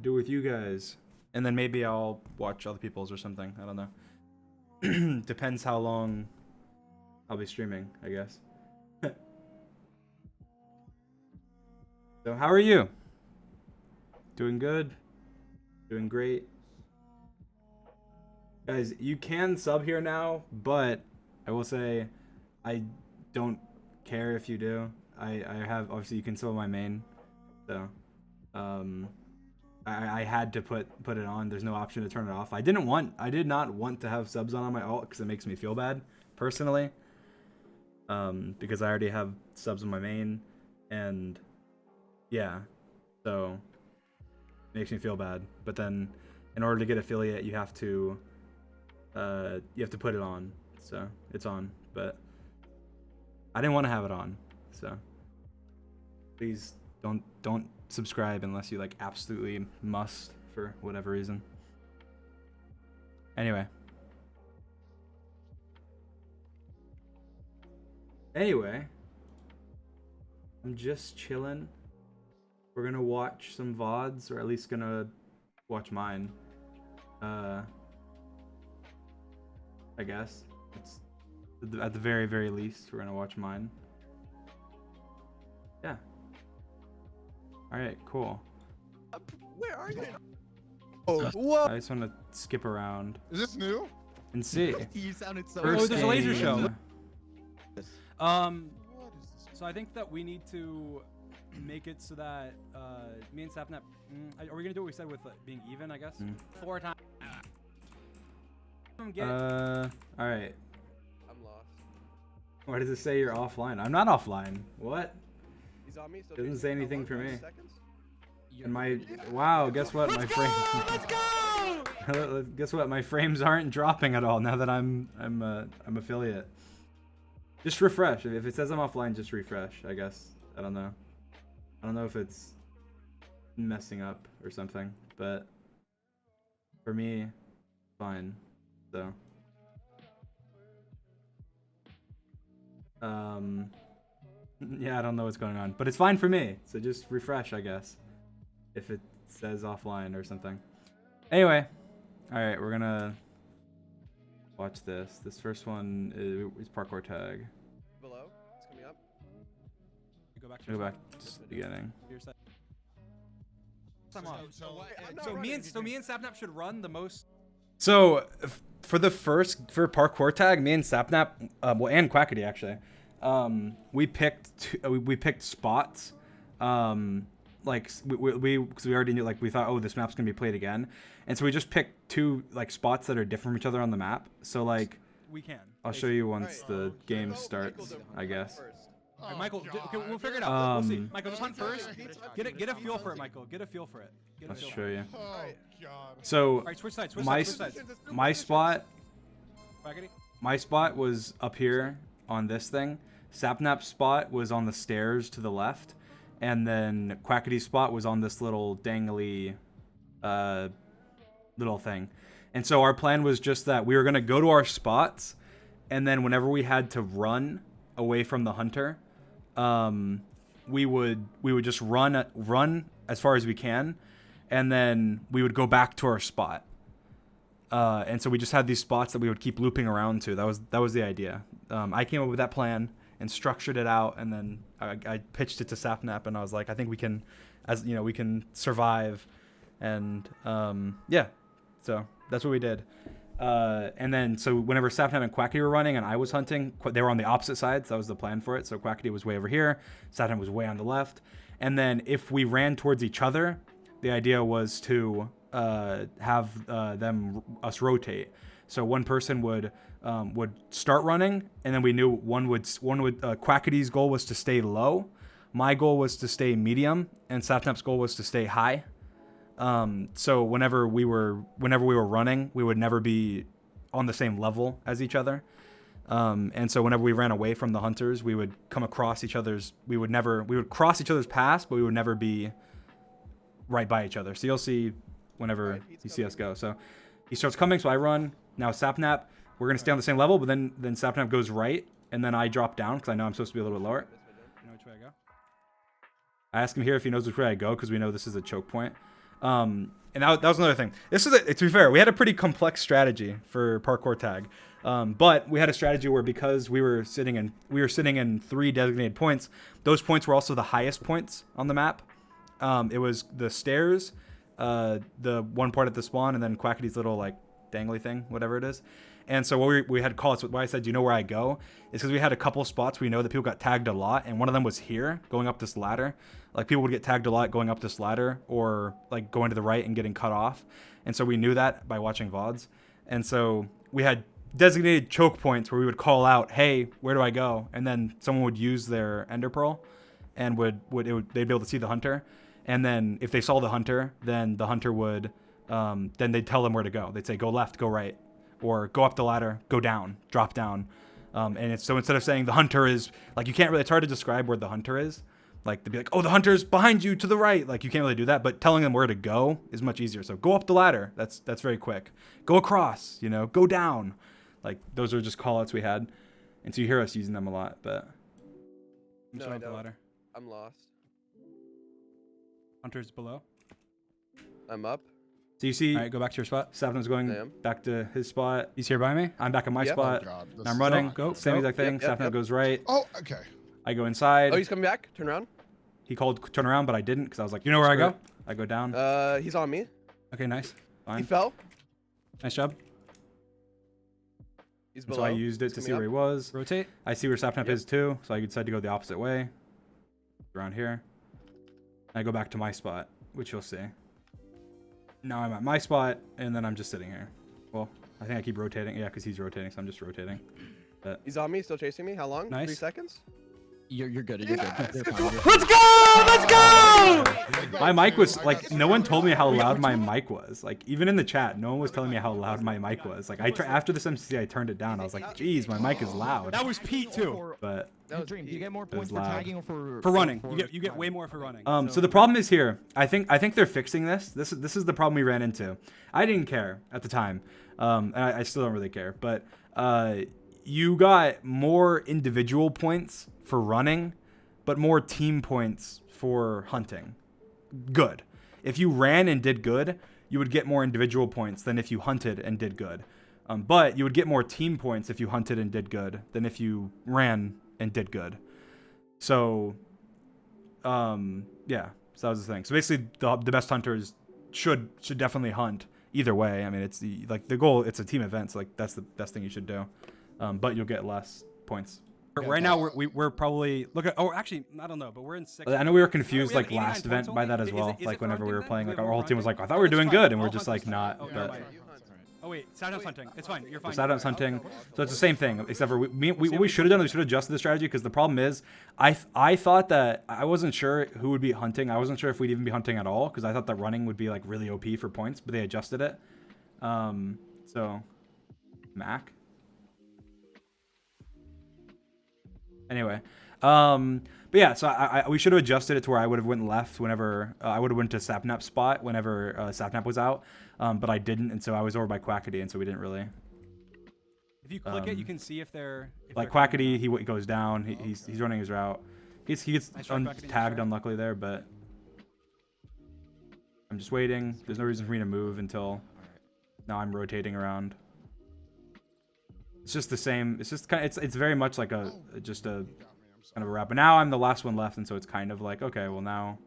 do with you guys, and then maybe I'll watch other people's or something. I don't know. Depends how long I'll be streaming, I guess. So how are you? Doing good? Doing great? Guys, you can sub here now, but I will say I don't care if you do. I have, obviously you can sub on my main, so I had to put it on. There's no option to turn it off. I did not want to have subs on my alt because it makes me feel bad personally, because I already have subs on my main, and yeah, so it makes me feel bad. But then in order to get affiliate, you have to put it on. So it's on, but I didn't want to have it on, so please don't subscribe unless you like absolutely must for whatever reason. Anyway, I'm just chilling. We're gonna watch some VODs, or at least gonna watch mine. I guess it's at the very least we're gonna watch mine. Yeah. All right, cool. Where are you? Oh, So, whoa! I just want to skip around Is this new? and see. You sounded so. First there's a laser show. game. What is this? So I think that we need to make it so that me and Sapnap. Are we gonna do what we said with being even? I guess 4 times. All right. I'm lost. Why does it say you're offline? I'm not offline. What? He's on me. So Doesn't say anything for me. Seconds? And my wow, guess what? My frames. Let's go! Guess what? My frames aren't dropping at all now that I'm affiliate. Just refresh. If it says I'm offline, just refresh. I guess. I don't know. I don't know if it's messing up or something, but for me, fine. So. Yeah, I don't know what's going on, but it's fine for me. So just refresh, I guess, if it says offline or something. Anyway, all right, we're gonna watch this. This first one is parkour tag. Below. It's coming up. You go back to Go back to the beginning. your side. So So me and Sapnap should run the most. So for parkour tag, me and Sapnap, well, and Quackity actually, we picked spots, like because we already knew, like we thought, oh, this map's gonna be played again, and so we just picked 2 like spots that are different from each other on the map. So like We can. I'll show you once Alright, the game Michael, starts, I guess. first. Alright, Michael, Oh, okay, we'll figure it God. out. We'll see. Michael, just hunt first. Get Get a feel for it, Michael. Get a feel for it. Get a I'll feel show for it. you. Oh Alright. god. So Alright, switch sides. Switch my sides. Switch sides. my spot Quackity. my spot was up here on this thing. Sapnap's spot was on the stairs to the left, and then Quackity's spot was on this little dangly little thing. And so our plan was just that we were gonna go to our spots, and then whenever we had to run away from the hunter, we would just run as far as we can, and then we would go back to our spot. And so we just had these spots that we would keep looping around to. That was the idea. I came up with that plan and structured it out, and then I pitched it to Sapnap, and I was like, I think we can, we can survive, and yeah, so that's what we did. And then so whenever Sapnap and Quackity were running and I was hunting, they were on the opposite sides. That was the plan for it. So Quackity was way over here, Sapnap was way on the left, and then if we ran towards each other, the idea was to have us rotate. So one person would start running, and then we knew one would Quackity's goal was to stay low, my goal was to stay medium, and Sapnap's goal was to stay high. So whenever we were running, we would never be on the same level as each other. And so whenever we ran away from the hunters, we would come across each other's. We would cross each other's paths, but we would never be right by each other. So you'll see whenever you see us go. So he starts coming, so I run. Now Sapnap, we're gonna stay on the same level, but then Sapnap goes right, and then I drop down because I know I'm supposed to be a little bit lower. You know which way I go? I ask him here if he knows which way I go because we know this is a choke point. And that was another thing. This is to be fair, we had a pretty complex strategy for parkour tag. But we had a strategy where because we were sitting in 3 designated points, those points were also the highest points on the map. It was the stairs, the one part at the spawn, and then Quackity's little like dangly thing, whatever it is. And so what we had called, so why I said, do you know where I go? Is because we had a couple spots we know that people got tagged a lot, and one of them was here, going up this ladder. Like people would get tagged a lot going up this ladder, or like going to the right and getting cut off. And so we knew that by watching VODs. And so we had designated choke points where we would call out, hey, where do I go? And then someone would use their ender pearl and they'd be able to see the hunter. And then if they saw the hunter, then the hunter would, then they'd tell them where to go. They'd say, go left, go right, or go up the ladder, go down, drop down. And so instead of saying the hunter is, like, you can't really, it's hard to describe where the hunter is. Like, they'd be like, oh, the hunter's behind you to the right. Like, you can't really do that, but telling them where to go is much easier. So go up the ladder. That's very quick. Go across, go down. Like, those are just call outs we had. And so you hear us using them a lot, but. I'm just No, I up the don't. ladder. I'm lost. Hunter's below. I'm up. So you see, All right, go back to your spot. Sapnum's I going am. back to his spot. He's here by me. I'm back at my Yep. spot. Oh, God, this I'm is running. not- Go, Same go. exact thing. Yep, Sapnum yep. goes right. Oh, okay. I go inside. Oh, he's coming back. Turn around. He called turn around, but I didn't because I was like, You know where I screw go? it. I go down. He's on me. Okay, nice. Fine. He fell. Nice job. He's And below. so I used it He's to see coming where he up. was. Rotate. I see where Sapnap Yep. is too, so I decided to go the opposite way. Around here. I go back to my spot, which you'll see. Now I'm at my spot, and then I'm just sitting here. Well, I think I keep rotating. Yeah, because he's rotating, so I'm just rotating. But He's on me. Still chasing me. How long? Nice. 3 seconds. You're good. You're good. You're fine. let's go! Let's go! My mic was I like, got no one you. told me how loud my mic was. Like, even in the chat, no one was telling me how loud my mic was. Like, after this MCC, I turned it down. I was like, geez, my mic is loud. That was Pete too. But That was Dream, do you Pete. get more It was points for loud. tagging or for running. for You get way more for running. So the problem is here. I think they're fixing this. This is the problem we ran into. I didn't care at the time, and I still don't really care. But you got more individual points for running, but more team points for hunting. Good. If you ran and did good, you would get more individual points than if you hunted and did good. But you would get more team points if you hunted and did good than if you ran and did good. So, yeah. So that was the thing. So basically, the best hunters should definitely hunt either way. I mean, it's the goal. It's a team event, so like that's the best thing you should do. But you'll get less points. Right now we're probably look at. Oh, actually, I don't know, but we're in 6th. I know we were confused We have like 89 last points event by only? that as Is well. it- is Like it for whenever we hunting were then? playing, We like have our more whole team was like, hunting? I thought we were doing good, and we're All just hunters like not. hunt. But You hunt. Oh wait, Sadam's hunting. It's fine. You're fine. Sadam's you're fine. hunting. So it's the same thing, except for what we should have done. We should have adjusted the strategy because the problem is, I thought that I wasn't sure who would be hunting. I wasn't sure if we'd even be hunting at all because I thought that running would be like really OP for points, but they adjusted it. So Mac. Anyway, but yeah, so we should have adjusted it to where I would have went left whenever I would have went to Sapnap's spot whenever Sapnap was out, but I didn't, and so I was over by Quackity, and so we didn't really. If you click it, you can see if they're Like they're coming Quackity, down. he goes down. He's running his route. He gets Nice try, Quackity, nice tagged try. unluckily there, but I'm just waiting. There's no reason for me to move until now. I'm rotating around. It's just the same. It's just kind of, it's very much like just a kind of a wrap. But now I'm the last one left, and so it's kind of like, okay, well now.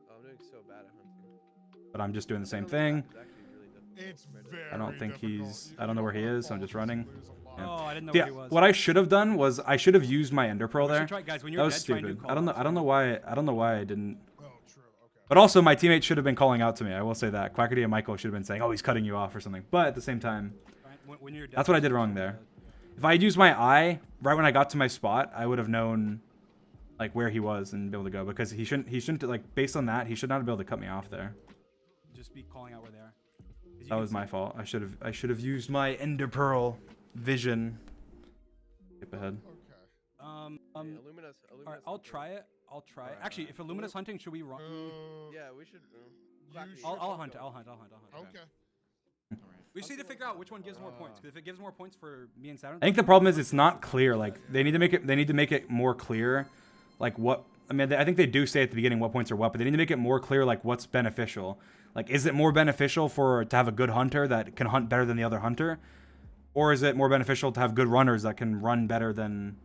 Oh, I'm doing so bad at hunting. But I'm just doing the same thing. It's actually really difficult. It's very I don't think difficult. he's. I don't know where he is. So I'm just running. Yeah. Oh, I didn't know Yeah. where he was. What I should have done was I should have used my Ender Pearl We there. should try, guys, when That you're was dead, try and do stupid. call I don't know. outs. I don't know why. I don't know why I didn't. Oh, true. Okay. But also, my teammates should have been calling out to me. I will say that. Quackity and Michael should have been saying, "Oh, he's cutting you off" or something. But at the same time, When you're dead, that's what I did wrong there. If I had used my eye right when I got to my spot, I would have known like where he was and be able to go because he shouldn't like based on that he should not be able to cut me off there. Just be calling out where they are. 'Cause you That can was see- my fault. I should have used my Ender Pearl vision. Skip ahead. Okay. Illuminus. All right, I'll try it. Actually, if Illuminus hunting, should we run? Yeah, we should. Quackity, should- I'll let's hunt. go. I'll hunt. Okay. We just need to figure out which one gives more points. Because if it gives more points for me and Saturn, I think the problem is it's not clear. Like they need to make it more clear, like what I mean, I think they do say at the beginning what points are what, but they need to make it more clear, like, what's beneficial. Like, is it more beneficial to have a good hunter that can hunt better than the other hunter? Or is it more beneficial to have good runners that can run better than...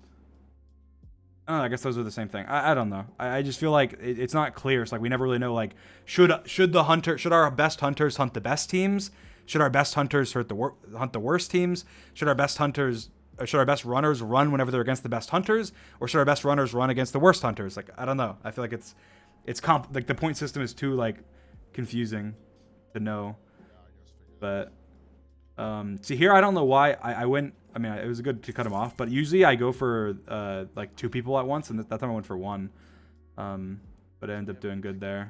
I don't know, I guess those are the same thing. I don't know. I just feel like it's not clear. It's like we never really know, like, should our best hunters hunt the best teams? Should our best hunters hunt the worst teams? Should our best runners run whenever they're against the best hunters? Or should our best runners run against the worst hunters? Like, I don't know. I feel like like the point system is too, like, confusing to know. But see here, I don't know why I went. I mean, it was good to cut him off, but usually I go for like 2 people at once, and that time I went for 1. But I ended up doing good there.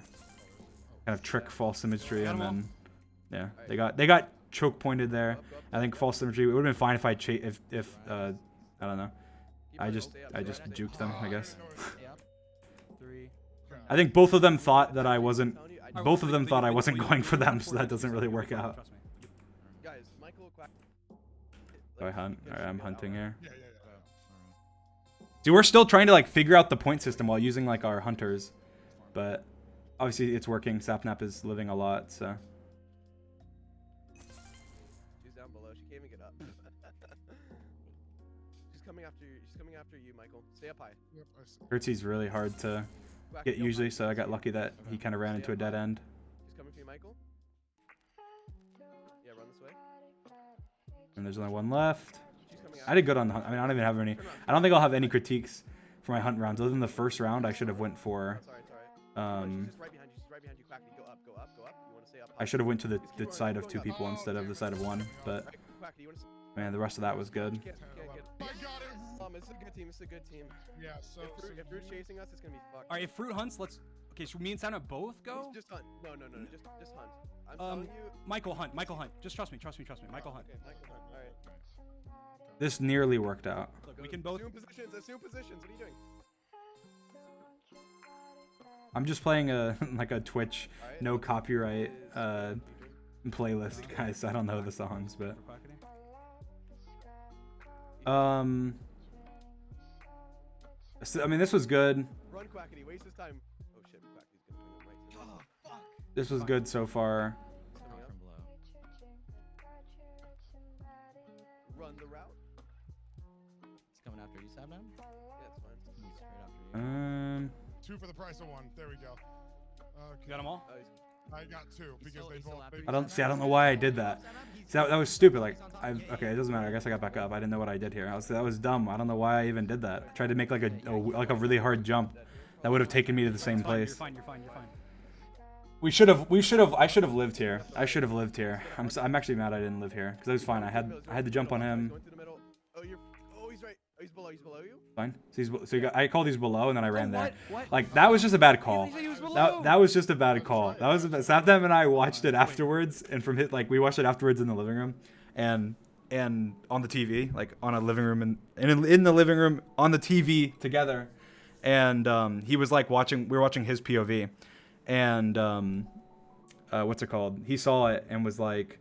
Kind of trick false symmetry, and then yeah, they got choke pointed there. I think false symmetry. It would have been fine if I I don't know. I just juked them, I guess. I think both of them thought that I wasn't. Both of them thought I wasn't going for them, so that doesn't really work out. Do I hunt? Alright, I'm hunting here. See, we're still trying to like figure out the point system while using like our hunters, but obviously it's working. Sapnap is living a lot, so. She's down below. She can't even get up. She's coming after you. She's coming after you, Michael. Stay up high. Hertzy's really hard to get usually, so I got lucky that he kind of ran into a dead end. She's coming for you, Michael. Yeah, run this way. And there's only 1 left. I did good on the hunt. I mean, I don't even have any. I don't think I'll have any critiques for my hunt rounds. Other than the first round, I should have went for. She's right behind you. She's right behind you. Quackity, go up, go up, go up. You want to stay up high? I should have went to the side of 2 people instead of the side of 1. But man, the rest of that was good. It's a good team. It's a good team. Yeah. So if Fruit's chasing us, it's gonna be fucked. All right, if Fruit hunts, let's. Okay, should me and Santa both go? Just hunt. No. Just hunt. I'm telling you. Michael hunt. Just trust me. Michael hunt. Okay, Michael hunt. All right. This nearly worked out. Look, we can both. Assume positions. Assume positions. What are you doing? I'm just playing a like a Twitch no copyright playlist, guys. So I don't know the songs, but so, I mean, this was good. Run, Quackity. Waste his time. Oh shit, Quackity's gonna bring him right to him. Oh fuck. This was good so far. Run the route. It's coming after you, Sabnam? Yeah, it's fine. He's straight after you. 2 for the price of 1. There we go. Okay. You got them all? Oh, I got 2 because they both. I don't know why I did that. See, that was stupid. Like, okay, it doesn't matter. I guess I got back up. I didn't know what I did here. That was dumb. I don't know why I even did that. I tried to make like a really hard jump that would have taken me to the same place. You're fine. I should have lived here. I should have lived here. I'm actually mad I didn't live here because it was fine. I had to jump on him. Oh, he's right. Oh, he's below you. Fine. So I called these below and then I ran there. What? Like, that was just a bad call. That was just a bad call. That was Sapnam and I watched it afterwards, and we watched it afterwards in the living room, and on the TV, like on a living room and in the living room on the TV together, and he was like we were watching his POV, and what's it called? He saw it and was like,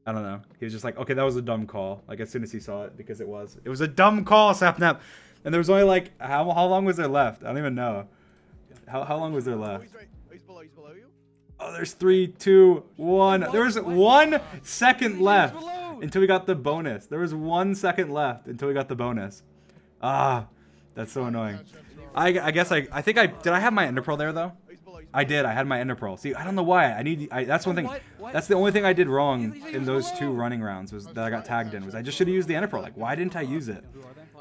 I don't know. He was just like, okay, that was a dumb call. Like, as soon as he saw it, because it was a dumb call, Sapnap. And there was only like, how long was there left? I don't even know. How long was there left? He's right. Oh, he's below you. Oh, there's 3, 2, 1. There was 1 second left until we got the bonus. There was 1 second left until we got the bonus. Ah, that's so annoying. I guess I think did I have my ender pearl there though? I did. I had my ender pearl. See, I don't know why. That's one thing. That's the only thing I did wrong in those 2 running rounds was that I got tagged in. Was I just should have used the ender pearl? Like, why didn't I use it?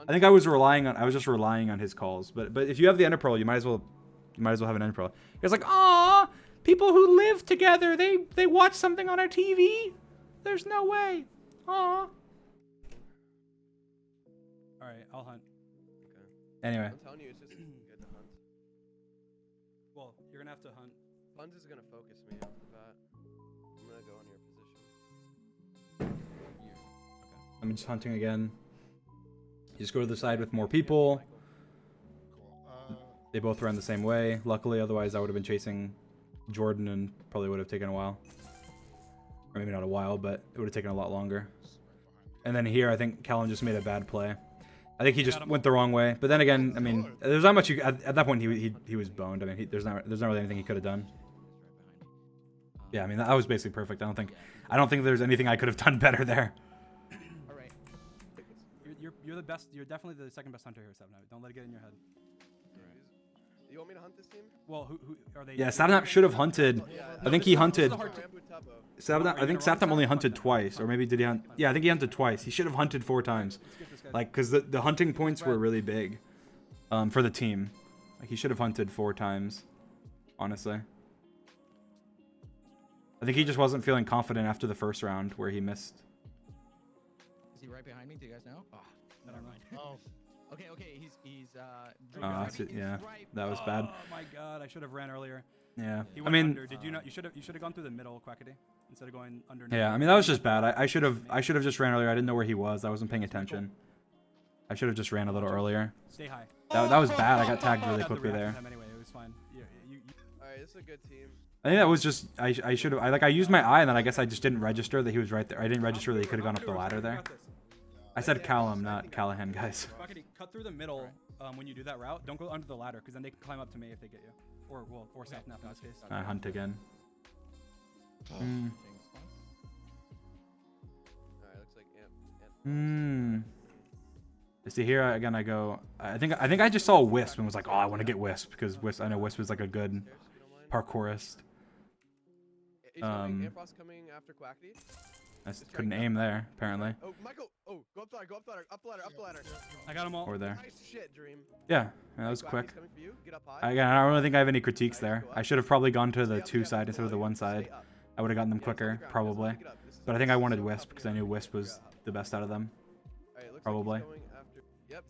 I think I was just relying on his calls. But if you have the ender pearl, you might as well have an ender pearl. It's like, aw, people who live together, they watch something on our TV. There's no way. Aw. All right, I'll hunt. Okay. Anyway. I'm telling you, it's just good to hunt. Well, you're gonna have to hunt. Hunt is gonna focus me off the bat. I'm gonna go on your position. I'm just hunting again. You just go to the side with more people. They both ran the same way. Luckily, otherwise I would have been chasing Jordan and probably would have taken a while. Or maybe not a while, but it would have taken a lot longer. And then here, I think Callum just made a bad play. I think he just went the wrong way. But then again, I mean, there's not much you at that point. He was boned. I mean, there's not really anything he could have done. Yeah, I mean that was basically perfect. I don't think there's anything I could have done better there. All right. You're the best. You're definitely the second best hunter here, Seven. Don't let it get in your head. You want me to hunt this team? Well, who are they? Yeah, Sapnap should have hunted. I think he hunted. Rambo Tubbo. Sapnap, I think Sapnap only hunted twice, or maybe did he hunt? Yeah, I think he hunted twice. He should have hunted 4 times, like because the hunting points were really big, for the team. Like he should have hunted 4 times, honestly. I think he just wasn't feeling confident after the first round where he missed. Is he right behind me? Do you guys know? Oh, never mind. Oh. Okay, he's Yeah, that was bad. Oh my god, I should have ran earlier. Yeah, He I went mean, under. Did you not? You should have gone through the middle, Quackity, instead of going under. yeah, I mean that was just bad. I should have just ran earlier. I didn't know where he was. I wasn't paying attention. I should have just ran a little earlier. Stay high. That was bad. I got tagged really Got the quickly there. reaction time anyway, it was fine. Alright, this is a good team. I think that was just I should have I used my eye and then I guess I just didn't register that he was right there. I didn't register that he could have gone up the ladder there. I said Callum, not Callahan, guys. Quackity, cut through the middle when you do that route. Don't go under the ladder, because then they can climb up to me if they get you. Or Sapnap in this case. I hunt again. Alright, looks like Ant. You see here again I go I think I just saw Wisp and was like, oh, I want to get Wisp because I know Wisp is like a good parkourist. He's coming. Antfrost coming after Quackity. I just couldn't aim there apparently. Oh, Michael! Oh, go up the ladder, up the ladder. I got them all. Or there. Nice shit, Dream. Yeah, that was Quackity's quick. coming for you. Get up high. Again, I don't really think I have any critiques there. I should have probably gone to the 2 side instead of the 1 side. I would have gotten them quicker, probably. But I think I wanted Wisp because I knew Wisp was the best out of them. Probably. Yep.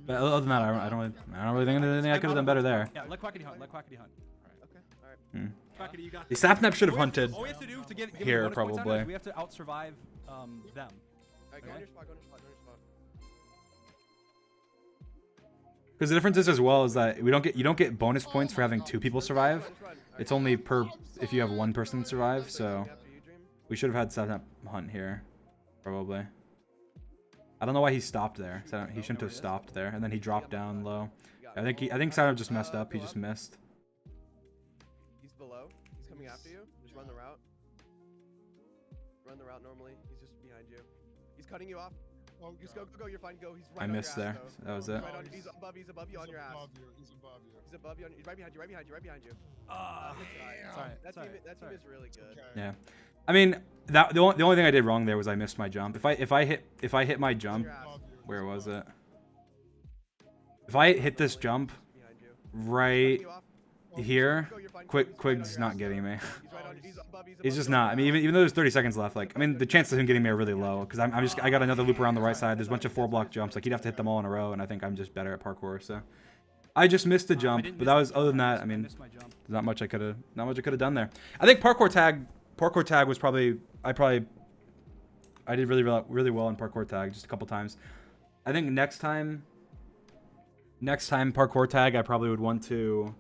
But other than that, I don't really think there's anything I could have done better there. Yeah, let Quackity hunt. Okay, alright. Quackity, you got The Sapnap should have hunted. All we have to do to give Here, bonus points out probably. is we have to out-survive them. Alright, go on your spot, Because the difference is as well is that you don't get bonus points for having 2 people survive. It's only per if you have 1 person survive. So we should have had Sapnap hunt here, probably. I don't know why he stopped there. He shouldn't have stopped there, and then he dropped down low. I think Sapnap just messed up. He just missed. He's below. He's coming after you. Just run the route. Run the route normally. He's just behind you. He's cutting you off. Oh, just go. You're fine. Go. He's right I on missed your ass, there. though. That was it. Right on, he's above you on your ass. He's above you. He's above you. He's right behind you. Right behind you. Sorry. That team is really good. Yeah. I mean, the only thing I did wrong there was I missed my jump. If I hit my jump, where was it? If I hit this jump right here, Quig's not getting me. He's just not. I mean, even though there's 30 seconds left, like, I mean, the chances of him getting me are really low because I got another loop around the right side. There's a bunch of 4-block jumps. Like, he'd have to hit them all in a row, and I think I'm just better at parkour. So I just missed the jump, but that was other than that. I mean, there's not much I could have done there. I think parkour tag was probably I did really well in parkour tag just a couple times. I think next time parkour tag I probably would want to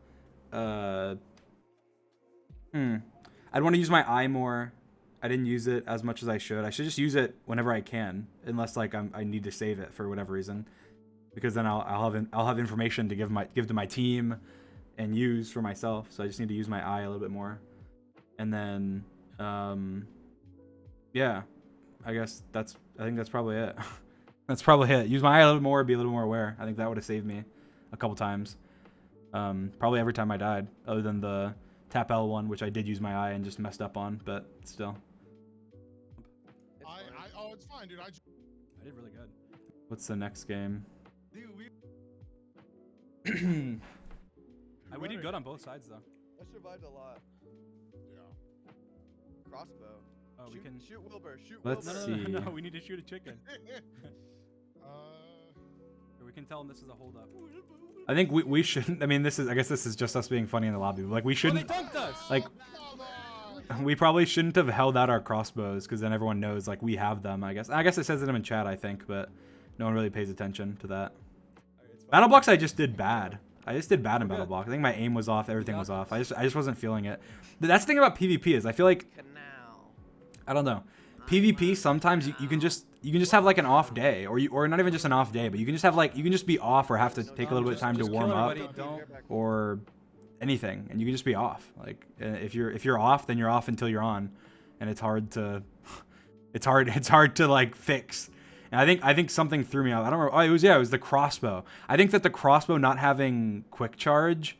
I'd want to use my eye more. I didn't use it as much as I should. I should just use it whenever I can, unless like I need to save it for whatever reason, because then I'll have information to give to my team and use for myself. So I just need to use my eye a little bit more, and then yeah, I think that's probably it. That's probably it. Use my eye a little more, be a little more aware. I think that would have saved me a couple times. Probably every time I died, other than the tap L one, which I did use my eye and just messed up on, but still. Oh, it's fine, dude. I did really good. What's the next game? We did good on both sides though. I survived a lot. Yeah. Crossbow. Oh, we can shoot Wilbur. Shoot Let's Wilbur. see. No, we need to shoot a chicken. We can tell him this is a holdup. I think we shouldn't. I mean, I guess this is just us being funny in the lobby. But like we shouldn't. They dunked us. Like we probably shouldn't have held out our crossbows because then everyone knows like we have them. I guess it says them in chat. I think, but no one really pays attention to that. Battle blocks I just did bad. I just did bad in battle block. I think my aim was off. Everything was off. I just wasn't feeling it. That's the thing about PvP is I feel like I don't know. PvP sometimes you can just have like an off day, or not even just an off day, but you can just have like you can just be off or have to take a little bit of time to Just warm kill up everybody, don't. or anything, and you can just be off. Like if you're off, then you're off until you're on, and it's hard to it's hard to like fix. And I think something threw me off. I don't remember. Oh, it was the crossbow. I think that the crossbow not having quick charge,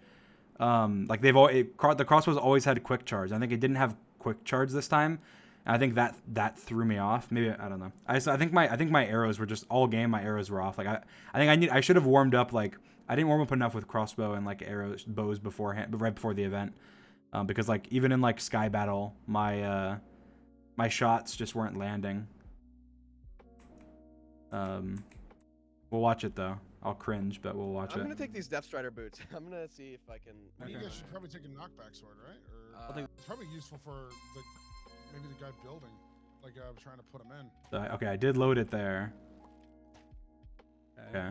like the crossbow's always had quick charge. I think it didn't have quick charge this time. And I think that threw me off. Maybe I don't know. I think my arrows were just all game. My arrows were off. Like I should have warmed up. Like I didn't warm up enough with crossbow and like bows beforehand, but right before the event, because like even in like sky battle, my shots just weren't landing. We'll watch it though. I'll cringe, but we'll watch it. I'm gonna take these Death Strider boots. I'm gonna see if I can. I think you guys should probably take a knockback sword, right? Or it's probably useful for maybe the guy building, like trying to put him in. Okay, I did load it there. Okay.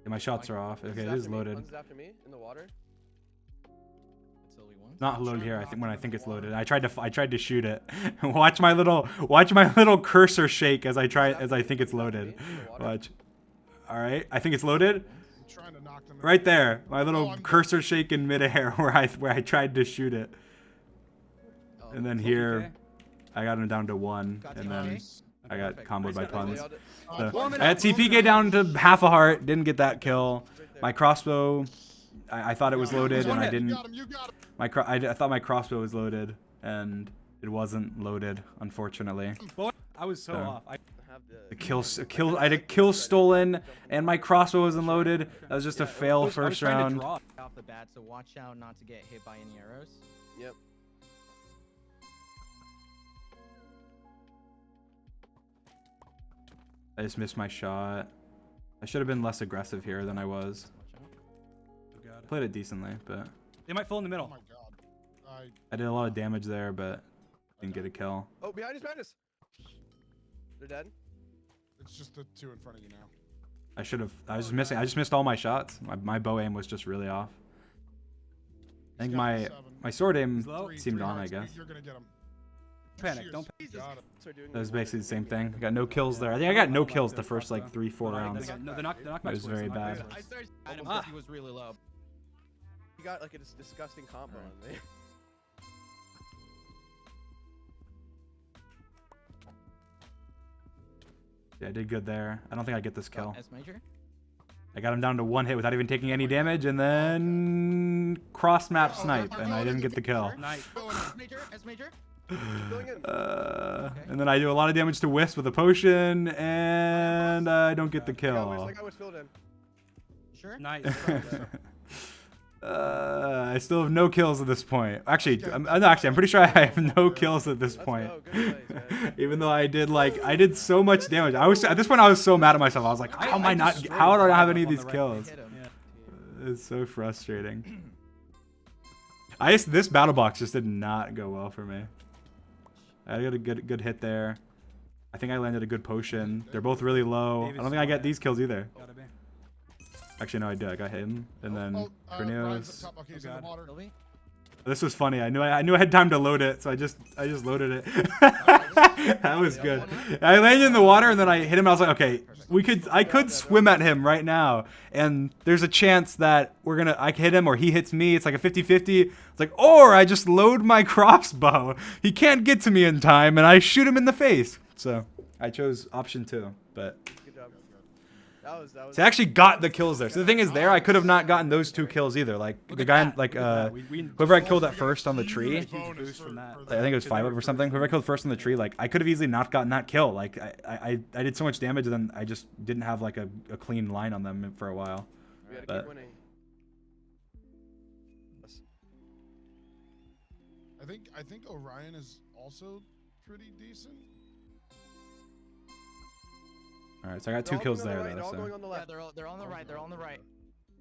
Yeah, my shots are off. Okay, it is loaded. One's after me in the water. Not loaded here. I think when I think it's loaded. I tried to shoot it. watch my little cursor shake as I think it's loaded. Watch. All right, I think it's loaded. I'm trying to knock them in. Right there, my little cursor shake in midair where I tried to shoot it. And then here, I got him down to 1, and then I got comboed by puns. So, I had CPK down to half a heart. Didn't get that kill. My crossbow, I thought it was loaded, and I didn't. I thought my crossbow was loaded, and it wasn't loaded, unfortunately. I was so off. I had a kill stolen, and my crossbow wasn't loaded. That was just a fail first round. Off the bat, so watch out not to get hit by any arrows. Yep. I just missed my shot. I should have been less aggressive here than I was. Played it decently, but They might fall in the middle. Oh my god. I did a lot of damage there, but didn't get a kill. Oh, behind us! They're dead. It's just the 2 in front of you now. I should have. I just missed all my shots. My bow aim was just really off. I think my sword aim seemed on. I guess. You're gonna get him. Panic. Don't panic. That was basically the same thing. I got no kills there. I think I got no kills the first like 3-4 rounds. No, the knockback It was very bad. I started at him because he was really low. You got like a disgusting combo on me. Yeah, I did good there. I don't think I get this kill. S major? I got him down to 1 hit without even taking any damage, and then cross map snipe, and I didn't get the kill. Nice. S major? S major? And then I do a lot of damage to Wisp with a potion, and I don't get the kill. Like I was filled in. Sure. Nice. I still have no kills at this point. Actually, I'm pretty sure I have no kills at this point. Even though I did so much damage. At this point I was so mad at myself. I was like, how do I not have any of these kills? It's so frustrating. This battle box just did not go well for me. I got a good hit there. I think I landed a good potion. They're both really low. I don't think I get these kills either. Actually, no, I did. I got him, and then Cornelius. This was funny. I knew I had time to load it, so I just loaded it. That was good. I landed in the water, and then I hit him. I was like, okay, I could swim at him right now, and there's a chance that I hit him or he hits me. It's like a 50-50. It's like, or I just load my crossbow. He can't get to me in time, and I shoot him in the face. So I chose option 2, but. So I actually got the kills there. So the thing is, I could have not gotten those 2 kills either. Like the guy, whoever I killed at first on the tree. I think it was 5 or something. Whoever I killed first on the tree, like I could have easily not gotten that kill. Like I did so much damage, and then I just didn't have like a clean line on them for a while. We gotta keep winning. I think Orion is also pretty decent. All right, so I got 2 kills there. They're all going on the left. Yeah, they're on the right. They're on the right.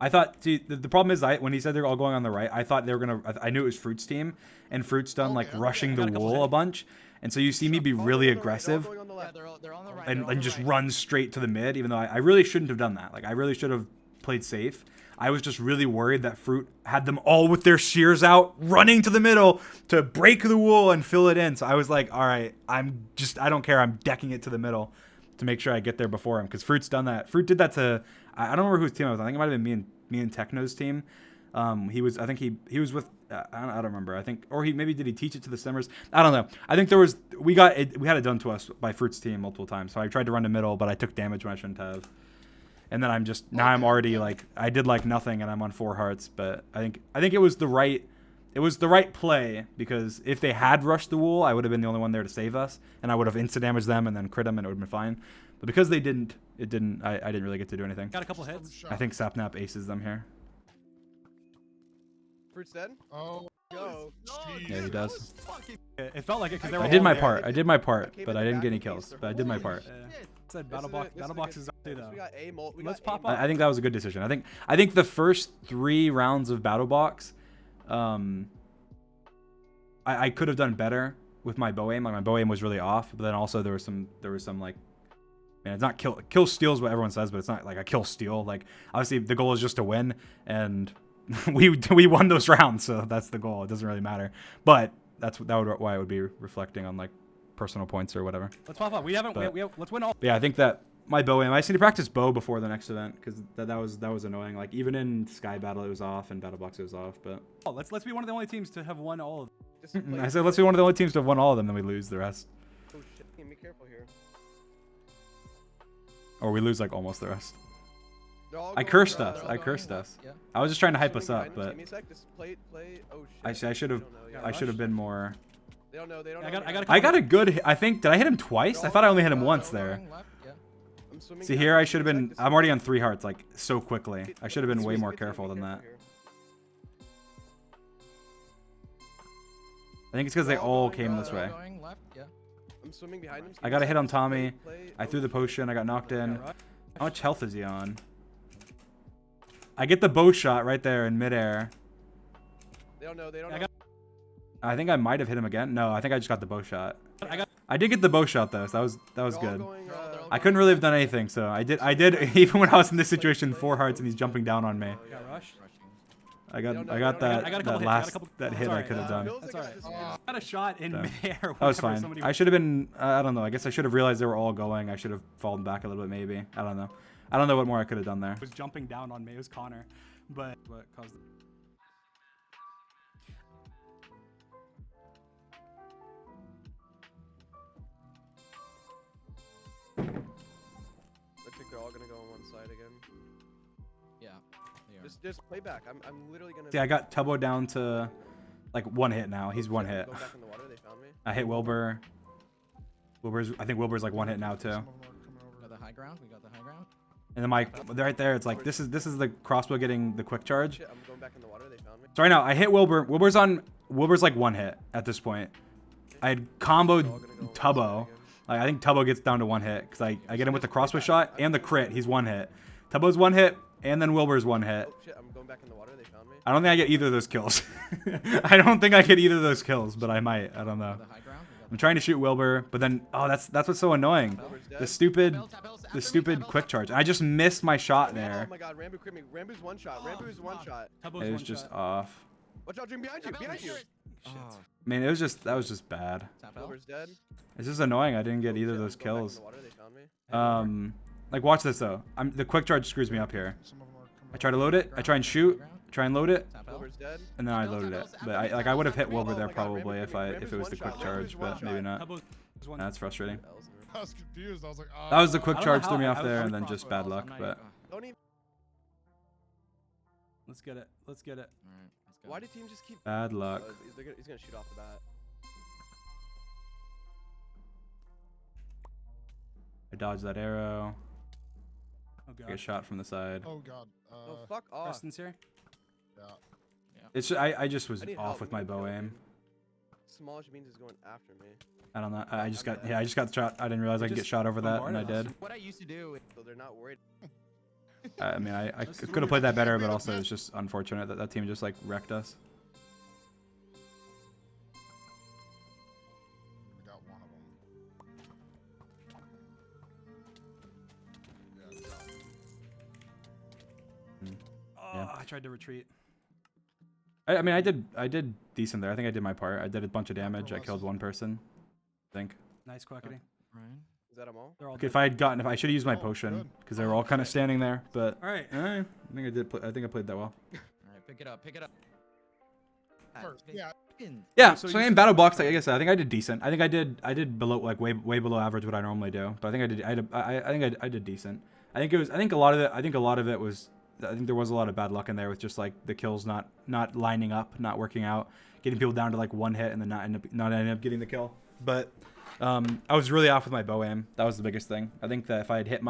I thought, see, the problem is, when he said they're all going on the right, I thought they were gonna. I knew it was Fruit's team, and Fruit's done rushing the wool a bunch, and so you see me be really aggressive, and just run straight to the mid, even though I really shouldn't have done that. Like I really should have played safe. I was just really worried that Fruit had them all with their shears out, running to the middle to break the wool and fill it in. So I was like, all right, I don't care. I'm decking it to the middle to make sure I get there before him, because Fruit's done that. Fruit did that to, I don't remember whose team I was. I think it might have been me and Techno's team. He was with, I don't remember. I think, or did he teach it to the Simmers? I don't know. I think we had it done to us by Fruit's team multiple times. So I tried to run to middle, but I took damage when I shouldn't have. And then I'm already like, I did like nothing and I'm on 4 hearts. But I think it was the right play, because if they had rushed the wool, I would have been the only one there to save us, and I would have insta damaged them and then crit them, and it would have been fine. But because they didn't, I didn't really get to do anything. Got a couple hits. I think Sapnap aces them here. Fruit's dead. Oh, Go. Yeah, he does. It felt like it because they were I did all my there. part. I did my part, but I didn't get any kills. But I did my part. Said battle boxes up too, though. We got A mult. Let's pop up. I think that was a good decision. I think the first 3 rounds of battle box, I could have done better with my bow aim. Like, my bow aim was really off, but then also there was some like, man, it's not kill steal is what everyone says, but it's not like a kill steal. Like, obviously the goal is just to win, and we won those rounds, so that's the goal. It doesn't really matter, but why it would be reflecting on like personal points or whatever. Let's pop up. Let's win all. Yeah, I think that my bow aim, I just need to practice bow before the next event, because that was annoying. Like, even in Sky Battle it was off, and Battle Box it was off. But let's be one of the only teams to have won all of them. I said let's be one of the only teams to have won all of them, then we lose the rest, Oh shit! Be careful here. or we lose like almost the rest. They're all I going cursed right. us. I cursed us. Yeah. I was just trying to hype Swimming us up, behind them. but Give me a sec. Just play. Oh shit. I should have. They don't know. I should have been more. They don't know. They don't I know. got I got a good. I think, did I hit him twice? I thought I only hit him once there. Left, yeah. I'm swimming See, behind here them. I should have Give me a been. sec. Just I'm already on 3 hearts, like, so quickly. I should have been Just way be more careful, careful be than that. here. I think it's because they They're all all going, came this way. Going left, yeah. I'm swimming behind them. I got a hit on Tommy. Play. I Oh, threw the shit. potion. I got knocked in. Right. How much health is he on? I get the bow shot right there in midair. They don't know. They don't I know. I think I might have hit him again. No, I think I just got the bow shot. I I did get the bow shot though, so that was They're all good. going, They're all I couldn't really have done anything, so I did even when I was in this situation, 4 hearts and he's jumping down on me. got rushed. I don't know, got they don't know. that I got a couple that hits, I got a last couple- that That's hit I alright, could have done. Feels That's like alright. this is- Got a shot in So, midair. That was fine. I should have been. I don't know. I guess I should have realized they were all going. I should have fallen back a little bit, maybe. I don't know. I don't know what more I could have done there. was jumping down on me. It was Connor, but what caused it? Looks like they're all gonna go on one side again. Yeah. They are. Just play back. I'm literally gonna. See, I got Tubbo down to like 1 hit now. He's 1 hit. Go back in the water. They found me. I hit Wilbur. I think Wilbur's like 1 hit now too. Some of them are coming over. Got the high ground. We got the high ground. And then right there, it's like this is the crossbow getting the quick charge. Shit, I'm going back in the water. They found me. So right now I hit Wilbur. Wilbur's like 1 hit at this point. I had comboed They're all gonna go on one side Tubbo. again. Like, I think Tubbo gets down to 1 hit because I get him with the crossbow shot and the crit. He's 1 hit. Tubbo's 1 hit and then Wilbur's 1 hit. Oh shit! I'm going back in the water. They found me. I don't think I get either of those kills. I don't think I get either of those kills, but I might. I don't know. The high ground. We got I'm trying to shoot Wilbur, but then that's what's so annoying. Wilbur's dead. The stupid Tap L's after the me, stupid tap L's quick after charge. I just missed my shot Oh there. my god, Rambo crit me. Rambo's one shot. Rambo's one shot. Tubbo's It was one just shot. off. Watch out, Dream behind you. Behind you. Oh, I mean, that was just bad. tap L. Wilbur's dead. It's just annoying. I didn't get either of Shit, those I'm going back in kills. the water. They found me. Like, watch this though. The quick charge screws me up here. Some of them are coming I try to load it. I try and shoot. Try and load it, Tap L. Wilbur's dead. and then I loaded it. But I would have hit Wilbur there Oh my God, probably Rambo if it was the quick one-shot. charge, Rambo's but maybe one-shot. not. Tubbo's one. That's frustrating. L's in I was confused. I was like, That was the quick I don't charge know threw me how- off I there, was and then just bad luck. But Don't even. Let's get it. Let's get it. All right, let's go. Why do teams just keep? bad luck. He's gonna shoot off the bat. I dodged that arrow. Oh Get god. shot from the side. Oh god. Oh fuck off. Preston's here. Yeah. It's I just was I need off help. with my bow aim. Smallish means is going after me. I don't know. I just got shot. I didn't realize I could get just shot over that, and I bombarded did. What I used to do. So they're not worried. I mean, I could have played that better, but also it's just unfortunate that that team just like wrecked us. I got one of them. Yeah, I got one. Yeah. I tried to retreat. I mean, I did decent there. I think I did my part. I did a bunch of damage. I killed one person, I think. Nice, Quackity. Ryan. Is that them all? They're all Okay, dead. if I should have used my potion because they were all kind of standing there. But All right. I think I did. I think I played that well. All right, pick it up. Pick it up. Yeah. Yeah. So So, you in battle box, like I said, I think I did decent. I think I did below like way below average what I normally do. But I think I did decent. I think a lot of it was. I think there was a lot of bad luck in there with just like the kills not lining up, not working out, getting people down to like one hit and then not ending up getting the kill. But I was really off with my bow aim. That was the biggest thing. I think that if I had hit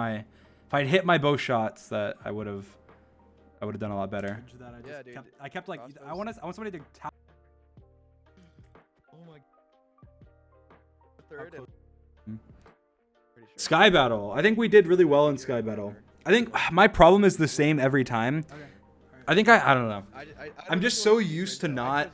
my bow shots, that I would have done a lot better. That I just Yeah, dude. I kept like I want somebody to tap. Oh my. Third. close- And... Pretty sure. Sky battle. I think we did really well in sky battle. I think my problem is the same every time. Okay. I think I don't know. I'm just so used to not-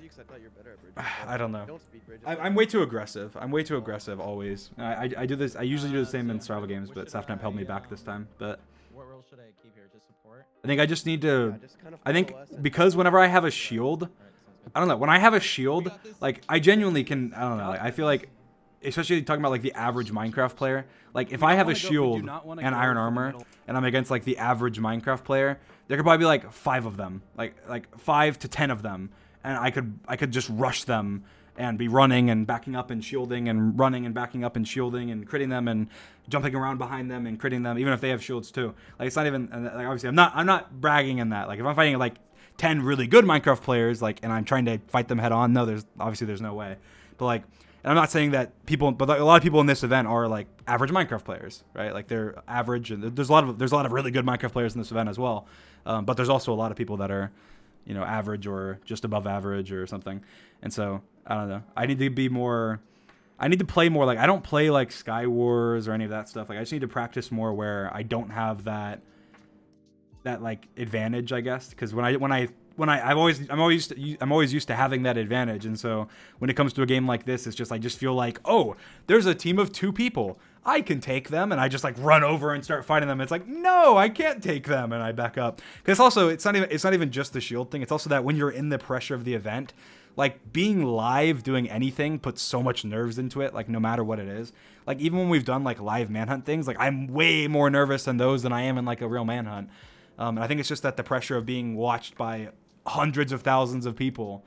I I don't know. Don't speed bridges. I'm way too aggressive. I'm way too aggressive always. I do this. I usually do the same in survival games, but Safnap held me back this time. But What role should I keep here? Just support? I think I just need to. Yeah, just kind of I think follow us and- because whenever I have a shield, All right, sounds good. I don't know. When I have a shield, like I genuinely can. I don't know. Like, I feel like, especially talking about like the average Minecraft player. Like if I have a shield and iron armor, and I'm against like the average Minecraft player, there could probably be like 5 of them, like 5 to 10 of them, and I could just rush them and be running and backing up and shielding and running and backing up and shielding and critting them and jumping around behind them and critting them, even if they have shields too. Like it's not even like obviously I'm not bragging in that. Like if I'm fighting like 10 really good Minecraft players, like and I'm trying to fight them head on, no, there's no way. But like, and I'm not saying that people, but like, a lot of people in this event are like average Minecraft players, right? Like they're average, and there's a lot of really good Minecraft players in this event as well. But there's also a lot of people that are, you know, average or just above average or something. And so I don't know. I need to be more. I need to play more. Like I don't play like Sky Wars or any of that stuff. Like I just need to practice more where I don't have that like advantage, I guess. Because I'm always used to having that advantage, and so when it comes to a game like this, it's just I just feel like, oh, there's a team of 2 people, I can take them, and I just like run over and start fighting them. It's like, no, I can't take them, and I back up. Because also it's not even just the shield thing. It's also that when you're in the pressure of the event, like being live doing anything puts so much nerves into it. Like no matter what it is, like even when we've done like live manhunt things, like I'm way more nervous in those than I am in like a real manhunt. And I think it's just that the pressure of being watched by hundreds of thousands of people,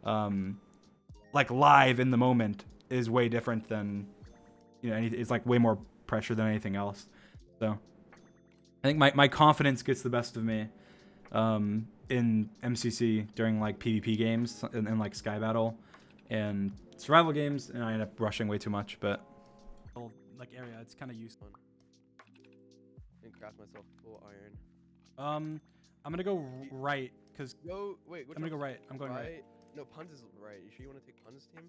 like live in the moment, is way different than, you know, it's like way more pressure than anything else. So I think my confidence gets the best of me in MCC during like PvP games and like Sky Battle and survival games, and I end up rushing way too much. But like area, it's kind of useful. And craft myself full iron. I'm gonna go right because Wait. I'm gonna go right. I'm going right. No, Puns is right. You sure you want to take Puns' team?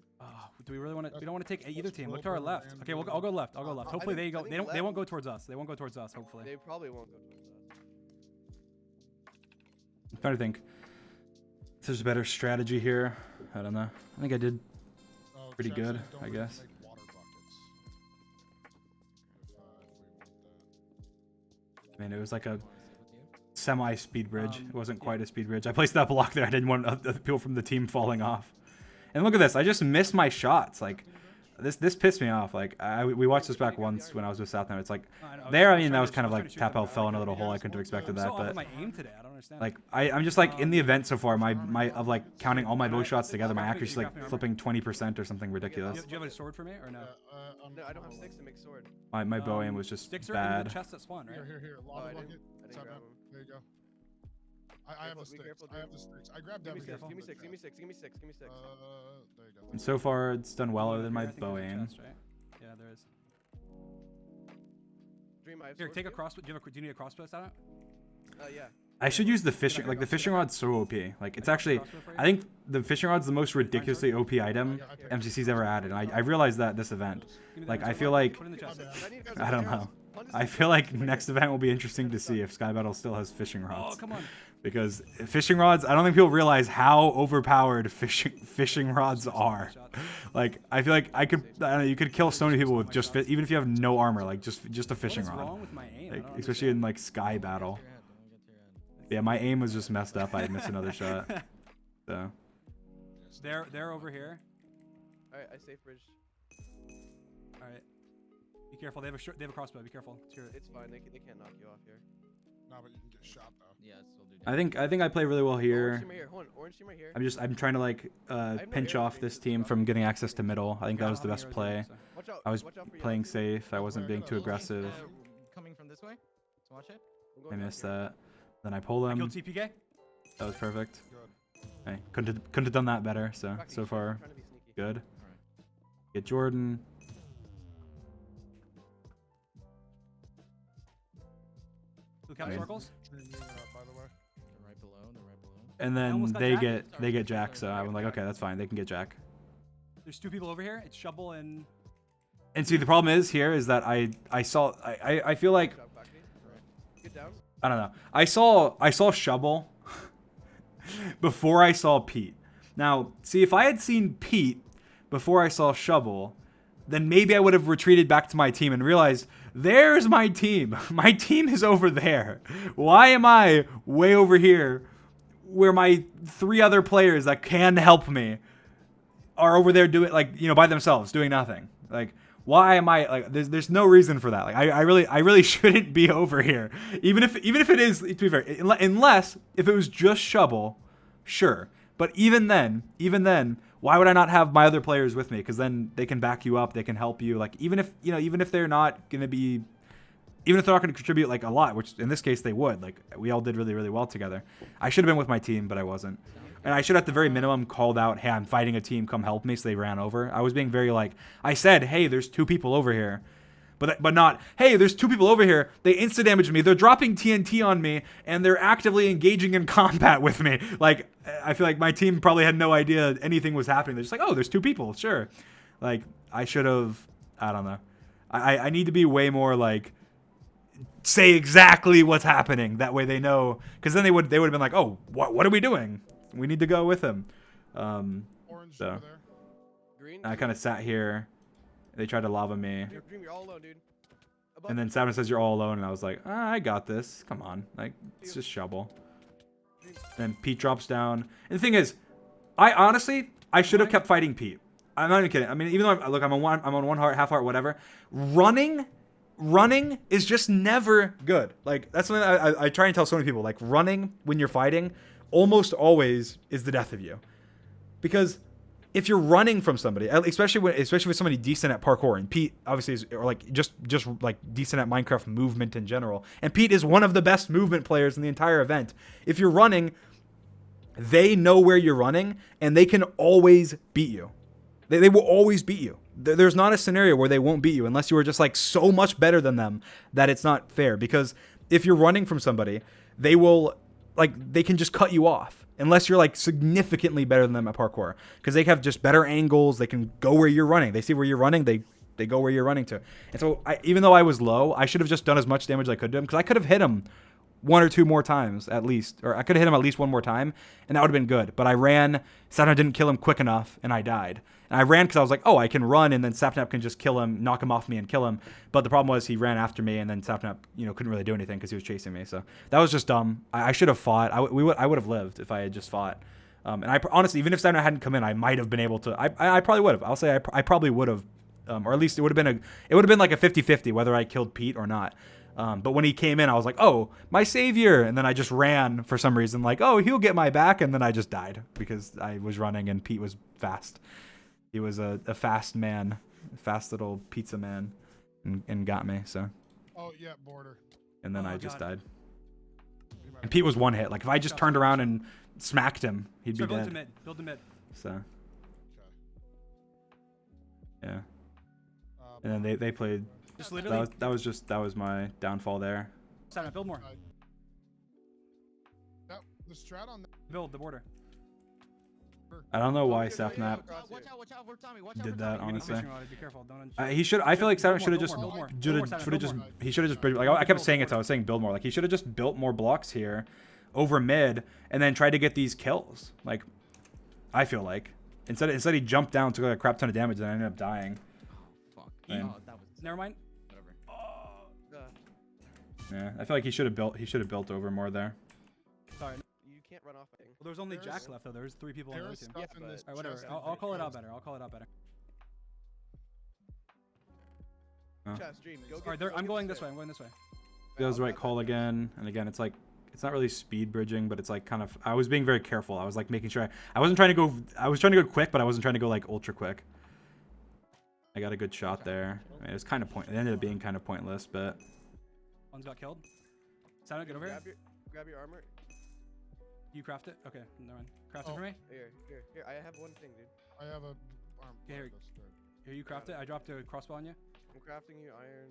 Do we really want to? We don't want to take either team. Look to our left. Okay, I'll go left. I'll go left. Hopefully they go. They won't go towards us. They won't go towards us. Hopefully. They probably won't go towards us. I'm trying to think if there's a better strategy here. I don't know. I think I did pretty good, I guess. I mean, it was like a semi-speed bridge. It wasn't quite a speed bridge. I placed that block there. I didn't want other people from the team falling off. And look at this. I just missed my shots. Like, this pissed me off. Like, we watched this back once when I was with Southtown. It's like, there, I mean, that was kind of like Tapel fell in a little hole. I couldn't have expected that. But my aim today. I don't understand. like, I'm just like in the event so far, my of like counting all my bow shots together, my accuracy is like flipping 20% or something ridiculous. Do you have a sword for me or no? No, I don't have sticks to make sword. My bow aim was just Sticks are in bad. the chest at spawn, right? Here. Oh, Lava I bucket. didn't grab them. There you go. I have the Be sticks. careful, I have dude. the sticks. I grabbed Give me everything. six. Give me six. Give me six. Give me six. Give me six. There you go. And so far, it's done well other than my I think bow there's a aim. chest, right? Yeah, there is. Dream, I have Here, sword take a too? crossbow. Do you need a crossbow stat? Yeah. I should use the fishing, like the fishing rod's so OP. Like it's actually, I think the fishing rod's the most ridiculously OP item MCC's ever added, and I realized that this event. Like I feel like, Put it in the chest. I don't know. I feel like next event will be interesting to see if Sky Battle still has fishing Oh, rods. come on. Because fishing rods, I don't think people realize how overpowered fishing rods are. Like I feel like I don't know, you could kill so many people with just even if you have no armor, like just a fishing What is rod. wrong with my aim? I Like don't especially in understand. like Sky Battle. Yeah, my aim was just messed up. I missed another shot. So. They're over here. All right, I safe bridge. All right. Be careful. They have a crossbow. Be careful. It's fine. They can't knock you off here. No, but you can get shot though. Yeah, still do. I think I play really well here. Orange team right here. Hold on, orange team right here. I'm trying to like pinch off this team from getting access to middle. I think that was the best play. Watch out. I was watch out for playing yellow. safe. I wasn't being too aggressive. Coming from this way. So watch it. I'm I going down missed here. that. Then I pull I him. killed TPK. That was perfect. Good. Hey, couldn't have done that better. So Back to so you, far I'm trying to be sneaky. good. Get Jordan. Blue cap Nice. circles. Tree moving up, by the way. They're right below. They're right below. And I then almost got they Jack. get Jack. So I'm like, okay, that's fine. They can get Jack. There's 2 people over here. It's Shovel and And see, the problem is here is that I feel like Good job, Cockney. Get down. I don't know. I saw Shovel before I saw Pete. Now, see, if I had seen Pete before I saw Shovel, then maybe I would have retreated back to my team and realized there's my team. My team is over there. Why am I way over here where my 3 other players that can help me are over there doing by themselves, doing nothing? Like, why am I like? There's no reason for that. Like, I really shouldn't be over here. Even if it is, to be fair, unless if it was just Shovel, sure. But even then, why would I not have my other players with me? Because then they can back you up, they can help you. Like, even if they're not gonna be, even if they're not gonna contribute like a lot, which in this case they would. Like, we all did really, really well together. I should have been with my team, but I wasn't. And I should, at the very minimum, called out, hey, I'm fighting a team, come help me, so they ran over. I was being very I said, hey, there's 2 people over here. But not, hey, there's 2 people over here, they insta-damaged me, they're dropping TNT on me, and they're actively engaging in combat with me. Like, I feel like my team probably had no idea anything was happening. They're just like, oh, there's 2 people, sure. Like, I should have, I don't know. I need to be way more, say exactly what's happening. That way they know. Because then they would have been like, oh, what are we doing? We need to go with him. Orange So. over there. Green. I kind of sat here. They tried to lava me. Dream, you're all alone, dude. Above And then Savin says you're all alone. And I was like, I got this. Come on. Like, it's just Shovel. Then Pete drops down. And the thing is, I should have kept fighting Pete. I'm not even kidding. I mean, even though I'm on 1 heart, half heart, whatever. Running is just never good. Like, that's something I try and tell so many people. Like, running when you're fighting almost always is the death of you. Because if you're running from somebody, especially with somebody decent at parkour, and Pete obviously is, or just decent at Minecraft movement in general, and Pete is one of the best movement players in the entire event. If you're running, they know where you're running, and they can always beat you. They will always beat you. There's not a scenario where they won't beat you unless you are just so much better than them that it's not fair. Because if you're running from somebody, they will they can just cut you off unless you're significantly better than them at parkour, because they have just better angles. They can go where you're running. They see where you're running. They go where you're running to. And so even though I was low, I should have just done as much damage as I could to him, because I could have hit him 1 or 2 more times at least, or I could have hit him at least 1 more time, and that would have been good. But I ran, Sapnap didn't kill him quick enough, and I died. And I ran because I was like, oh, I can run, and then Sapnap can just kill him, knock him off me, and kill him. But the problem was he ran after me, and then Sapnap, couldn't really do anything because he was chasing me. So that was just dumb. I should have fought. I would have lived if I had just fought. And I honestly, even if Sapnap hadn't come in, I might have been able to. I probably would have. I'll say I probably would have, or at least it would have been like a 50-50 whether I killed Pete or not. But when he came in, I was like, oh, my savior. And then I just ran for some reason, oh, he'll get my back. And then I just died because I was running and Pete was fast. He was a fast man, fast little pizza man, and got me. So. Oh yeah, border. And then Oh, I just God. died. And Pete was 1 hit. If I just turned around and smacked him, he'd be build dead. to mid. Build to mid. So. Okay. Yeah. And then they played. Just literally. That was my downfall there. Sapnap, build more. The strat on that. Build the border. I don't know why Watch out, Sapnap Watch out for Tommy. Watch out did for that, Tommy. honestly. Fishing rod, be careful. Don't. He should. I feel like Sapnap should have just build more. he should have just I kept saying it. So I was saying build more. He should have just built more blocks here, over mid, and then tried to get these kills. I feel like instead he jumped down, took a crap ton of damage, and I ended up dying. Fuck. Man. Oh, that was Never mind. whatever. Yeah, I feel like he should have built over more there. can't run off. Well, there's only There's- Jack left though. There's 3 people on the There other is team. stuff Yeah, in this but- Alright, whatever. chest I'll that call it they out closed. better. I'll call it out better. Oh. Chest, Dream, go Alright, get. I'm going this way. I'm going this way. That was the right call again. And again, it's like, it's not really speed bridging, but it's like kind of, I was being very careful. I was like making sure I wasn't trying to go, I was trying to go quick, but I wasn't trying to go like ultra quick. I got a good shot there. I mean, it was kind of it ended up being kind of pointless, but One's got killed. Sound get over here. Grab your armor. You craft it? Okay, never mind. Craft it Oh. for me? Here. I have one thing, dude. I have a arm. Okay, here. Here, you craft it. I dropped a crossbow on you. I'm crafting you iron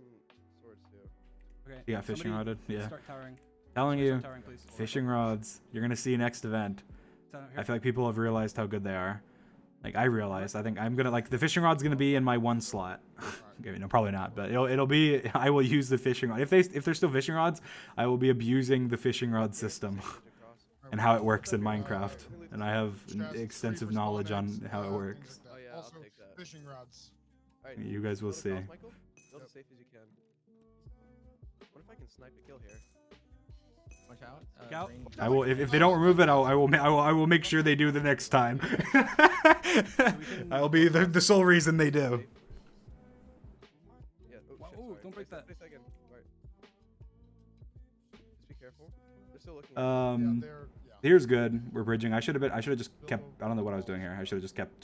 swords too. Okay. you got fishing somebody rodded. Yeah. Start towering. Telling you, Start towering, please. fishing rods. You're gonna see next event. I feel like people have realized how good they are. Like I realized. I think I'm gonna like the fishing rod's gonna be in my one slot. Okay, no, probably not, but it'll be. I will use the fishing rod. If there's still fishing rods, I will be abusing the fishing rod system and how it works in Minecraft. And I have extensive knowledge on how it works. Oh yeah, Also, I'll take that. fishing rods. Alright, You guys will build see. across, Michael. Build as safe as you can. What if I can snipe a kill here? Watch out. Scout. green- I will. If they don't remove it, I will make sure they do the next time. I'll be the sole reason they do. Yeah. Oh, Wow, shit, ooh, sorry. don't break Wait a that. second. Alright. Just be careful. They're still looking. Um, Yeah. here's good. We're bridging. I should have just kept. I don't know what I was doing here. I should have just kept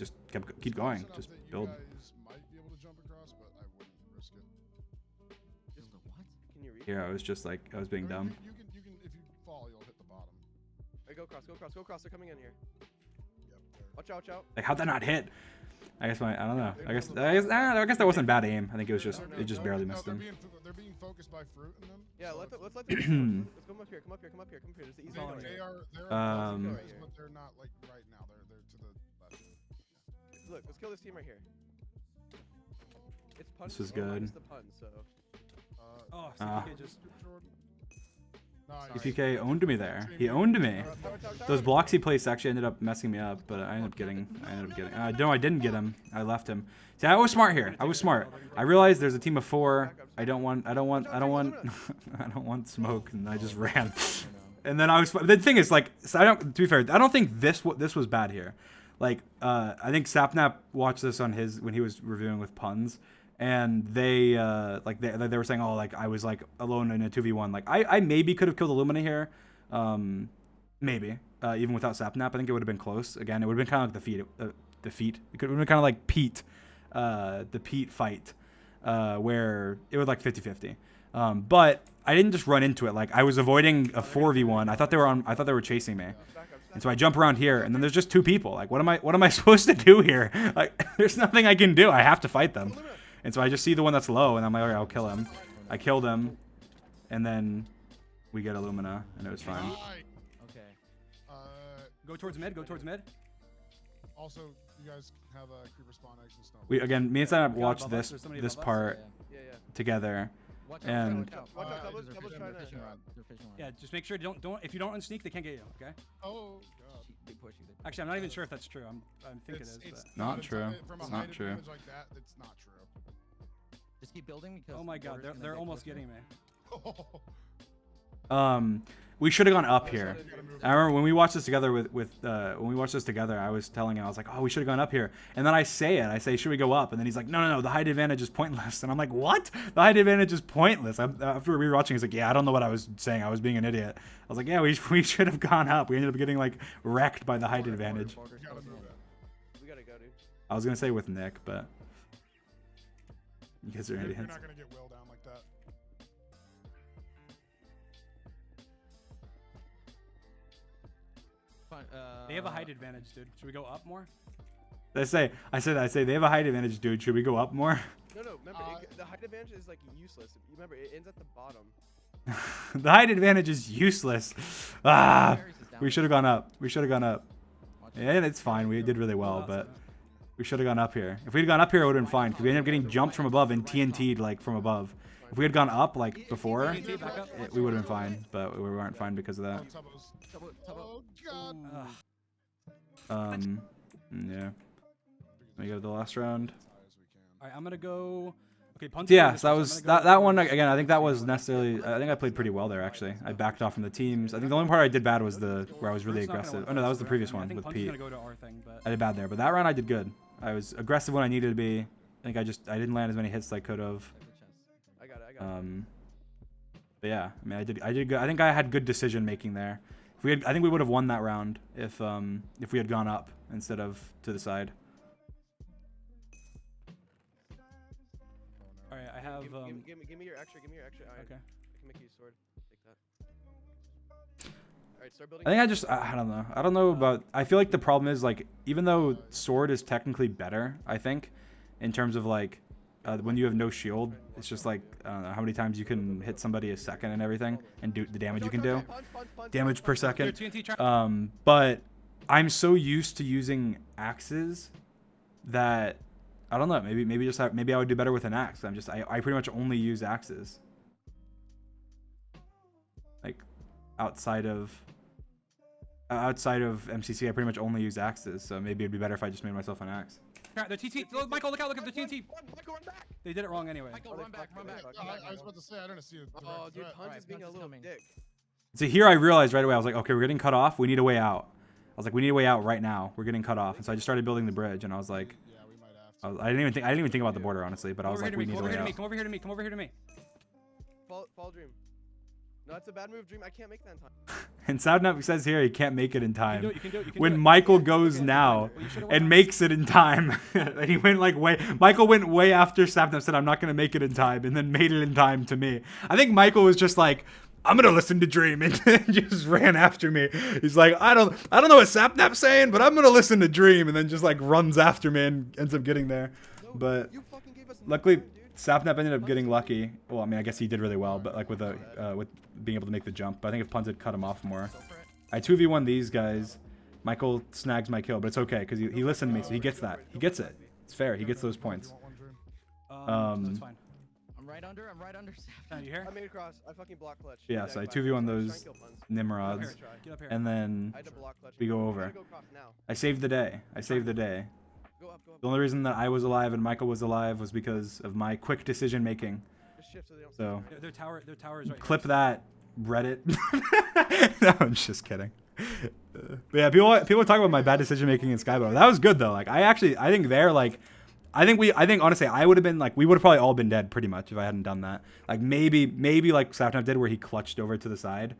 keep going. Close enough Just that you build. guys might be able to jump across, but I wouldn't risk it. Just what? Can you read? Here, I was just like I was being I mean, dumb. You can. If you fall, you'll hit the bottom. Alright, go across. They're coming in here. Yep. There. Watch out. Like how'd that not hit? I guess I don't know. I guess that wasn't bad aim. I think it was just No, it just no, barely no, missed they're him. being focused by fruit in them. Yeah, so let's it's- let them. Let's come up here. Come up here. There's the easy They, one. they are. They're Um, in places, but they're not like right now. They're to the left. Look, let's kill this team right here. It's punch. This is or minus good. The pun, so. Oh, Ah. CPK just. Nice. CPK owned me there. He owned me. Those blocks he placed actually ended up messing me up, but I ended up getting. No, I didn't get him. I left him. See, I was smart here. I was smart. I realized there's a team of 4. I don't want smoke, and I just ran. And then I was. The thing is, like, so to be fair, I don't think this was bad here. Like, I think Sapnap watched this on when he was reviewing with puns, and they were saying, oh, like I was like alone in a 2v1. Like I maybe could have killed Illumina here, maybe even without Sapnap. I think it would have been close. Again, it would have been kind of like the feat. It could have been kind of like Pete, the Pete fight, where it was like 50-50. But I didn't just run into it. Like I was avoiding a 4v1. I thought they were chasing me. And so I jump around here, and then there's just 2 people. Like, what am I supposed to do here? Like, there's nothing I can do. I have to fight them. And so I just see the one that's low, and I'm like, all right, I'll kill him. I killed him, and then we get Illumina, and it was fine. Okay. Go towards mid. Also, you guys have a creeper spawn eggs and snow. Me and Sam God, watched above us, this there's somebody this above us. part Yeah. together. Watch out. And- Watch out, They're Double fishing- trying they're to- fishing rod. They're fishing rod. Yeah, just make sure don't. If you don't unsneak, they can't get you. Okay. Oh god. They push you. Actually, I'm not even sure if that's true. I think it is. It's But. Not a true. From a It's not height true. advantage like that, it's not true. Just keep building because. Oh my the God, border's they're gonna get almost closer. getting me. We should have gone up here. Gotta move I remember when we watched this together I was telling him, I was like, oh, we should have gone up here. And then I say, should we go up? And then he's like, no, the height advantage is pointless. And I'm like, what? The height advantage is pointless. After we were watching, he's like, yeah, I don't know what I was saying. I was being an idiot. I was like, yeah, we should have gone up. We ended up getting like wrecked by the height advantage. Border's Gotta closing move in. it. We gotta go, dude. I was gonna say with Nick, but you guys are You're idiots. not gonna get well down like that. Fine, They have a height advantage, dude. Should we go up more? I say they have a height advantage, dude. Should we go up more? No, remember, the height advantage is like useless. Remember, it ends at the bottom. The height advantage is useless. Ah, Varys is down we there. should have gone up. We should have gone up. Watch Yeah, it's fine. We did really well, Lots but of it. we should have gone up here. If we had gone up here, it would have been fine. Because we ended up getting jumped from above and TNT'd like from above. If we had gone up like before, TNT back up. we would have been fine. But we weren't fine because of that. Tubbo. Oh god. Ugh. Yeah. We go to the last round. As high as we can. All right, I'm gonna go Okay, punt. So yeah, so that was that one again. I think that was necessarily. I think I played pretty well there actually. I backed off from the teams. I think the only part I did bad was the where I was really aggressive. Oh no, that was the previous one with Pete. I did bad there, but that round I did good. I was aggressive when I needed to be. I think I didn't land as many hits as I could have. I got it. But yeah, I mean I did good. I think I had good decision making there. I think we would have won that round if we had gone up instead of to the side. All right, I have. Give me your extra. Give me your extra. Okay. I can make you a sword. Take that. All right, start building. I think I don't know. I don't know about. I feel like the problem is like even though sword is technically better, I think, in terms of like when you have no shield, it's just like I don't know how many times you can hit somebody a second and everything and do the damage you can do. Damage per second. But I'm so used to using axes that I don't know. Maybe I would do better with an axe. I pretty much only use axes. Like outside of MCC, I pretty much only use axes. So maybe it'd be better if I just made myself an axe. The TT. Michael, look out! Look at the TT. Michael, run back. They did it wrong anyway. Michael, run back. I was about to say I didn't see it. Oh, dude, Punch is being a little dick. So here I realized right away, I was like, okay, we're getting cut off. We need a way out. I was like, we need a way out right now. We're getting cut off. And so I just started building the bridge, and I was like, Yeah, we might have to. I didn't even think about the border honestly, but I was like, we need a way out. Come over here to me. Come over here to me. Fall Dream. No, that's a bad move, Dream. I can't make that in time. And Soundnap says here he can't make it in time. You can do it. When Michael goes now and makes it in time, and he went like Michael went way after Soundnap said I'm not gonna make it in time, and then made it in time to me. I think Michael was just like, I'm gonna listen to Dream, and just ran after me. He's like, I don't know what Sapnap's saying, but I'm gonna listen to Dream, and then just like runs after me and ends up getting there. But luckily, Sapnap ended up getting lucky. Well, I mean, I guess he did really well, but like with being able to make the jump. But I think if Punt had cut him off more. I 2v1 these guys. Michael snags my kill, but it's okay because he listened to me, so he gets that. He gets it. It's fair. He gets those points. That's fine. I'm right under. You here? I made it across. I fucking block clutch. Yeah, so I 2v1 those Nimrods, Get up here. and then I had to block clutch. we go over. I saved the day. Go up. The only reason that I was alive and Michael was alive was because of my quick decision making. Just shift so they don't So Their tower is right clip that, Reddit. No, I'm just kidding. But yeah, people talk about my bad decision making in Skybow. That was good though. Like I think they're like, I think honestly I would have been like, we would have probably all been dead pretty much if I hadn't done that. Like maybe like Sapnap did where he clutched over to the side.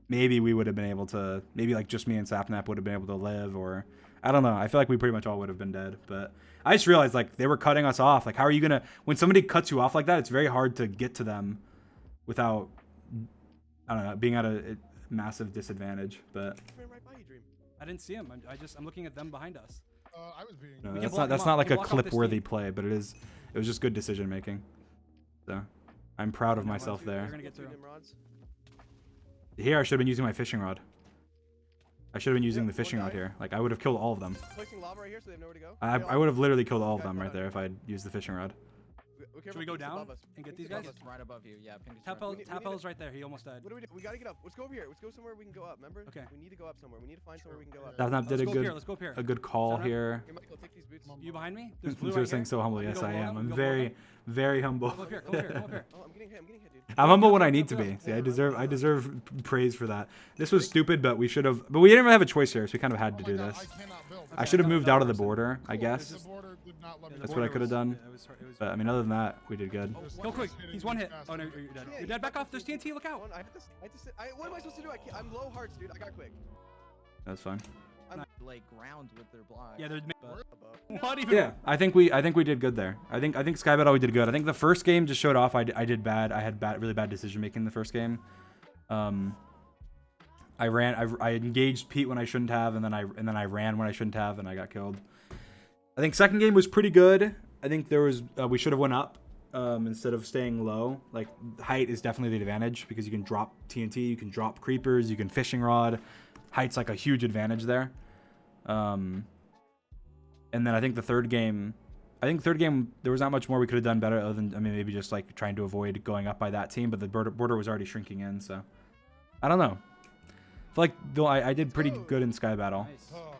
Maybe we would have been able to, maybe like just me and Sapnap would have been able to live, or I don't know. I feel like we pretty much all would have been dead. But I just realized like they were cutting us off. Like how are you gonna, when somebody cuts you off like that, it's very hard to get to them without, I don't know, being at a massive disadvantage. But I didn't see him. I'm looking at them behind us. I was being. no, that's not like a clip-worthy play, but it was just good decision making. So I'm proud of myself there. Here I should have been using my fishing rod. I should have been using the fishing rod here. Like I would have killed all of them. Placing lava right here so they have nowhere to go. I would have literally killed all of them right there if I had used the fishing rod. Should we go down and get these guys? Right above you. Yeah. Tapel's right there. He almost died. What do we do? We gotta get up. Let's go over here. Let's go somewhere we can go up. Remember? Okay. We need to go up somewhere. We need to find somewhere we can go up. Sapnap did Let's go up here. a good call here. Here, Michael, take these boots. You behind me? There's blue You're right saying here. so humble. You Yes, go I below am. them? I'm You go very, very humble. Come up here. Come up here. Oh, I'm getting hit, dude. I'm humble when I need to be. See, I deserve praise for that. This was stupid, but we should have. But we didn't really have a choice here, so we kind of had to do this. I cannot build. I should have moved out of the border, I guess. The border did not let me That's build. what I could have done. It was But I mean, other than that, we did good. Go quick. He's one hit. Oh no, you're dead. You're dead. Back off. There's TNT. Look out. I have to sit. What am I supposed to do? I'm low hearts, dude. I got quick. That's fine. Like ground with their block. Yeah, there's. Above. What even? Yeah, I think we did good there. I think Sky Battle we did good. I think the first game just showed off I did bad. I had really bad decision making in the first game. I engaged Pete when I shouldn't have, and then I ran when I shouldn't have, and I got killed. I think second game was pretty good. I think there was we should have went up instead of staying low. Like height is definitely the advantage because you can drop TNT, you can drop creepers, you can fishing rod. Height's like a huge advantage there. And then I think the third game, there was not much more we could have done better other than, I mean, maybe just like trying to avoid going up by that team, but the border was already shrinking in, so I don't know. I feel like though I did pretty good in Sky Battle. Nice. Oh,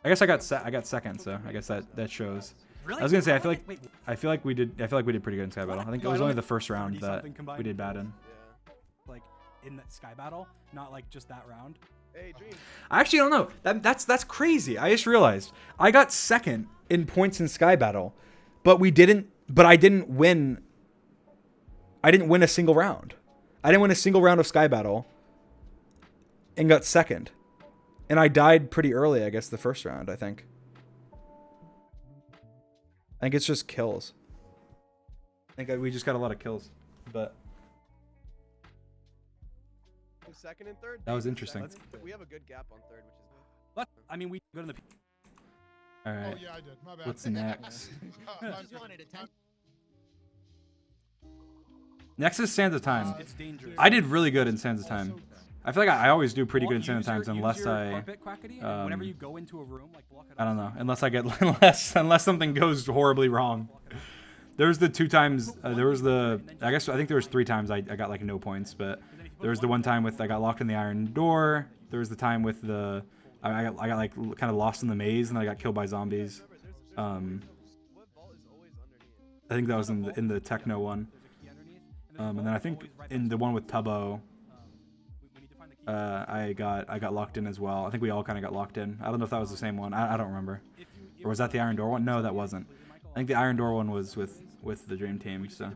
I guess I got second, so I guess that shows. Really? I was gonna say, Wait, I feel like we did pretty good in Sky Battle. I think it No, I was don't only think the first round 30 that something combined we did bad in. Yeah. like in the Sky Battle, not like just that round. Hey, Dream. I actually don't know. That's crazy. I just realized I got second in points in Sky Battle, but I didn't win. I didn't win a single round. I didn't win a single round of Sky Battle, and got second. And I died pretty early, I guess, the first round. I think it's just kills. I think we just got a lot of kills, but Second and third. that was interesting. We have a good gap on third, which is. But I mean, we go to the. All right. Oh yeah, I did. My bad. What's next? My Just wanted to tell. Next is Sands of Time. It's dangerous. I did really good in Sands of Time. I feel like I always do pretty good in Sands of Times Use unless your I carpet quackity, and whenever um, you go into a room, like block it. I don't know, unless I get unless something goes horribly wrong. There's the 2 times. There was the. I think there was 3 times I got like no points, but there was the one time with I got locked in the iron door. There was the time with the I got like kind of lost in the maze and I got killed by zombies. I think that was in the techno one. And then I think in the one with Tubbo, I got locked in as well. I think we all kind of got locked in. I don't know if that was the same one. I don't remember. Or was that the Iron Door one? No, that wasn't. I think the Iron Door one was with the Dream Team. So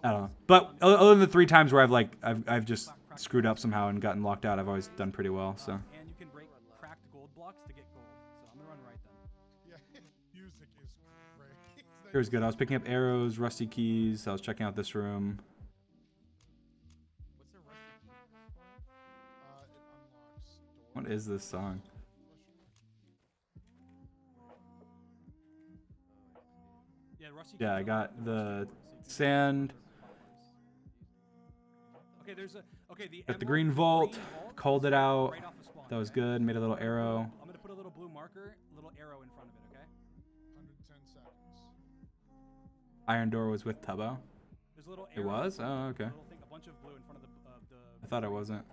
I don't know. But other than the 3 times where I've just screwed up somehow and gotten locked out, I've always done pretty well. So. And you can break cracked gold blocks to get gold. So I'm gonna run right then. Yeah, music is great. Here's good. I was picking up arrows, rusty keys. I was checking out this room. What's a rusty key? It unlocks doors. What is this song? Yeah, Rusty. Yeah, I got the sand. Okay, there's a. Okay, Got the green vault. Called it out. Right off the spawn. That was good. Made a little arrow. I'm gonna put a little blue marker, a little arrow in front of it. Okay. 110 seconds. Iron Door was with Tubbo. There's a little It arrow. was? Oh, okay. A little thing, a bunch of blue in front of the. I thought it wasn't.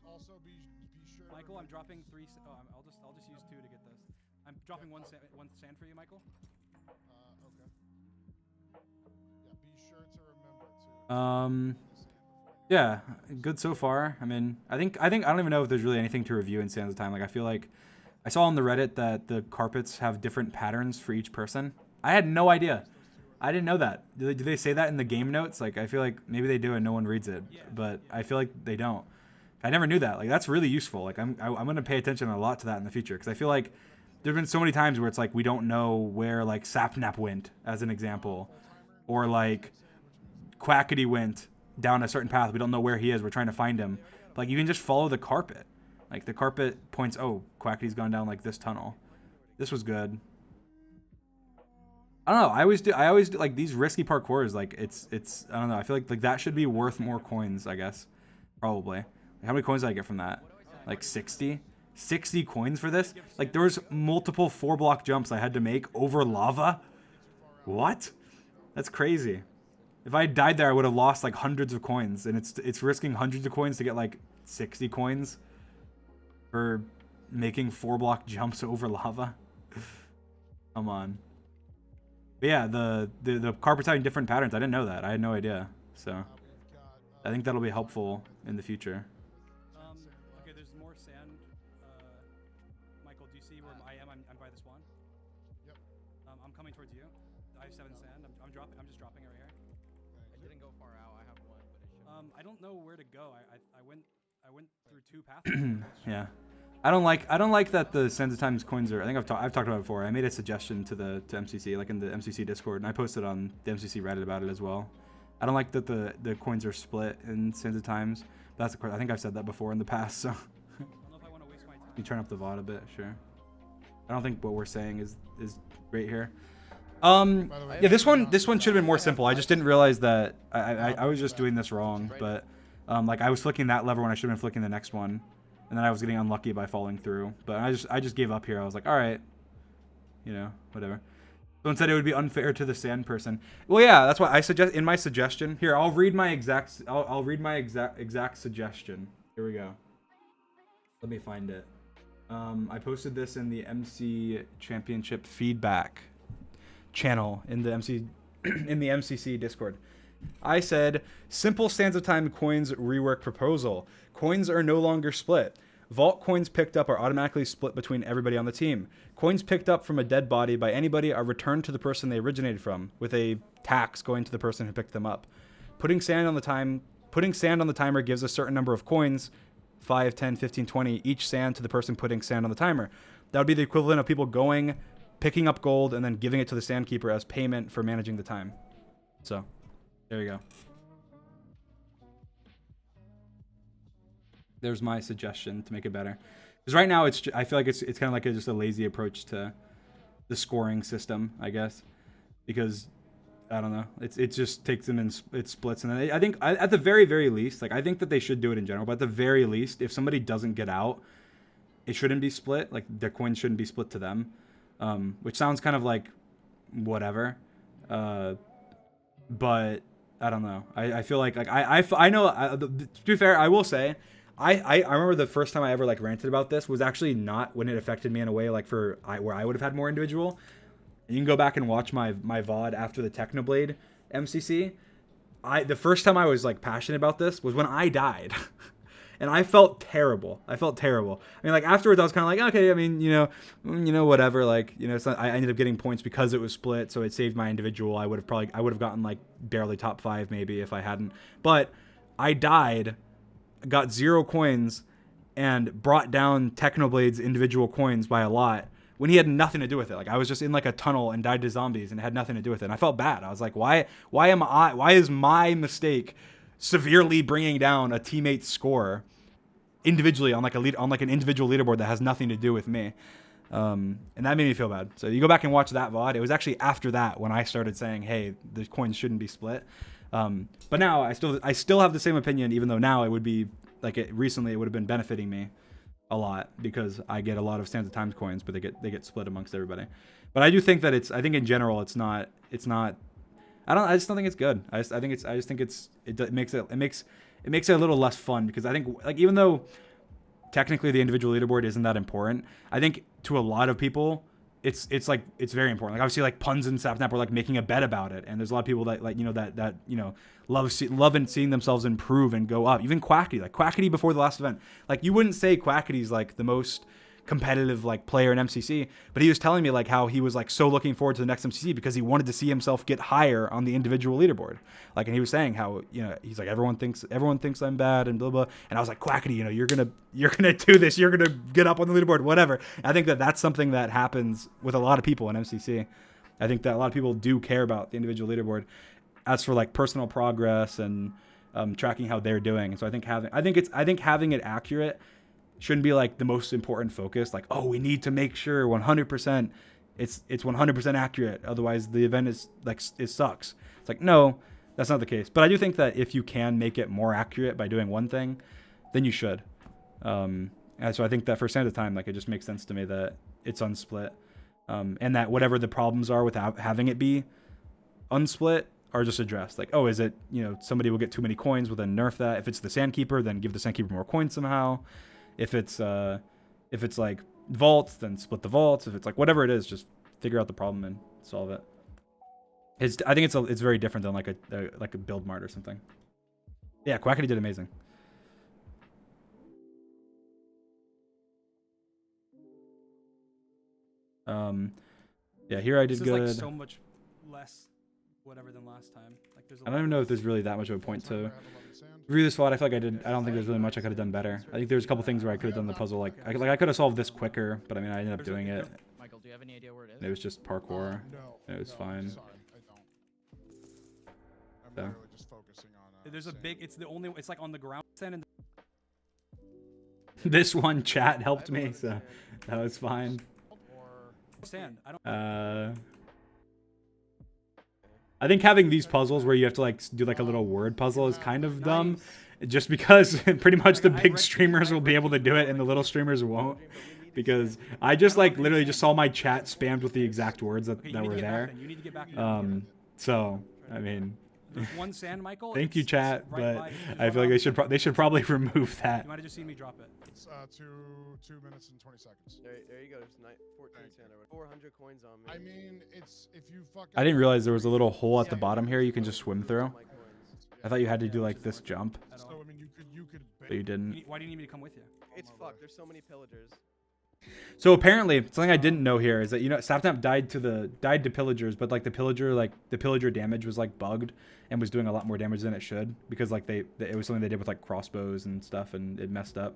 Also, be sure. to Michael, I'm remember- dropping 3. I'll just use 2 to get this. I'm dropping one sand for you, Michael. Okay. Yeah, be sure to remember to. Yeah, good so far. I mean, I don't even know if there's really anything to review in Sands of Time. Like, I feel like I saw on the Reddit that the carpets have different patterns for each person. I had no idea. I didn't know that. Do they say that in the game notes? Like, I feel like maybe they do and no one reads it, but I feel like they don't. I never knew that. Like, that's really useful. Like, I'm gonna pay attention a lot to that in the future because I feel like there's been so many times where it's like we don't know where like Sapnap went, as an example, or like Quackity went down a certain path. We don't know where he is. We're trying to find him. But, like, you can just follow the carpet. Like, the carpet points, oh, Quackity's gone down like this tunnel. This was good. I don't know. I always do like these risky parkours. Like, it's I don't know. I feel like that should be worth more coins, I guess. Probably. Like, how many coins did I get from that? Like 60? 60 coins for this? Like, there was multiple 4-block jumps I had to make over lava. What? That's crazy. If I had died there, I would have lost like hundreds of coins, and it's risking hundreds of coins to get like 60 coins for making 4-block jumps over lava. Come on. But yeah, the carpets having different patterns. I didn't know that. I had no idea. So I think that'll be helpful in the future. Okay, there's more sand. Michael, do you see where I am? I'm by the spawn. Yep. I'm coming towards you. I have 7 sand. I'm dropping. I'm just dropping it right here. I didn't go far out. I have 1, but it should. I don't know where to go. I went through 2 paths. Yeah. I don't like that the Sands of Times coins are. I think I've talked about it before. I made a suggestion to MCC, like in the MCC Discord, and I posted on the MCC Reddit about it as well. I don't like that the coins are split in Sands of Times. That's I think I've said that before in the past. So I don't know if I want to waste my time. you turn up the VOD a bit, sure. I don't think what we're saying is great here. By the way, Yeah, this one should have been more simple. I just didn't realize that I was just doing this wrong, but like I was flicking that lever when I should have been flicking the next one. And then I was getting unlucky by falling through. But I just gave up here. I was like, all right, you know, whatever. Someone said it would be unfair to the sand person. Well, yeah, that's why I suggest in my suggestion. Here, I'll read my exact suggestion. Here we go. Let me find it. I posted this in the MC Championship feedback channel in the MCC Discord. I said, simple Sands of Time coins rework proposal. Coins are no longer split. Vault coins picked up are automatically split between everybody on the team. Coins picked up from a dead body by anybody are returned to the person they originated from, with a tax going to the person who picked them up. Putting sand on the timer gives a certain number of coins, 5, 10, 15, 20, each sand to the person putting sand on the timer. That would be the equivalent of people going, picking up gold, and then giving it to the sandkeeper as payment for managing the time. So, there you go. There's my suggestion to make it better. Because right now, I feel like it's kind of like just a lazy approach to the scoring system, I guess. Because, I don't know, it just takes them in, it splits. And I think, at the very, very least, like, I think that they should do it in general. But at the very least, if somebody doesn't get out, it shouldn't be split. Like, their coins shouldn't be split to them. Which sounds kind of like whatever. But I don't know. I feel like I know, to be fair, I will say, I remember the first time I ever like ranted about this was actually not when it affected me in a way like where I would have had more individual. You can go back and watch my VOD after the Technoblade MCC. The first time I was like passionate about this was when I died. And I felt terrible. I mean, like afterwards I was kind of like, okay, I mean, you know, whatever. Like, you know, it's not, I ended up getting points because it was split, so it saved my individual. I would have gotten like barely top 5 maybe if I hadn't. But I died, got 0 coins, and brought down Technoblade's individual coins by a lot when he had nothing to do with it. Like I was just in like a tunnel and died to zombies and it had nothing to do with it. And I felt bad. I was like, why is my mistake severely bringing down a teammate's score individually on like an individual leaderboard that has nothing to do with me, and that made me feel bad. So you go back and watch that VOD. It was actually after that when I started saying, hey, the coins shouldn't be split. But now I still have the same opinion, even though now it would be like recently it would have been benefiting me a lot because I get a lot of Sands of Times coins, but they get split amongst everybody. But I do think that I think in general it's not. I just don't think it's good. I just think it makes it a little less fun because I think like even though technically the individual leaderboard isn't that important, I think to a lot of people it's very important. Like obviously like Puns and Sapnap were like making a bet about it, and there's a lot of people that like that love and seeing themselves improve and go up. Even Quackity before the last event, like you wouldn't say Quackity's like the most competitive like player in MCC, but he was telling me like how he was like so looking forward to the next MCC because he wanted to see himself get higher on the individual leaderboard. Like, and he was saying how, you know, he's like, everyone thinks I'm bad and blah blah. And I was like, Quackity, you know, you're gonna do this, you're gonna get up on the leaderboard, whatever. And I think that that's something that happens with a lot of people in MCC. I think that a lot of people do care about the individual leaderboard as for like personal progress and tracking how they're doing. And so I think having it accurate shouldn't be like the most important focus. Like, oh, we need to make sure 100% it's 100% accurate. Otherwise the event is like, it sucks. It's like, no, that's not the case. But I do think that if you can make it more accurate by doing one thing, then you should. And so I think that for Sands of Time, like it just makes sense to me that it's unsplit. And that whatever the problems are without having it be unsplit are just addressed. Like, oh, is it, you know, somebody will get too many coins, well then nerf that. If it's the Sandkeeper, then give the Sandkeeper more coins somehow. If it's like vaults, then split the vaults. If it's like whatever it is, just figure out the problem and solve it. I think it's very different than like a build mart or something. Yeah, Quackity did amazing. Yeah, here I did good. This is like so much less whatever than last time. Like there's I don't even know if there's really that much of a point to review this VOD. I feel like I don't think there's really much I could have done better. I think there's a couple things where I could have done the puzzle I could have solved this quicker, but I mean I ended up doing it. Michael, do you have any idea where it is? It was just parkour. No. It was fine. Sorry, I don't. I'm So. literally just focusing on. There's a sand. big. It's like on the ground sand and This one chat helped me, so that was fine. Or sand. I don't. I think having these puzzles where you have to like do like a little word puzzle is kind of dumb, just because pretty much the big streamers will be able to do it and the little streamers won't. Because I just like literally just saw my chat spammed with the exact words that were there. You need to get back. So I mean, There's one sand, Michael. Thank you, it's chat, right but by- there's I one feel like off. they should probably remove that. You might have just seen me drop it. It's 2 minutes and 20 seconds. There you go. There's 14 sand over 400 coins on me. I mean, it's if you fuck. I didn't realize there was a little hole at the bottom here you can just swim through. My coins. I thought you had to do like this jump, At all. So I mean, you could. but you didn't. Why do you need me to come with you? It's fucked. There's so many pillagers. So apparently, something I didn't know here is that Sapnap died to pillagers, but like the pillager damage was like bugged and was doing a lot more damage than it should because like it was something they did with like crossbows and stuff and it messed up.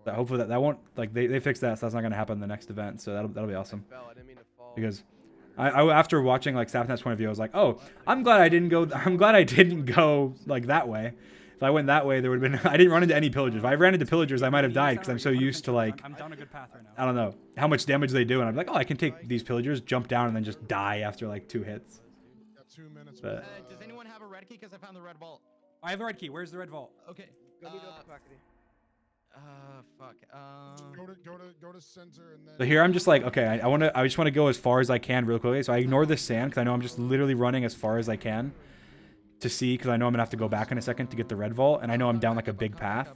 But hopefully that won't like they fixed that, so that's not gonna happen in the next event. So that'll be awesome. I fell. I didn't mean to fall. Because I after watching like Sapnap's point of view, I was like, oh, I'm glad I didn't go like that way. If I went that way, there would have been. I didn't run into any pillagers. If I ran into pillagers, I might have died because I'm so used to like. I'm down a good path right now. I don't know how much damage they do, and I'm like, oh, I can take these pillagers, jump down, and then just die after like 2 hits. Got 2 minutes. But Does anyone have a red key? Because I found the red vault. I have the red key. Where's the red vault? Okay. Go meet up with Quackity. Fuck. Go to center and then. so here I'm just like, okay, I just want to go as far as I can real quickly. So I ignore this sand because I know I'm just literally running as far as I can to see because I know I'm gonna have to go back in a second to get the red vault, and I know I'm down like a big path.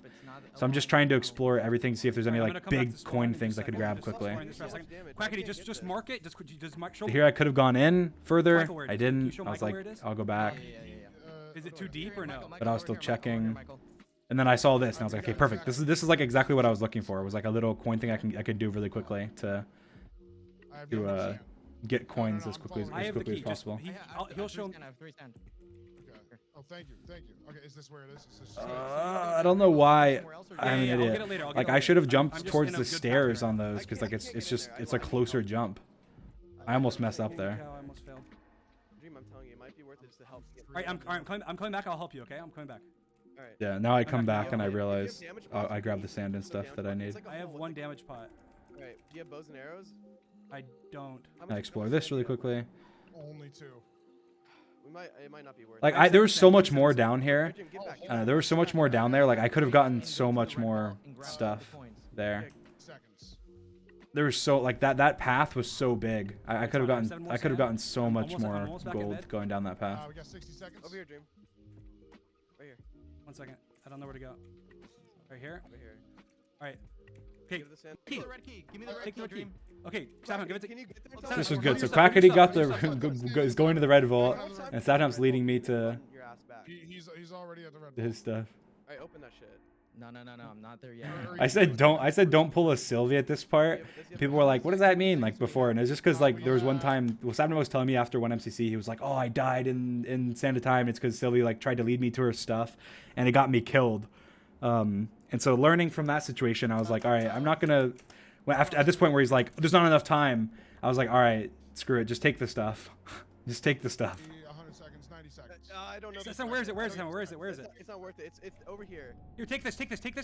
So I'm just trying to explore everything to see if there's any I'm gonna like come back big to spawn coin and things I just- could I'm grab just quickly. exploring this for a second. Quackity, just mark it. Just mark. Show So here I could have gone in further. Michael, where it I is. Can you didn't. show I was Michael like, where it is? I'll go back. Is it too deep or no? But I was still checking. And then I saw this, and I was like, okay, perfect. This is like exactly what I was looking for. It was like a little coin thing I could do really quickly to get coins as quickly I have the key. as possible. He'll show. I have 3 sand. Okay. Oh, thank you. Okay, is this where it is? Is this I don't know why I'm an Yeah, I'll get idiot. it later, I'll get Like it I later. should have I'm jumped just towards in a the good path stairs right on now. those because like it's a closer jump. I almost messed up there. I almost failed. Dream, I'm telling you, it might be worth it just to help. All right, I'm coming back. I'll help you. Okay, I'm coming back. All right. Yeah. Now I come back and I If you have realize damage pots, I grabbed the please. sand and No stuff damage that I pots. need. It's like a I have hole, one it's like- damage pot. Alright, do you have bows and arrows? I don't. How much I explore this really quickly. only 2? It might not be worth Like it. there was so much more down here. Dream, get back, get I don't know, back. there was so much more down there. Like I could have gotten so much more stuff there. Seconds. There was so like that path was so big. I could have Seven more gotten sand. so I'm much almost- I'm more almost back in gold bed. going down that path. We got 60 seconds. Over here, Dream. Right here. 1 second. I don't know where to go. Right here. Over here. All right. Okay. Give the sand. Give me the red key. Give me the red Take key, the key. Dream. Okay, Sapnap, give it to. Can you get there? Sapnap, This was run good. So your stuff, run your Quackity got stuff. is going to the red vault, and Sapnap's leading me to Your ass back. He's already at the red. his stuff. Alright, open that shit. No, I'm not there yet. I said don't pull a Sylvie at this part. People were like, what does that mean? Like before, and it's just because like there was one time, well, Sapnap was telling me after one MCC, he was like, oh, I died in Sand of Time. It's because Sylvie like tried to lead me to her stuff, and it got me killed. And so learning from that situation, I was like, all right, I'm not gonna. Well, at this point where he's like, there's not enough time, I was like, all right, screw it, just take the stuff, just take the stuff. 100 seconds, 90 seconds. I don't know. Sapnap, where is it? Where is it? Where is it? Where is it? It's not worth it. It's over here. Here, take this,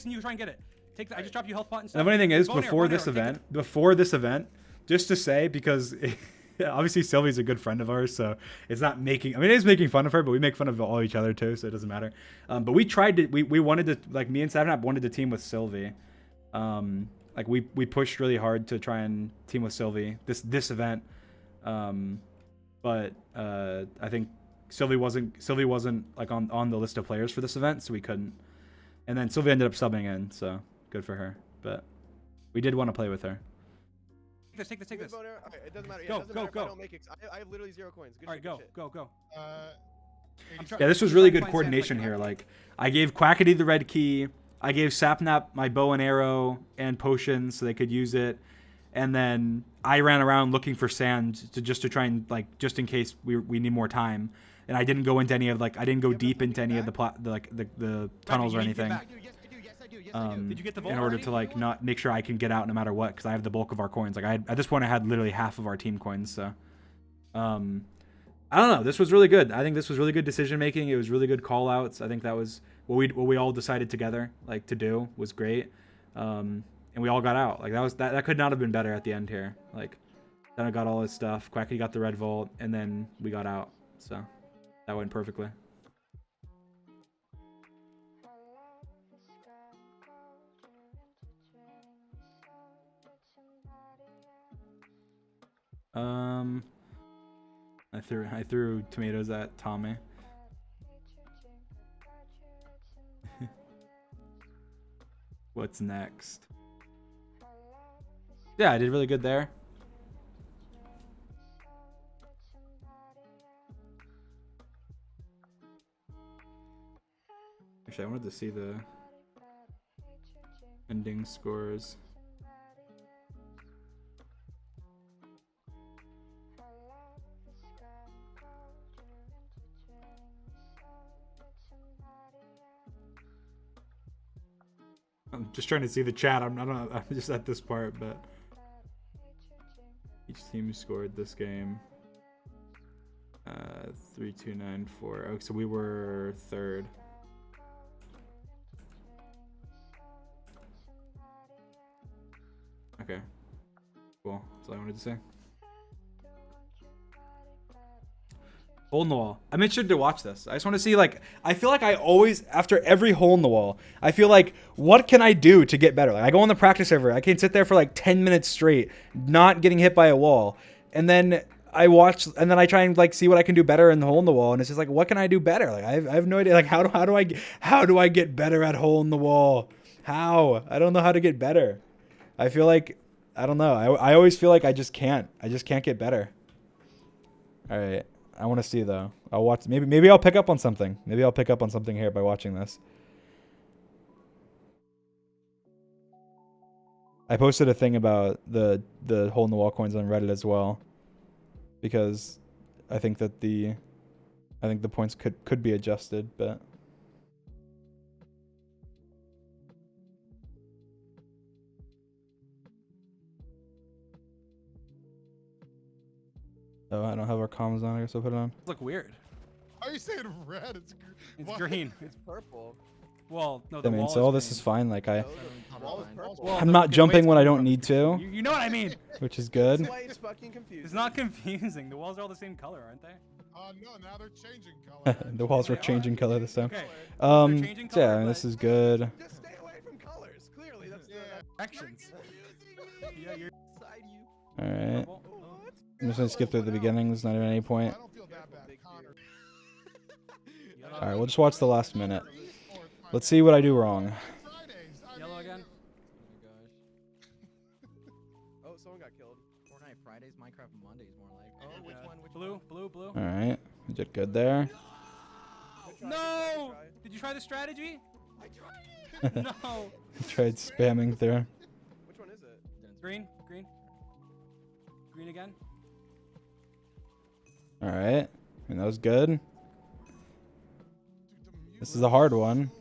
and you try and get it. Take that. I just dropped you health pot and And stuff. the funny thing is, Bow and before arrow, this take it. event, just to say, because obviously Sylvie's a good friend of ours, so it's not making. I mean, it is making fun of her, but we make fun of all each other too, so it doesn't matter. But we tried to. We wanted to, like, me and Sapnap wanted to team with Sylvie. Like we pushed really hard to try and team with Sylvie this event. But I think Sylvie wasn't like on the list of players for this event, so we couldn't. And then Sylvie ended up subbing in, so good for her. But we did want to play with her. Take this. Alright, it doesn't matter. Go, It doesn't go, matter if go. I don't make it. I have literally 0 coins. Good All right, shit, go, good shit. go. I'm 80 try- Yeah, this was really trying to good find coordination sand, here. like- Like, I gave Quackity the red key. I gave Sapnap my bow and arrow and potions so they could use it. And then I ran around looking for sand to try and, like, just in case we need more time. And I didn't go into any of, like, I didn't go deep into any of the tunnels or you need to get anything. back. Yes, I do. Did you get the vault In order already? to, like, not make sure I can get out no matter what, because I have the bulk of our coins. Like, at this point I had literally half of our team coins. So I don't know. This was really good. I think this was really good decision making. It was really good call outs. I think that was what we all decided together, like, to do was great. And we all got out. Like, that could not have been better at the end here. Like, then I got all his stuff. Quacky got the red vault, and then we got out. So that went perfectly. I threw tomatoes at Tommy. What's next? Yeah, I did really good there. Actually, I wanted to see the ending scores. I'm just trying to see the chat. I'm just at this part, but each team scored this game. 3-2-9-4. Oh, so we were third. Okay. Cool. That's all I wanted to say. Hole in the wall. I made sure to watch this. I just want to see, like, I feel like I always, after every hole in the wall, I feel like, what can I do to get better? Like, I go on the practice server. I can sit there for like 10 minutes straight, not getting hit by a wall. And then I watch, and then I try and like see what I can do better in the hole in the wall. And it's just like, what can I do better? Like, I have no idea. Like, how do I get better at hole in the wall? How? I don't know how to get better. I feel like, I don't know. I always feel like I just can't get better. All right. I want to see though. I'll watch. Maybe I'll pick up on something. Maybe I'll pick up on something here by watching this. I posted a thing about the hole in the wall coins on Reddit as well, because I think that the points could be adjusted, but. Oh, I don't have our comms on. I guess I'll put it on. Look weird. How are you saying red? It's what? green. It's purple. Well, no, the I mean, wall so all is this green. is fine. Like No, the wall is purple. Well, I'm the not fucking jumping wave's when I coming don't from- need to, You know what I mean? which is good. That's why it's fucking confusing. It's not confusing. The walls are all the same color, aren't they? No, now they're changing color. The walls were They are. changing color this time. Okay. Um, changing so yeah, color, I mean, but- this is good. Just stay away from colors. Clearly, that's Actions. Yeah, you're side you. All right. purple. What? I'm just gonna skip through the beginning. There's not even any I point. don't feel that bad. Connor. All right, we'll just watch the last minute. Let's see what I do wrong. Fridays. Yellow again. Oh my gosh. Oh, someone got killed. Fortnite Fridays, Minecraft Mondays, more like. Oh, which Yeah. one? Which Blue, one? blue. All right, we did good there. Good try, No! good try. Did you try the strategy? I tried it. No. Tried spamming through. Which one is it? Green, green. Green again. All right, I mean, that was good. Dude, This is a hard one,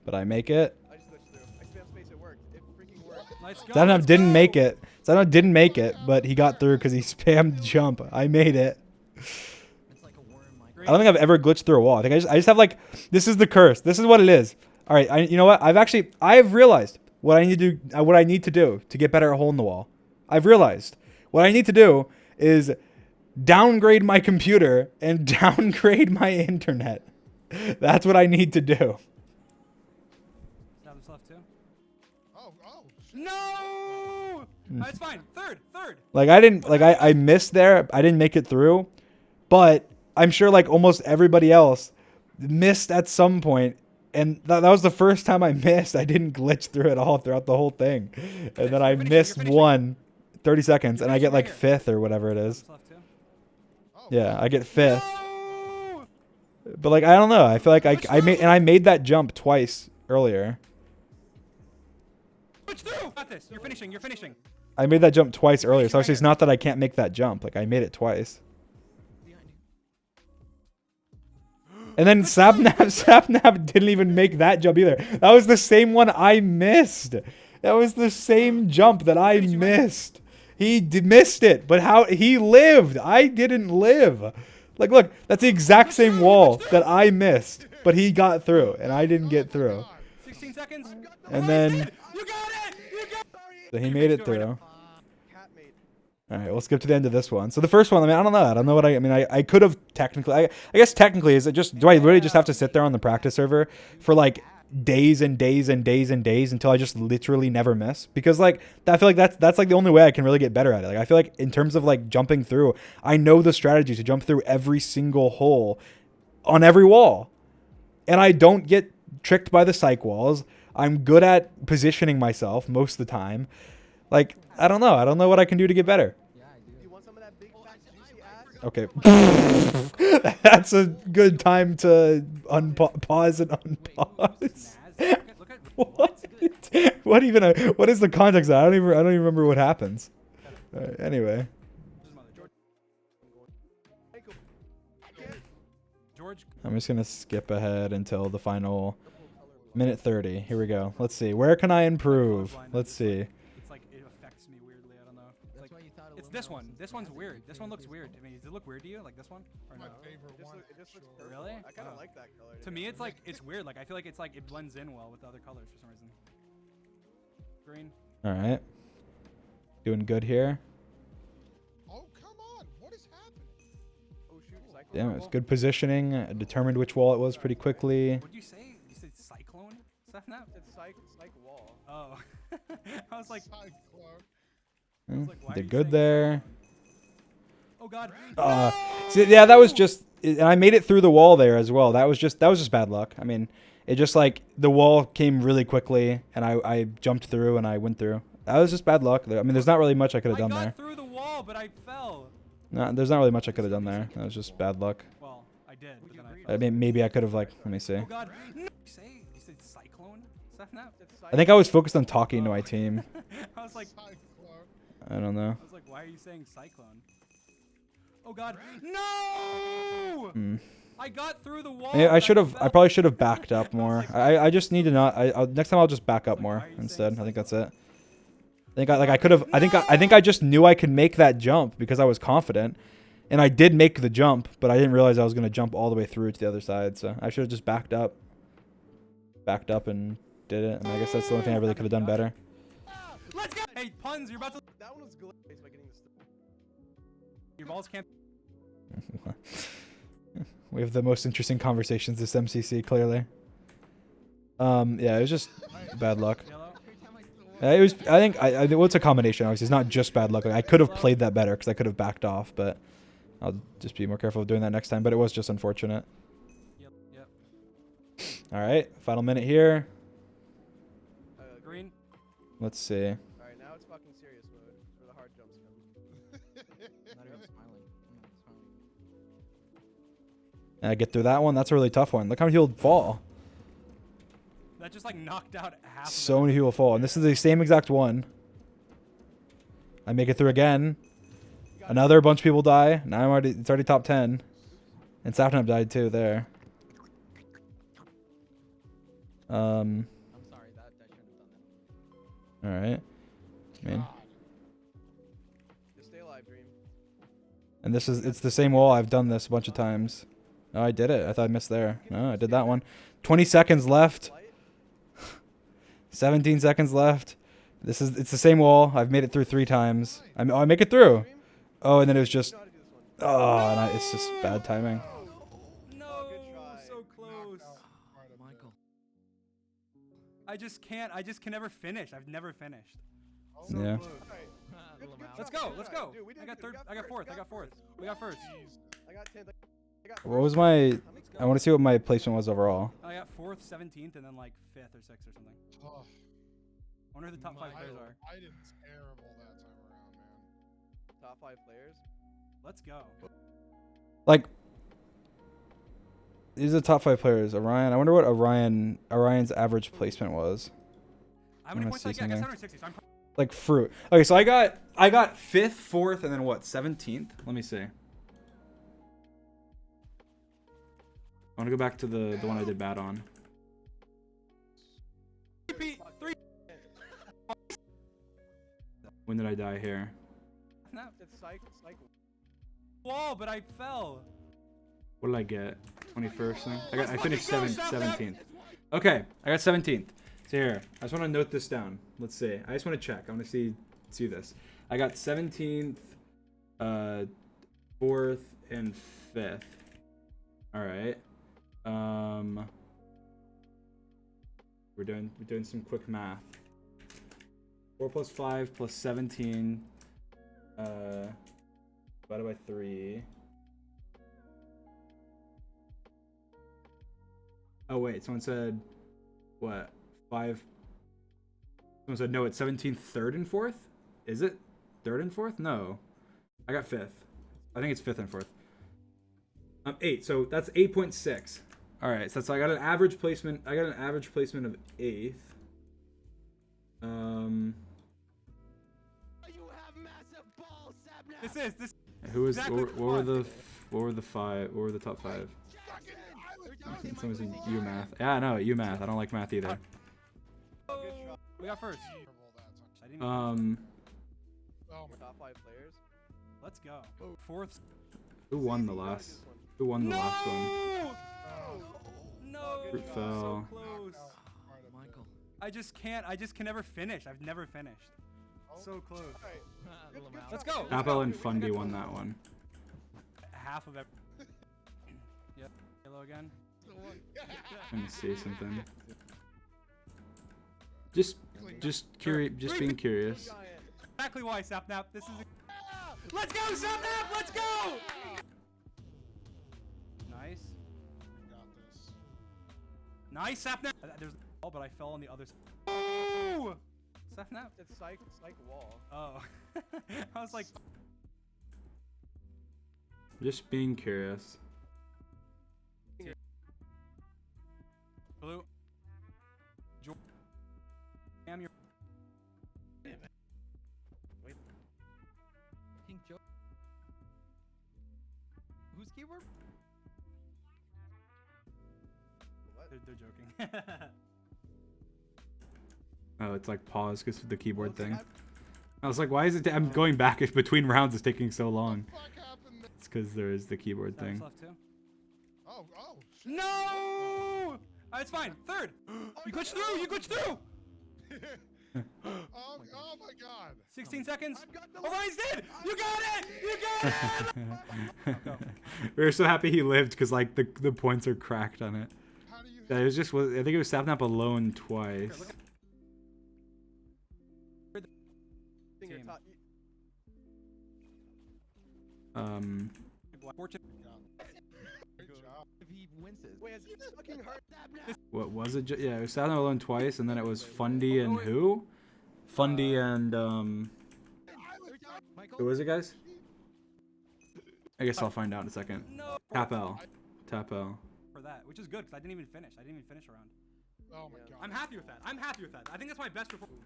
but I make it. I just switched through. I spam space. It worked. It freaking worked. Let's go. Zanab let's didn't go. make it. Zanab didn't make it, but he got through because he spammed jump. I made it. It's like a worm, like. I don't think I've ever glitched through a wall. I think I just have like, this is the curse. This is what it is. All right, you know what? I've realized what I need to do to get better at hole in the wall. I've realized what I need to do is downgrade my computer and downgrade my internet. That's what I need to do. Snap's left too. Oh, No! It's fine. Third. Like I missed there. I didn't make it through, but I'm sure like almost everybody else missed at some point. And that was the first time I missed. I didn't glitch through it all throughout the whole thing. And then I You're missed finishing. one, 30 seconds, You're and I get finishing like right fifth or whatever it is. Snap's left too. oh. Yeah, I get fifth. No! But like I don't know. I feel like I made that jump twice earlier. Push through. Got this. You're finishing. I made that jump twice earlier. So obviously it's not that I can't make that jump. Like I made it twice. Behind you. And then Sapnap didn't even make that jump either. That was the same one I missed. That was the same jump that I missed. He missed it, but how he lived. I didn't live. Like, look, that's the exact same wall that I missed, but he got through, and I didn't get through. 16 seconds. And then, You got it. so he made it through. Cat mate. All right, we'll skip to the end of this one. So the first one, I don't know what I could have technically, I guess technically, is it just, do I really just have to sit there on the practice server for like days and days and days and days until I just literally never miss? Because like, I feel like that's like the only way I can really get better at it. Like I feel like in terms of like jumping through, I know the strategy to jump through every single hole on every wall. And I don't get tricked by the psych walls. I'm good at positioning myself most of the time. Like, I don't know. I don't know what I can do to get better. Yeah, I do. Do you want some of that big fat juicy ass? Okay. That's a good time to pause and unpause. Look at What? What even? What is the context of that? I don't even remember what happens. Anyway. George. I'm just gonna skip ahead until the final minute 30. Here we go. Let's see. Where can I improve? Let's see. It's like it affects me weirdly. I don't know. That's Like why you thought it's this one. This one's weird. This one looks weird. I mean, does it look weird to you? Like this one? Or no? My favorite one. It just looks actually. purple. Really? I kind of Oh. like that color. To me, it's like it's weird. Like I feel like it's like it blends in well with the other colors for some reason. Green. All right. Doing good here. Oh, come on. What is happening? Oh shoot, cyclone. Damn, it was good positioning. I determined which wall it was pretty quickly. What did you say? You said cyclone? Snap? It's psych wall. Oh. I was like, Cyclone. like, why are Did you good saying there. oh god. See, yeah, that was just, and I made it through the wall there as well. That was just bad luck. I mean, it just like the wall came really quickly, and I jumped through and I went through. That was just bad luck. I mean, there's not really much I could have done I got there. through the wall, but I fell. No, there's not really much I could have done there. That was just bad luck. Well, I did, but then I I fell. mean, maybe I could have like, let me see. Oh god. No. You said cyclone? Snap? It's I think I was focused on talking to my team. I was like, Cyclone. I don't know. I was like, why are you saying cyclone? Oh god. No! Hmm. I got through the wall. I but should have. I fell. probably should have backed up more. I just need to not. Next time I'll just back up more instead. I think that's it. I could have. I think I just knew I could make that jump because I was confident, and I did make the jump, but I didn't realize I was gonna jump all the way through to the other side. So I should have just backed up and did it. I mean, I guess that's the only thing I really could have done better. Let's go. Hey, puns, you're about to. That one was glazed by getting this. Your balls can't. We have the most interesting conversations this MCC clearly. Yeah, it was just bad luck. Yellow. It was. I think. Well, it's a combination. Obviously, it's not just bad luck. Like, I could have played that better because I could have backed off, but I'll just be more careful of doing that next time. But it was just unfortunate. Yep. All right, final minute here. Green. Let's see. All right, now it's fucking serious mode. It's where the hard jumps come. I'm not even smiling. I'm not smiling. And I get through that one. That's a really tough one. Look how many people fall. That just like knocked out half. So of many people fall, and this is the same exact one. I make it through again. Another bunch of people die. Now I'm already. It's already top 10. And Sapnap died too there. I'm sorry. That I shouldn't have done that. All right. I mean, Just stay alive, Dream. and it's the same wall. I've done this a bunch of times. Oh, I did it. I thought I missed there. No, I did that one. 20 seconds left. 17 seconds left. It's the same wall. I've made it through 3 times. I make it through. Oh, and then it was just, You know how to do this one. oh, and it's just bad timing. No, good try. so close. Michael. I just can't. I just can never finish. I've never finished. Yeah. All right. Little mouse. Let's go. Let's go. Dude, we did I got good. third. We I got first. fourth. I got fourth. We got first. I got 10th. I got What was first. my? I want to see what my placement was overall. I got fourth, 17th, and then like 5th or 6th or something. Oh, I wonder who the top 5 players are. I did terrible that time around, man. Top 5 players. Let's go. Like, these are the top 5 players. Orion. I wonder what Orion's average placement was. How many I'm points gonna did I get? I see got 760. So I'm Like fruit. Okay, so I got 5th, 4th, and then what? 17th. Let me see. I want to go back to the one I did bad on. three. When did I die here? Snap. It's psych. Wall, but I fell. What did I get? 21st thing? I finished fucking go, 17th. Okay, I got 17th. So here, I just want to note this down. Let's see. I just want to check. I want to see this. I got 17th, 4th, and 5th. All right. We're doing some quick math. 4 plus 5 plus 17 divided by 3. Oh wait, someone said what? 5. Someone said no. It's 17th, 3rd, and 4th. Is it 3rd and 4th? No, I got 5th. I think it's 5th and 4th. 8. So that's 8.6. All right. So I got an average placement. I got an average placement of 8th. This. Who was? Exactly What were the? What were the 5? What were the top 5? Someone said UMath. Yeah, I know UMath. I don't like math either. We got first. I didn't Oh my Top 5 players. Let's go. Fourth. Who won the last? Who won the last one? No. Fruit fell. So close. Michael. I just can never finish. I've never finished. So close. Alright. Little mouse. Let's go. Apple and Fundy won that one. Half of it. Yep. Hello again. Let me see something. Just being curious. Exactly why, Sapnap. This is. Let's go, Sapnap. Let's go. Nice. got this. Nice, Sapnap. There's a ball, but I fell on the other side. Oh! Sapnap. It's psych wall. Oh. I was like. Just being curious. Blue. Damn your. Pink Joe. Whose keyboard? They're joking. Oh, it's like pause because of the keyboard thing. I was like, why is it? I'm going back if between rounds is taking so long. What the fuck happened there? It's because there is the keyboard thing. Left too. Oh, shit. No! It's fine. Third. You glitched through. You glitched through. Oh my god. 16 seconds. Orion's dead. You got it. You got it. We were so happy he lived because like the points are cracked on it. How do you Yeah, it was just. I think it was Sapnap alone twice. Finger Team. top. Fortune. great job. If he wins it. Wait, has he fucking hurt? What was it? Yeah, it was Sapnap alone twice, and then it was Fundy and who? Fundy and Michael. who was it, guys? I guess I'll find out in a second. No. Tap L. Tap L. For that, which is good because I didn't even finish. I didn't even finish a round. Oh my god. I'm happy with that. I think that's my best performance.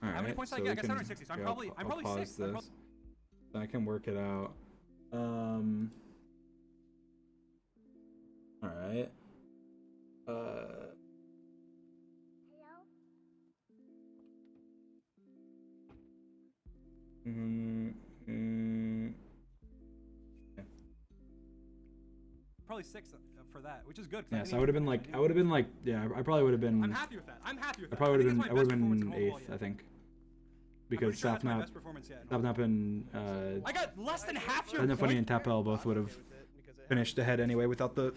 All right. How many points did I so get? I we got can- 760, so I'm here, probably I'll pause sixth. I'm this. I can work it out. All right. Probably sixth for that, which is good. Yeah, so I would have been like, yeah, I probably would have been. I'm happy with that. I probably would have been. I would have been 8th, I think, because Sapnap, Sapnap and I got less than half your Sapnap, Funny, point. and Tap L both would have Because it finished ahead anyway without the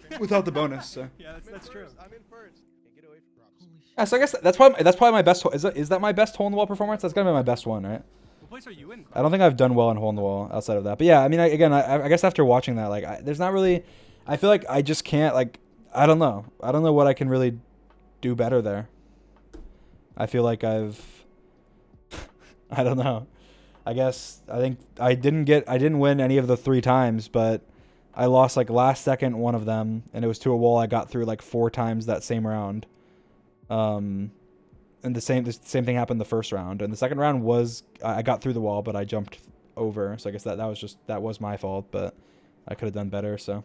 bonus. So. Yeah, that's true. I'm in first. Can't get away from props. Yeah, so I guess that's probably my best. Is that my best hole in the wall performance? That's gonna be my best one, right? What place are you in? I don't think I've done well in hole in the wall outside of that. But yeah, I mean, I guess after watching that, like, there's not really. I feel like I just can't, like, I don't know what I can really do better there. I feel like I don't know. I think I didn't win any of the 3 times, but I lost like last second one of them, and it was to a wall I got through like 4 times that same round. And the same thing happened the first round, and the second round was I got through the wall, but I jumped over. So I guess that was my fault, but I could have done better. So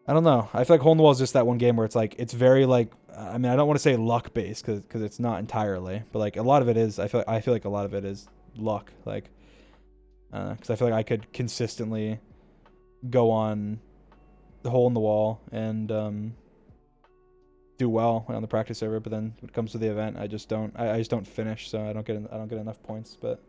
I don't know. I feel like hole in the wall is just that one game where it's like it's very like I mean I don't want to say luck based because it's not entirely, but like a lot of it is. I feel like a lot of it is luck, like because I feel like I could consistently go on the hole in the wall and do well on the practice server, but then when it comes to the event, I just don't finish, so I don't get enough points. But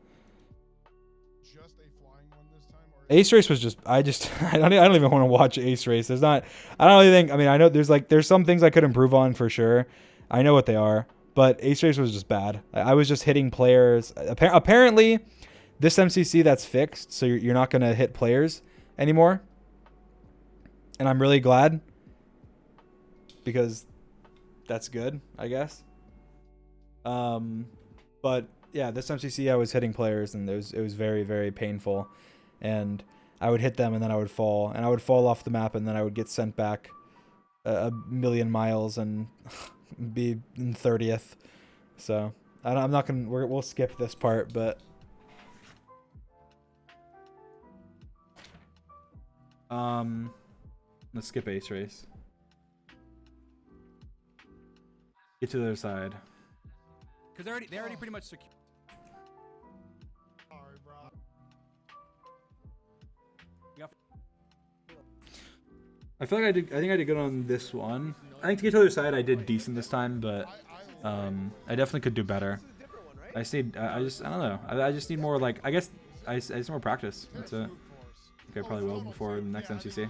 Just a flying one this time, or Ace Race was just I don't even want to watch Ace Race. I don't really think. I mean, I know there's some things I could improve on for sure. I know what they are, but Ace Race was just bad. I was just hitting players. Apparently, this MCC that's fixed, so you're not gonna hit players anymore, and I'm really glad because that's good, I guess. But yeah, this MCC I was hitting players and it was very, very painful, and I would hit them and then I would fall, and I would fall off the map, and then I would get sent back a million miles and be in 30th. So I'm not gonna. We'll skip this part, but let's skip ace race. Get to the other side. Because they already pretty much secure. Sorry, bro. I feel like I think I did good on this one. I think to get to the other side, I did decent this time, but I definitely could do better. This is a different one, right? I stayed. I don't know. I just need more, like, I guess I just need more practice. That's it. I think I probably will before the next MCC.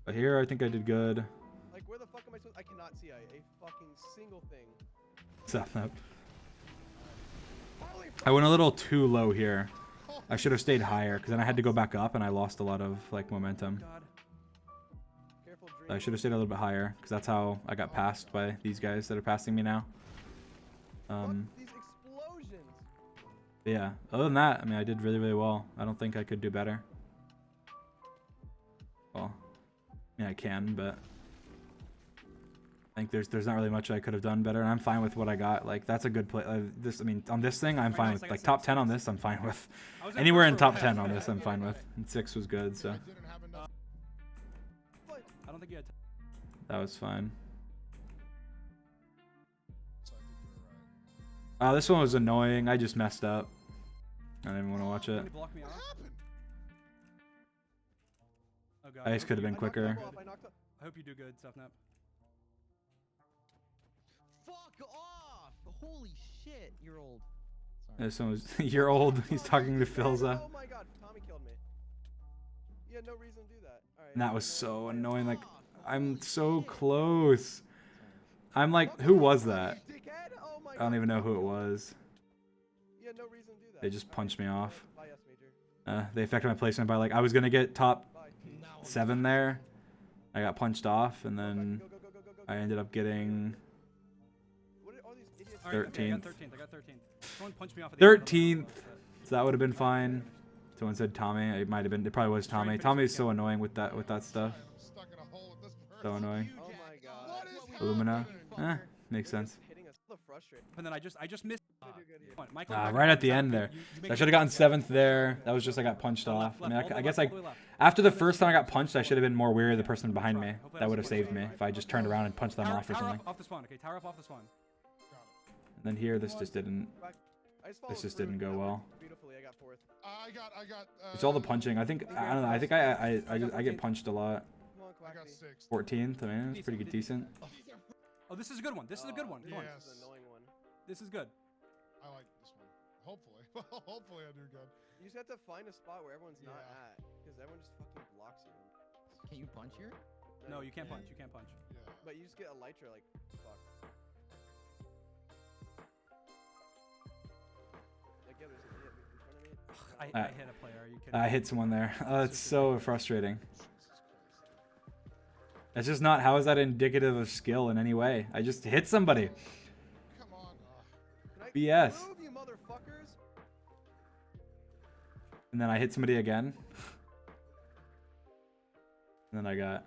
But here I think I did good. Like, where the fuck am I supposed? I cannot see a fucking single thing. Stop that. I went a little too low here. I should have stayed higher, because then I had to go back up and I lost a lot of, like, momentum. Careful, I should have stayed a little bit higher, because that's how I got passed by these guys that are passing me now. These explosions. Yeah, other than that, I mean, I did really, really well. I don't think I could do better. Well, yeah, I can, but I think there's not really much I could have done better, and I'm fine with what I got. Like, that's a good play. I mean, on this thing, I'm fine with. Like, top 10 on this, I'm fine with. Anywhere in top 10 on this, I'm fine with. And 6 was good, so I don't think you had. that was fine. So I think you're right. This one was annoying. I just messed up. I didn't want to watch it. Can you block me What off? happened? Oh god. I just could have been quicker. I hope you do good, Stuffnap. Fuck off! Holy shit, you're old. Sorry. This one was. You're old. He's talking to Philza. Oh my god, Tommy killed me. You had no reason to do that. Alright. And that was so annoying. Like, I'm so close. I'm like, who was that? Dickhead? Oh my I don't even know who it was. You had no reason to do that. They just punched me off. Bye, yes, Major. They affected my placement by, like, I was gonna get top Bye. 7 there. I got punched off, and then Go, go, go, go, go, go, I go. ended up getting What are all these idiots? All right, okay, 13th. I got 13th. Someone punched me off at the end. 13th. So that would have been fine. Someone said Tommy. It might have been. It probably was Tommy. Tommy is so annoying with that stuff. I'm stuck in a hole with this person. So annoying. Oh my god. What is Illumina. happening? Makes sense. Hitting us so frustrating. And then I just missed. Michael, Right at the end there. I should have gotten 7th there. That was just I got punched off. I mean, I guess like after the first time I got punched, I should have been more wary of the person behind me. That would have saved me if I just turned around and punched them off or Tower something. up off the spawn. Okay, tower up off the spawn. And then here, this just didn't. I just This followed just through, didn't and go that well. worked Beautifully, I got 4th. I got. It's all the punching. I think I don't know. I think I get punched a lot. Come on, I got Quackity. 6. 14th. I mean, it's pretty good, decent. Oh, this is a good one. This is a good one. Come on. This is an annoying one. This is good. I like this one. Hopefully, hopefully I do good. You just have to find a spot where everyone's not Yeah. at, because everyone just fucking blocks you. Can you punch here? No, you can't punch. You can't punch. Yeah. But you just get elytra like fuck. Like yeah, there's an idiot in front of me. I hit a player. Are you kidding? I hit someone there. Oh, it's so frustrating. That's just not. How is that indicative of skill in any way? I just hit somebody. Come on. Can I BS. move, you motherfuckers? And then I hit somebody again. And then I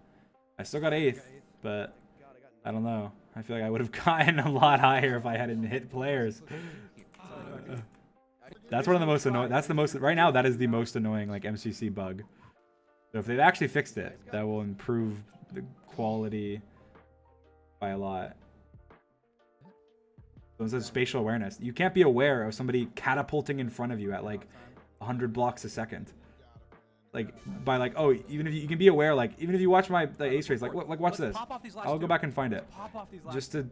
still got 8th, but God, I got I don't know. I feel like I would have gotten a lot higher if I hadn't hit players. That's one of the most annoying. That's the most right now. That is the most annoying like MCC bug. So if they've actually fixed it, that will improve the quality by a lot. So it says spatial awareness. You can't be aware of somebody catapulting in front of you at like 100 blocks a second. Like by like even if you can be aware, like even if you watch my ace race, like watch this. I'll go back and find it. Just to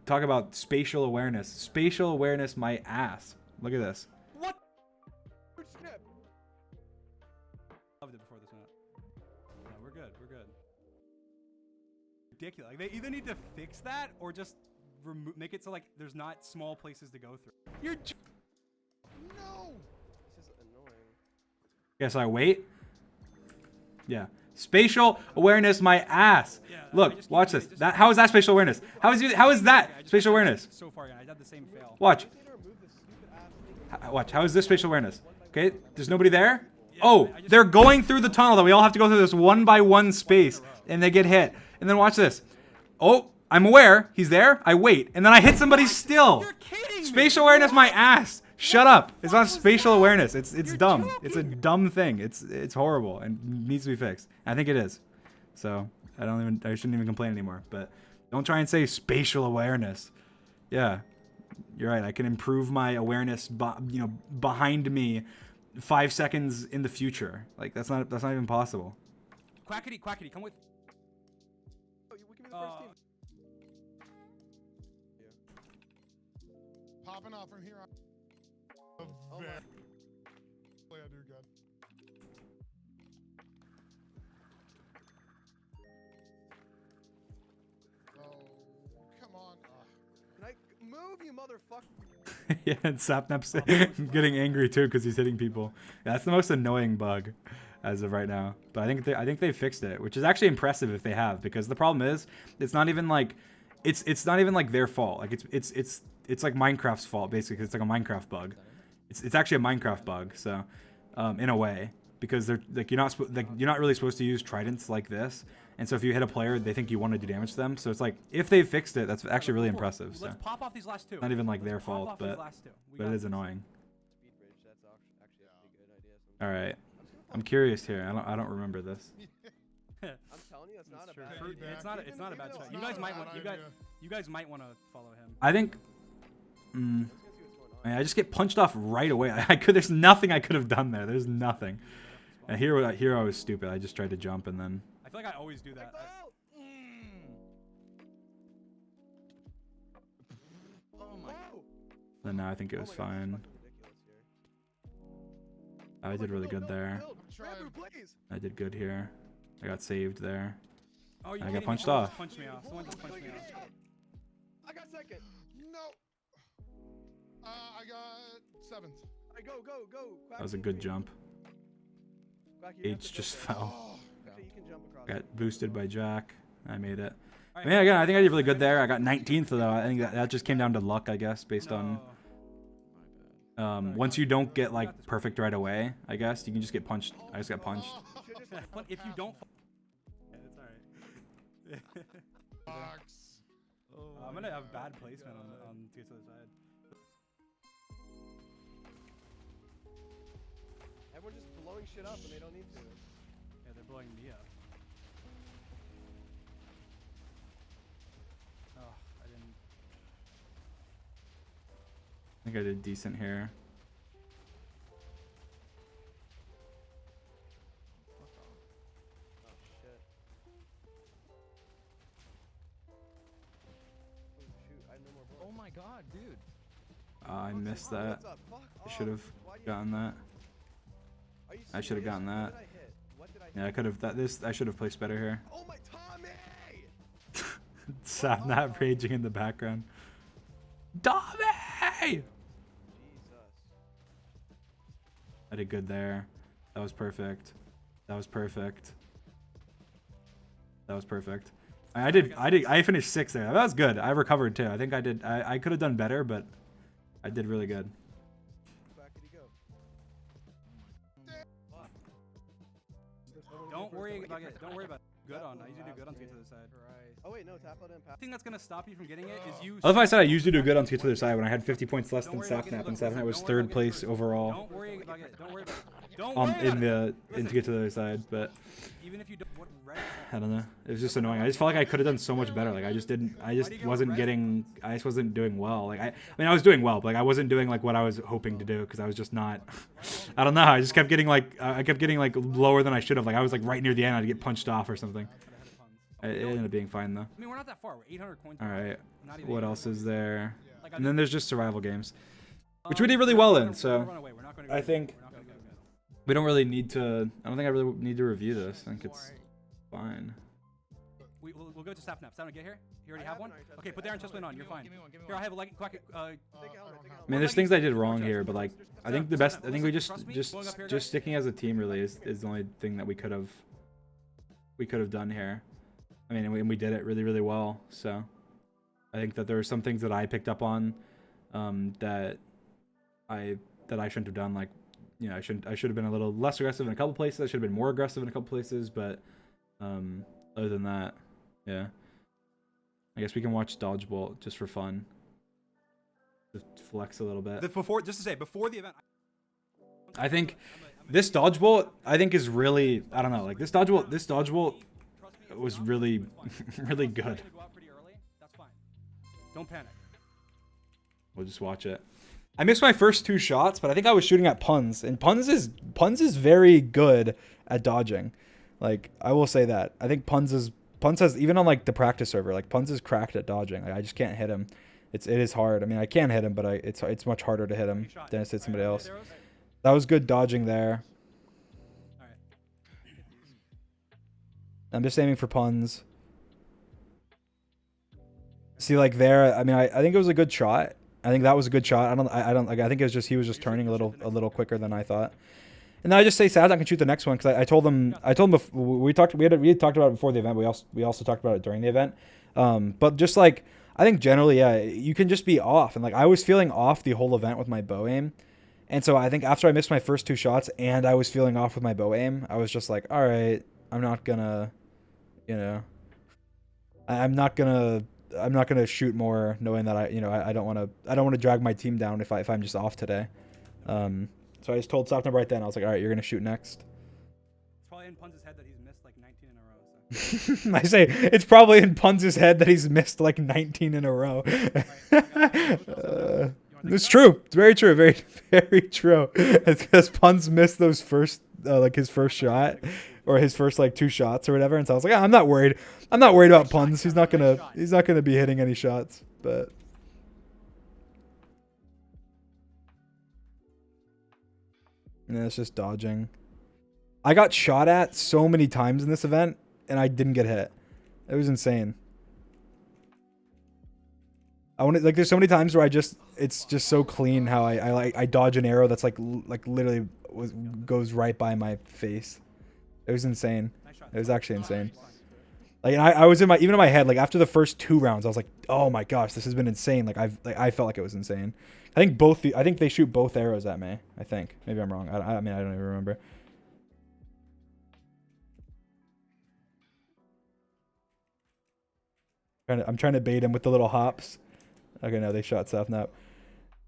talk about spatial awareness. Spatial awareness, my ass. Look at this. What? Skip. Loved it before this went up. No, we're good. We're good. Ridiculous. Like, they either need to fix that or just make it so like there's not small places to go through. You're. No. This is annoying. Yeah, so I wait. Yeah. Spatial awareness, my ass. Look, watch this. How is that spatial awareness? How is that spatial awareness? So far, I had the same fail. Watch. Watch. How is this spatial awareness? Okay, there's nobody there. Oh, they're going through the tunnel that we all have to go through this one by one space, and they get hit. And then watch this. Oh, I'm aware he's there. I wait, and then I hit somebody still. You're kidding me. Spatial awareness, my ass. Shut up. It's not spatial awareness. It's dumb. It's a dumb thing. It's horrible and needs to be fixed. I think it is. So I shouldn't even complain anymore. But don't try and say spatial awareness. Yeah, you're right. I can improve my awareness, behind me, 5 seconds in the future. Like that's not even possible. Quackity, quackity, come with. Oh, we can be the first team. Popping off from here on. Oh Very. my. I do good. Oh, come on. Can I move, you motherfucker? Yeah, and Sapnap's getting angry too because he's hitting people. That's the most annoying bug as of right now. But I think they fixed it, which is actually impressive if they have, because the problem is it's not even like it's not even like their fault. Like it's like Minecraft's fault basically. It's like a Minecraft bug. It's actually a Minecraft bug. So in a way, because they're like you're not really supposed to use tridents like this. And so if you hit a player, they think you want to do damage to them. So it's like, if they fixed it, that's actually really impressive. So Let's pop off these last two. not even like their Let's pop fault, off these but last two. We it got is this. annoying. Speed bridge. That's actually a pretty good idea. All right, I'm curious here. I don't remember this. I'm telling you, it's not a True. bad Fruit- idea. It's not a bad Even shot. though You it's guys not might a want bad you guys might want to follow him. I think. Let's go see what's going on. I just get punched off right away. There's nothing I could have done there. There's nothing. And here I was stupid. I just tried to jump and then. I feel like I always do that. Oh! Oh my. Whoa! Then now I think it was Oh my God, fine. this is fucking ridiculous here. I did really good Build, there. build. Bamboo, please. I did good here. I got saved there. Oh, you I got kidding me? punched Someone off. just punched me off. Someone just punched me off. I got second. No. I got 7th. Alright, go. That was a good jump. H just fell. Oh. Actually, you can jump across. Got boosted by Jack. I made it. All I mean, again, I think I did really good there. I got 19th though. I think that just came down to luck, I guess, based on once you don't get like perfect right away, I guess you can just get punched. I just got punched. If you don't. Yeah, it's alright. Box. I'm gonna have bad placement on to the other side. Everyone's just blowing shit up and they don't need to. Yeah, they're blowing me up. Oh, I didn't. I think I did decent here. Oh shit. Oh shoot, I had no more bullets. Oh my god, dude. I missed Fuck, that. what's up? Fuck I should have off. Why do you- gotten that. Are you I should have serious? gotten What that. did I hit? What did I hit? Yeah, I could have. I should have placed better here. Oh my Tommy! Sapnap raging in the background. Tommy! Jesus. I did good there. That was perfect. That was perfect. That was perfect. I finished 6th there. That was good. I recovered too. I think I did. I could have done better, but I did really good. Quackity go. Don't worry about it. Don't worry about it. Good on. I usually do good on to get to the side. Oh wait, no, tap out and The pass. thing that's gonna stop you from getting it is you. I love how I said I usually do good on to get to the other side when I had 50 points less Don't than worry about getting Sapnap, and first. Sapnap was Don't worry 3rd about place getting first. overall. Don't worry about it. Don't worry about it. Don't worry In about the to get to the other side, but Even if you don't. What red? I don't know. It was just annoying. I just felt like I could have done so much better. Like I just wasn't getting. I just wasn't doing well. Like I mean, I was doing well, but like I wasn't doing like what I was hoping to do because I was just not. I don't know. I just kept getting like lower than I should have. Like I was like right near the end. I'd get punched off or something. It ended up being fine though. I mean, we're not that far. We're 800 coins. All right. Not even What 800 else is there? Like, And then there's just survival games, which we did really well in. So Run away. We're not gonna go I good. think We're not gonna go good. we don't really need to. I don't think I really need to review this. I think it's fine. We'll go to Sapnap. Sapnap, get here. You already I have have one? an iron Okay, chest. put the iron chest plate on. You're fine. Here, I have a like quack. Take a helmet, take a I helmet. mean, there's things I did wrong here, but like I think the best. I think we Trust me, going up here, guys. just sticking as a team really is the only thing that we could have could have done here. I mean, and we did it really, really well. So I think that there are some things that I picked up on that I shouldn't have done. Like, you know, I should have been a little less aggressive in a couple places. I should have been more aggressive in a couple places. But other than that, yeah. I guess we can watch Dodgeball just for fun. Just flex a little bit. Before the event, I think this Dodgeball, I think, is really, I don't know, like this Dodgeball was really, really good. Don't panic. We'll just watch it. I missed my first 2 shots, but I think I was shooting at Puns, and Puns is very good at dodging. Like, I will say that. I think Puns has, even on like the practice server, like Puns is cracked at dodging. Like, I just can't hit him. It is hard. I mean, I can hit him, but it's much harder to hit him than to hit somebody else. That was good dodging there. I'm just aiming for Puns. See, like there, I mean, I think it was a good shot. I think that was a good shot. I think it was just, he was just turning a little quicker than I thought. And then I just say Sazan can shoot the next one, because I told him before, we had talked about it before the event. We also talked about it during the event. But just like, I think generally, yeah, you can just be off. And like, I was feeling off the whole event with my bow aim. And so I think after I missed my first 2 shots and I was feeling off with my bow aim, I was just like, all right, I'm not gonna, you know, I'm not gonna shoot more, knowing that I don't want to drag my team down if I'm just off today. So I just told Sopnub right then, I was like, all right, you're gonna shoot next. It's probably in Pun's head that he's missed like 19 in a row. So. I say it's probably in Pun's head that he's missed like 19 in a row. It's true. It's very true. Very, very true. It's because Pun's missed those first, like his first shot, or his first like 2 shots or whatever. And so I was like, I'm not worried. I'm not worried about Puns. He's not gonna be hitting any shots. But yeah, it's just dodging. I got shot at so many times in this event, and I didn't get hit. It was insane. There's so many times where it's just so clean how I dodge an arrow that's like literally goes right by my face. It was insane. It was actually insane. Like, and I was even in my head, like after the first 2 rounds, I was like, oh my gosh, this has been insane. Like I felt like it was insane. I think they shoot both arrows at me. I think. Maybe I'm wrong. I mean, I don't even remember. I'm trying to bait him with the little hops. Okay, no, they shot Seth now.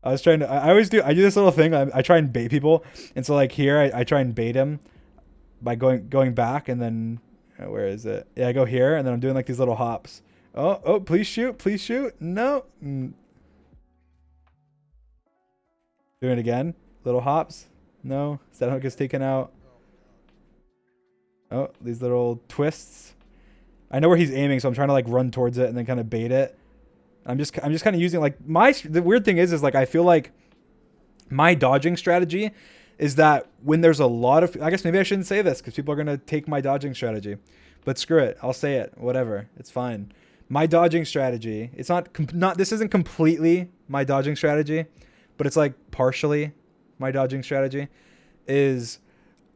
I was trying to. I do this little thing. I try and bait people, and so like here, I try and bait him by going back, and then where is it? Yeah, I go here, and then I'm doing like these little hops. Oh, please shoot. No. Doing it again. Little hops. No. Setup gets taken out. Oh, these little twists. I know where he's aiming, so I'm trying to like run towards it and then kind of bait it. I'm just kind of using like the weird thing is like I feel like my dodging strategy is that when there's a lot of, I guess maybe I shouldn't say this because people are gonna take my dodging strategy, but screw it, I'll say it. Whatever, it's fine. My dodging strategy, it's not this isn't completely my dodging strategy, but it's like partially my dodging strategy. Is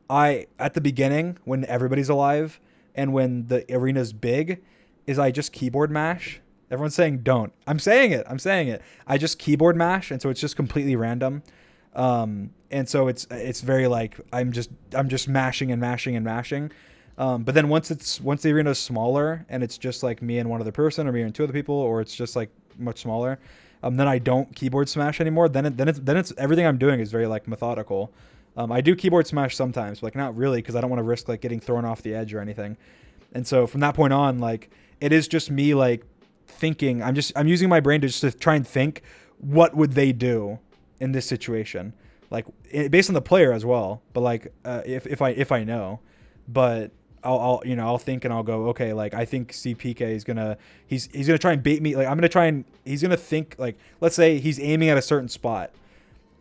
at the beginning when everybody's alive and when the arena's big, is I just keyboard mash. Everyone's saying don't. I'm saying it. I just keyboard mash, and so it's just completely random. And so it's very like I'm just mashing and mashing and mashing. But then once the arena's smaller and it's just like me and one other person, or me and 2 other people, or it's just like much smaller, then I don't keyboard smash anymore. Then it's everything I'm doing is very like methodical. I do keyboard smash sometimes, but like not really, because I don't want to risk like getting thrown off the edge or anything. And so from that point on, like it is just me like thinking. I'm using my brain to try and think what would they do in this situation, like based on the player as well. But like if I know, but I'll think and I'll go, okay, like I think CPK is he's gonna try and bait me. Like he's gonna think like, let's say he's aiming at a certain spot.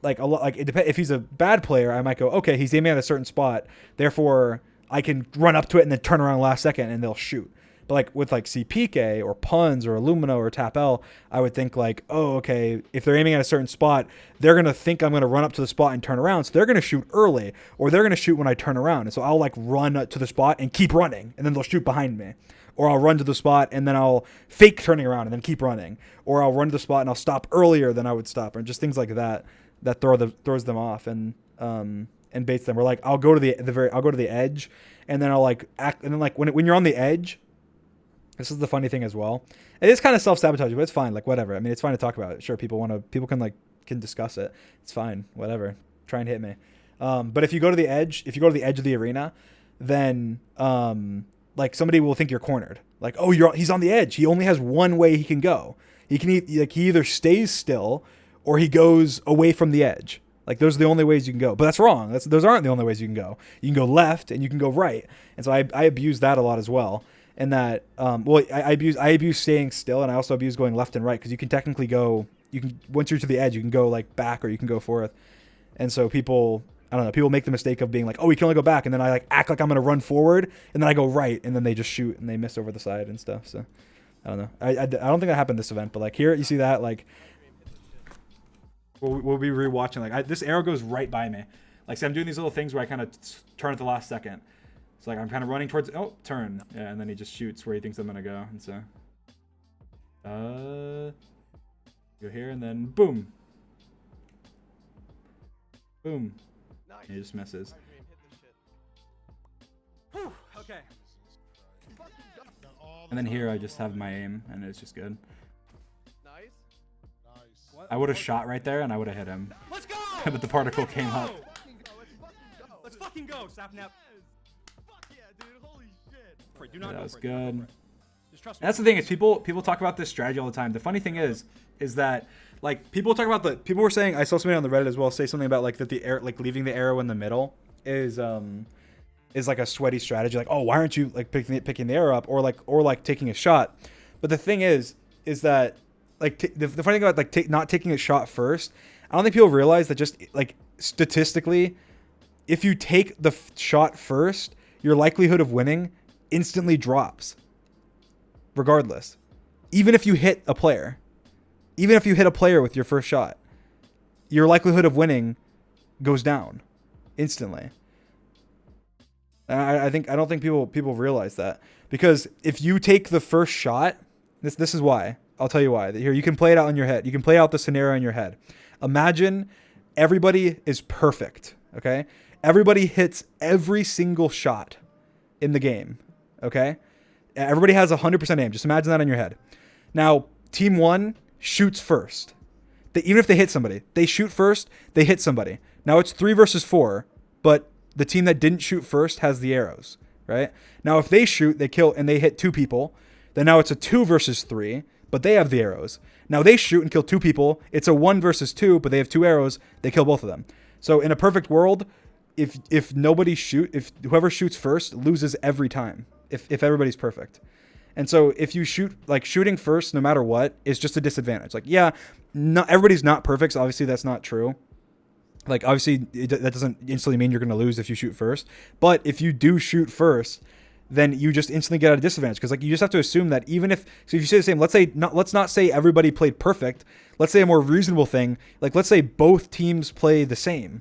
Like a lot, like it depends. If he's a bad player, I might go, okay, he's aiming at a certain spot, therefore I can run up to it and then turn around last second and they'll shoot. But But like with like CPK or Puns or Illumina or Tap L, I would think like, oh, okay, if they're aiming at a certain spot, they're going to think I'm going to run up to the spot and turn around. So they're going to shoot early, or they're going to shoot when I turn around. And so I'll like run to the spot and keep running, and then they'll shoot behind me. Or I'll run to the spot and then I'll fake turning around and then keep running. Or I'll run to the spot and I'll stop earlier than I would stop. Or just things like that throws them off and baits them. Or like I'll go to the edge, and then I'll like act, and then like when you're on the edge, this is the funny thing as well. It is kind of self-sabotaging, but it's fine. Like whatever. I mean, it's fine to talk about it. Sure, people can discuss it. It's fine. Whatever. Try and hit me. But if you go to the edge of the arena, then like somebody will think you're cornered. Like, oh, he's on the edge. He only has one way he can go. He either stays still or he goes away from the edge. Like those are the only ways you can go. But that's wrong. Those aren't the only ways you can go. You can go left and you can go right. And so I abuse that a lot as well. And that I abuse staying still, and I also abuse going left and right, because you can technically go. You can, once you're to the edge, you can go like back or you can go forth. And so people make the mistake of being like, oh, we can only go back, and then I like act like I'm gonna run forward, and then I go right, and then they just shoot and they miss over the side and stuff. So I don't know. I don't think that happened this event, but like here you see that like we'll be rewatching. Like this arrow goes right by me. Like so I'm doing these little things where I kind of turn at the last second. It's like I'm kind of running towards turn, yeah, and then he just shoots where he thinks I'm gonna go, and so go here and then boom, boom. Nice. He just misses. Whew, okay. And then here I just have my aim, and it's just good. Nice. I would have shot right there, and I would have hit him. Let's go! But the particle came up. Let's fucking go, Sapnap. Fuck yeah, dude. Holy shit. Do not That go was for it. Do not go good. for it. Just trust me. And that's the thing is people talk about this strategy all the time. The funny thing is that like people were saying, I saw somebody on the Reddit as well say something about like that the air, like leaving the arrow in the middle is like a sweaty strategy. Like, oh, why aren't you like picking the arrow up or like taking a shot? But the thing is that like the funny thing about like not taking a shot first, I don't think people realize that just like statistically, if you take the shot first, your likelihood of winning instantly drops. Regardless, even if you hit a player with your first shot, your likelihood of winning goes down instantly. I don't think people realize that, because if you take the first shot, this is why. I'll tell you why. Here, you can play it out in your head. You can play out the scenario in your head. Imagine everybody is perfect. Okay, everybody hits every single shot in the game. Okay. Everybody has 100% aim. Just imagine that in your head. Now, team one shoots first. Even if they hit somebody, they shoot first, they hit somebody. Now it's 3 versus 4, but the team that didn't shoot first has the arrows, right? Now, if they shoot, they kill, and they hit 2 people, then now it's a 2 versus 3, but they have the arrows. Now they shoot and kill 2 people. It's a 1 versus 2, but they have 2 arrows. They kill both of them. So in a perfect world, if whoever shoots first loses every time. If everybody's perfect. And so if you shooting first, no matter what, is just a disadvantage. Like, yeah, not everybody's not perfect. So obviously that's not true. Like, obviously that doesn't instantly mean you're going to lose if you shoot first. But if you do shoot first, then you just instantly get at a disadvantage. Because like you just have to assume that if you say the same, let's not say everybody played perfect. Let's say a more reasonable thing. Like, let's say both teams play the same.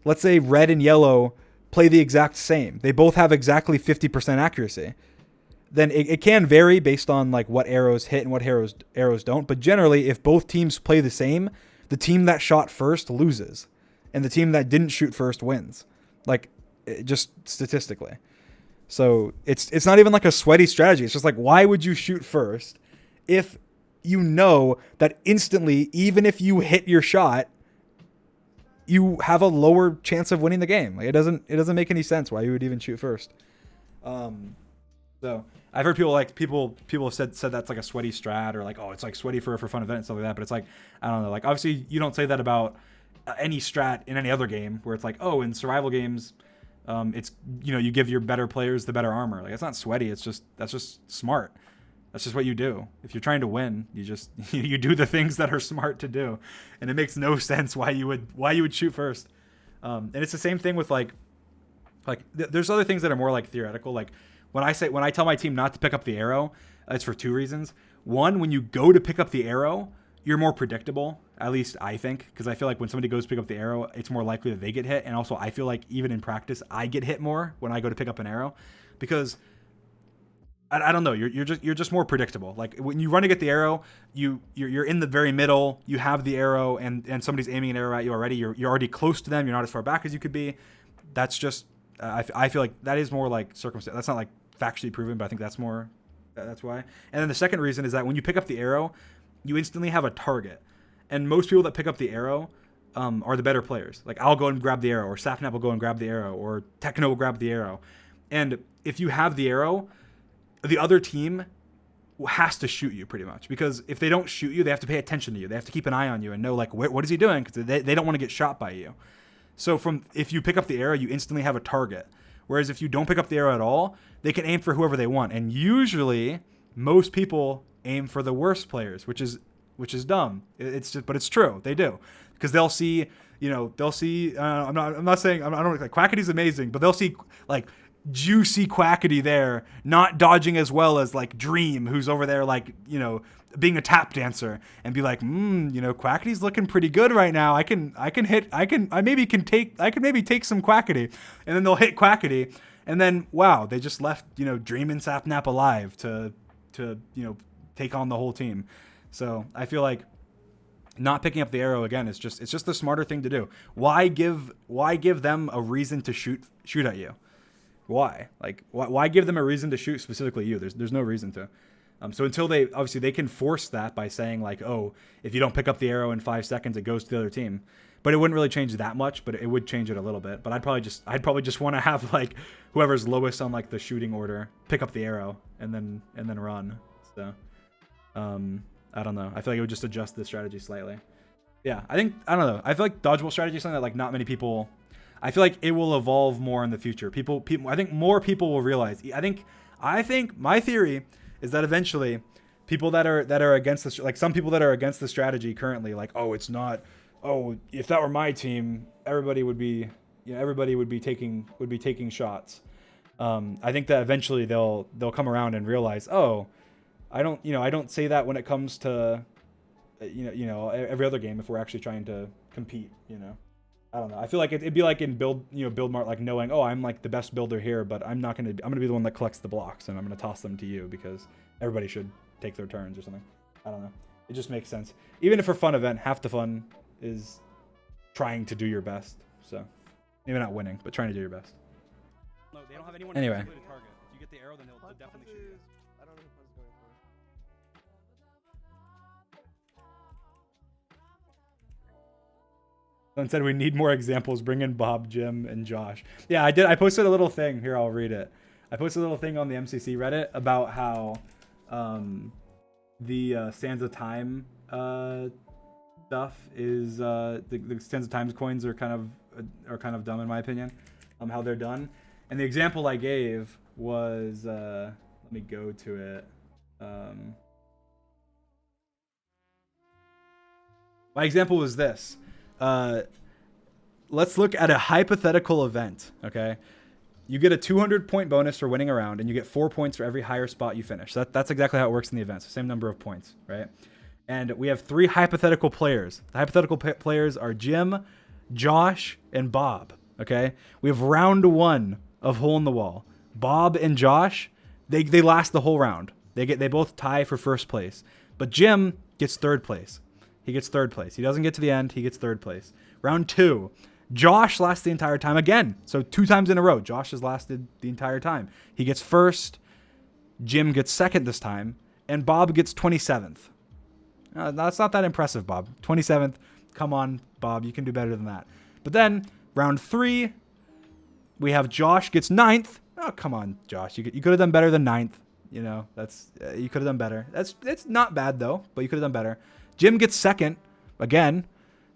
Let's say red and yellow play the exact same. They both have exactly 50% accuracy. Then it can vary based on like what arrows hit and what arrows don't. But generally, if both teams play the same, the team that shot first loses, and the team that didn't shoot first wins. Like, just statistically. So it's not even like a sweaty strategy. It's just like, why would you shoot first if you know that instantly, even if you hit your shot, you have a lower chance of winning the game? Like, it doesn't make any sense why you would even shoot first. So I've heard people have said that's like a sweaty strat, or like, oh, it's like sweaty for a fun event and stuff like that. But it's like, I don't know. Like, obviously you don't say that about any strat in any other game where it's like, oh, in survival games, it's, you give your better players the better armor. Like, it's not sweaty. That's just smart. That's just what you do. If you're trying to win, you just you do the things that are smart to do, and it makes no sense why you would shoot first. And it's the same thing with like there's other things that are more like theoretical. Like when I tell my team not to pick up the arrow, it's for 2 reasons. One, when you go to pick up the arrow, you're more predictable, at least I think, because I feel like when somebody goes to pick up the arrow, it's more likely that they get hit. And also, I feel like even in practice, I get hit more when I go to pick up an arrow, because I don't know, you're just more predictable. Like when you run to get the arrow, you're in the very middle, you have the arrow, and somebody's aiming an arrow at you already. You're already close to them. You're not as far back as you could be. That's just I feel like that is more like circumstance. That's not like factually proven, but I think that's more. That's why. And then the second reason is that when you pick up the arrow, you instantly have a target. And most people that pick up the arrow are the better players. Like I'll go and grab the arrow, or Sapnap will go and grab the arrow, or Techno will grab the arrow. And if you have the arrow, the other team has to shoot you pretty much, because if they don't shoot you, they have to pay attention to you. They have to keep an eye on you and know like what is he doing, because they don't want to get shot by you. So if you pick up the arrow, you instantly have a target. Whereas if you don't pick up the arrow at all, they can aim for whoever they want. And usually most people aim for the worst players, which is dumb. But it's true. They do, because they'll see. I'm not saying I don't like Quackity's amazing, but they'll see like juicy Quackity there, not dodging as well as like Dream, who's over there like being a tap dancer, and be like, Quackity's looking pretty good right now. I can maybe take some Quackity, and then they'll hit Quackity, and then wow, they just left Dream and Sapnap alive to take on the whole team. So I feel like not picking up the arrow again it's just the smarter thing to do. Why give them a reason to shoot at you? Why give them a reason to shoot specifically you? There's no reason to. So until they can force that by saying like, oh, if you don't pick up the arrow in 5 seconds, it goes to the other team. But it wouldn't really change that much, but it would change it a little bit. But I'd probably just want to have like whoever's lowest on like the shooting order pick up the arrow and then run. So I don't know. I feel like it would just adjust the strategy slightly. Yeah, I don't know. I feel like dodgeball strategy is something that like not many people. I feel like it will evolve more in the future. People. I think more people will realize. I think my theory is that eventually, people that are against this, like some people that are against the strategy currently, like, oh, it's not. Oh, if that were my team, everybody would be taking shots. I think that eventually they'll come around and realize, oh, I don't say that when it comes to, every other game if we're actually trying to compete, I don't know. I feel like it'd be like in build mart, like knowing, oh, I'm like the best builder here, but I'm gonna be the one that collects the blocks and I'm gonna toss them to you because everybody should take their turns or something. I don't know. It just makes sense. Even if for fun event, half the fun is trying to do your best. So maybe not winning, but trying to do your best. No, they don't have anyone Anyway. to target. If you get the arrow, then they'll definitely shoot you. I don't know who Pun's going for. Someone said we need more examples. Bring in Bob, Jim, and Josh. Yeah, I did. I posted a little thing here. I'll read it. I posted a little thing on the MCC Reddit about how the Sands of Time stuff is the Sands of Times coins are kind of dumb in my opinion. How they're done. And the example I gave was let me go to it. My example was this. Let's look at a hypothetical event, okay? You get a 200-point bonus for winning a round, and you get 4 points for every higher spot you finish. That's exactly how it works in the events. Same number of points, right? And we have 3 hypothetical players. The hypothetical players are Jim, Josh, and Bob, okay? We have round 1 of Hole in the Wall. Bob and Josh, they last the whole round. They both tie for first place. But Jim gets 3rd place. He gets 3rd place. He doesn't get to the end. He gets 3rd place. Round 2, Josh lasts the entire time again. So 2 times in a row, Josh has lasted the entire time. He gets 1st. Jim gets 2nd this time. And Bob gets 27th. That's not that impressive, Bob. 27th. Come on, Bob. You can do better than that. But then, round 3, we have Josh gets 9th. Oh, come on, Josh. You could have done better than 9th. You could have done better. It's not bad, though, but you could have done better. Jim gets 2nd again.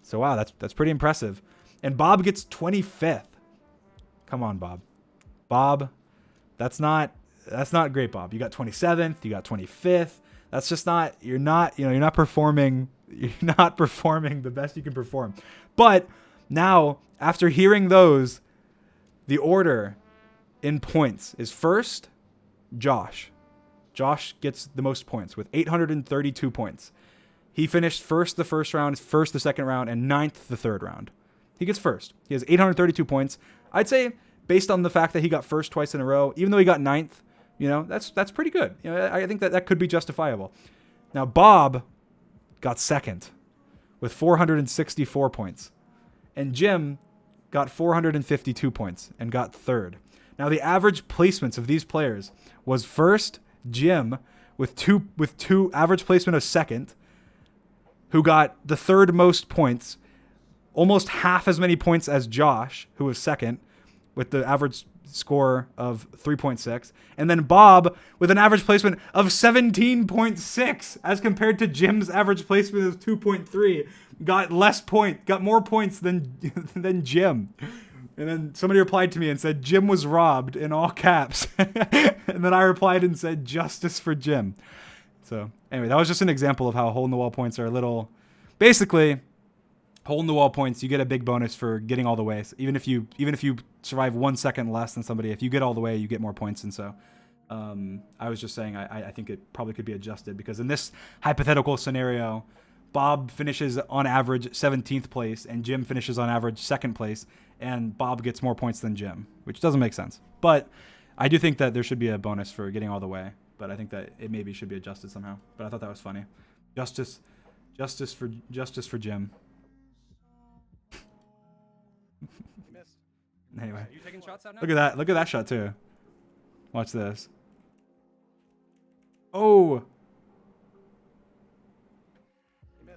So, wow, that's pretty impressive. And Bob gets 25th. Come on, Bob. Bob, that's not great, Bob. You got 27th, you got 25th. That's just not, you're not performing the best you can perform. But now, after hearing those, the order in points is 1st, Josh. Josh gets the most points with 832 points. He finished first the first round, first the second round, and ninth the third round. He gets first. He has 832 points. I'd say, based on the fact that he got first twice in a row, even though he got ninth, that's pretty good. I think that could be justifiable. Now, Bob got second with 464 points. And Jim got 452 points and got third. Now, the average placements of these players was first Jim with two average placement of second, who got the third most points, almost half as many points as Josh, who was second, with the average score of 3.6, and then Bob with an average placement of 17.6 as compared to Jim's average placement of 2.3, got more points than Jim. And then somebody replied to me and said Jim was robbed in all caps. And then I replied and said justice for Jim. So anyway, that was just an example of how hole in the wall points are a little, basically hole in the wall points, you get a big bonus for getting all the way. So even if you survive 1 second less than somebody, if you get all the way, you get more points. And so I was just saying I think it probably could be adjusted, because in this hypothetical scenario, Bob finishes on average 17th place and Jim finishes on average 2nd place, and Bob gets more points than Jim, which doesn't make sense. But I do think that there should be a bonus for getting all the way, but I think that it maybe should be adjusted somehow. But I thought that was funny. Justice for Jim. Anyway, Are you taking shots out now? look at that shot too. Watch this. Oh.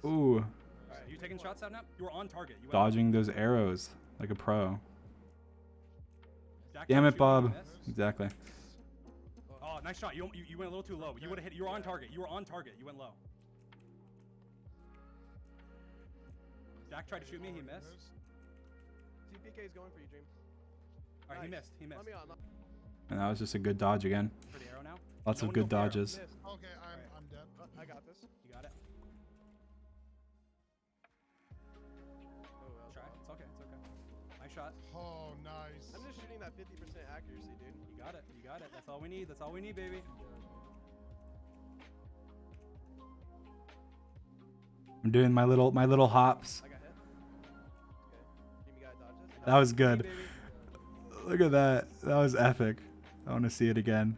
Ooh. Are you taking shots out now? You were on target. You went Dodging those arrows like a pro. Jack Damn tried it, to shoot Bob. you, you missed. Exactly. Oh, nice shot. You went a little too low. You would have hit. You were on target. You were on target. You went low. Jack tried to shoot me. He missed. TPK is going for you, Dream. All right, he Nice. missed. He missed. Let me on. And that was just a good dodge again. For the arrow now. Lots No of one good go for arrow. dodges. Missed. Okay, I'm dead. I got this. You got it. Oh, well. Try. It's okay. It's okay. Nice shot. Oh, nice. I'm just shooting that 50% accuracy, dude. You got it. You got it. That's all we need. That's all we need, baby. I'm doing my little hops. I got hit. Okay. Dream, you got dodges. That was good. Baby. Look at that. That was epic. I want to see it again.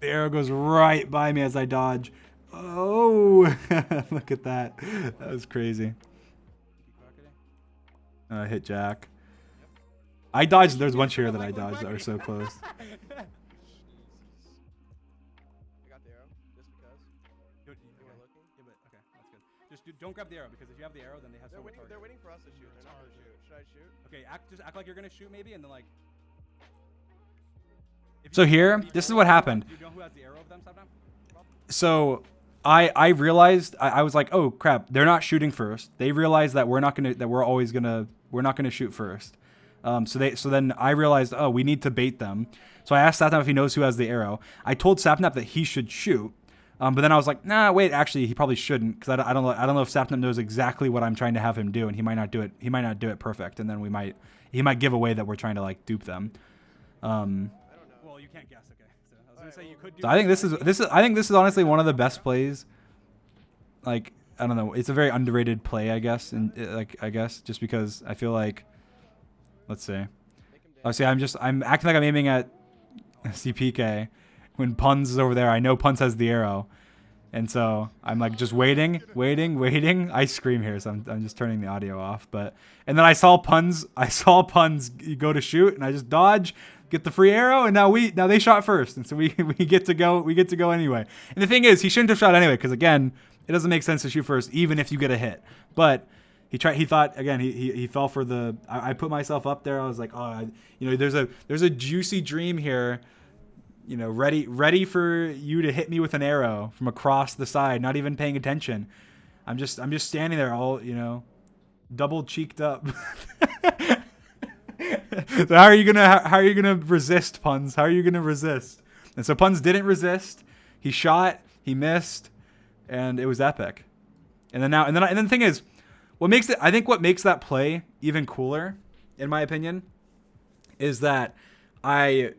The arrow goes right by me as I dodge. Oh, look at that. That was crazy. I hit Jack. I dodged. There's one here that I dodged that were so close. I got the arrow. Just because. Good. You were looking. Yeah, but okay, that's good. Just don't grab the arrow, because if you have the arrow, then they have They're so much waiting. target. They're waiting for us to shoot. They're not gonna shoot. Should I shoot? Okay, just act like you're gonna shoot maybe, and then like. If So you- here, if you this is know- what happened. Do you know who has the arrow of them sometimes? So I realized I was like, oh crap, they're not shooting first. They realized that we're not gonna shoot first. So then I realized, oh, we need to bait them. So I asked Sapnap if he knows who has the arrow. I told Sapnap that he should shoot. But then I was like, nah, wait, actually he probably shouldn't, because I don't know if Sapnap knows exactly what I'm trying to have him do, and he might not do it. He might not do it perfect, and then he might give away that we're trying to like dupe them. I don't know. Well, you can't guess. Okay, so I was gonna say you could do. So I think this is honestly one of the best plays. Like, I don't know, it's a very underrated play, I guess, and just because I feel like, let's see. Make him Obviously, I'm acting like I'm aiming at CPK when Puns is over there. I know Puns has the arrow, and so I'm like just waiting. I scream here, so I'm just turning the audio off. And then I saw Puns go to shoot, and I just dodge, get the free arrow, and now they shot first, and so we get to go anyway. And the thing is, he shouldn't have shot anyway, because again, it doesn't make sense to shoot first, even if you get a hit. But he thought again. He fell for the. I put myself up there. I was like, oh, there's a juicy dream here. Ready for you to hit me with an arrow from across the side, not even paying attention. I'm just standing there, all double cheeked up. So how are you gonna resist, Puns? How are you gonna resist? And so Puns didn't resist. He shot. He missed, and it was epic. And then the thing is, what makes that play even cooler, in my opinion, is that I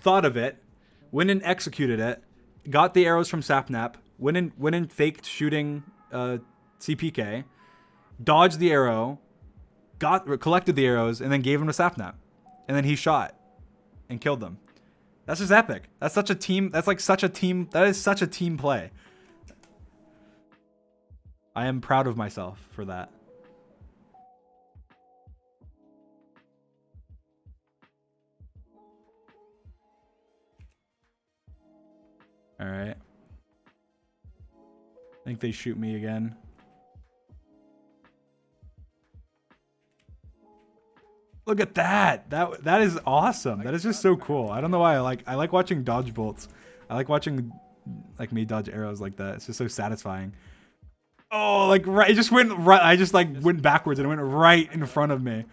thought of it, went and executed it, got the arrows from Sapnap, went and faked shooting CPK, dodged the arrow, collected the arrows, and then gave him to Sapnap. And then he shot and killed them. That's just epic. That's such a team. That's like such a team. That is such a team play. I am proud of myself for that. All right. I think they shoot me again. Look at that. That is awesome. That is just so cool. I don't know why I like watching dodge bolts. I like watching like me dodge arrows like that. It's just so satisfying. Oh, like right, it just went right. I just like went backwards and it went right in front of me.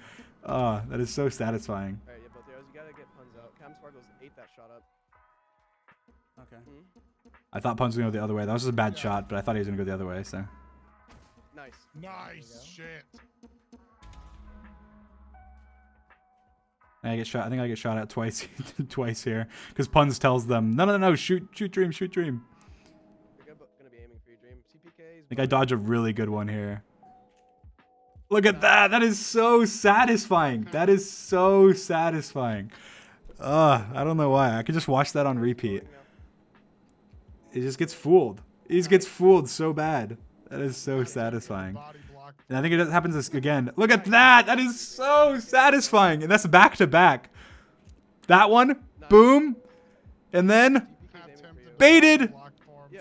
That is so satisfying. Alright, yeah, both arrows. You gotta get puns out. Cam Sparkles ate that shot up. Okay. I thought Pun's gonna go the other way. That was just a bad shot, but I thought he was gonna go the other way. So Nice. Nice shit. I get shot. I think I get shot at twice, twice here, because Puns tells them, no, shoot Dream, shoot Dream. You're gonna be aiming for your Dream. CPKs. I think I dodge a really good one here. Look at that. That is so satisfying. That is so satisfying. I don't know why. I could just watch that on repeat. It just gets fooled. It just gets fooled so bad. That is so satisfying. And I think it happens this again. Look at that. That is so satisfying. And that's back to back. That one. Boom. And then baited.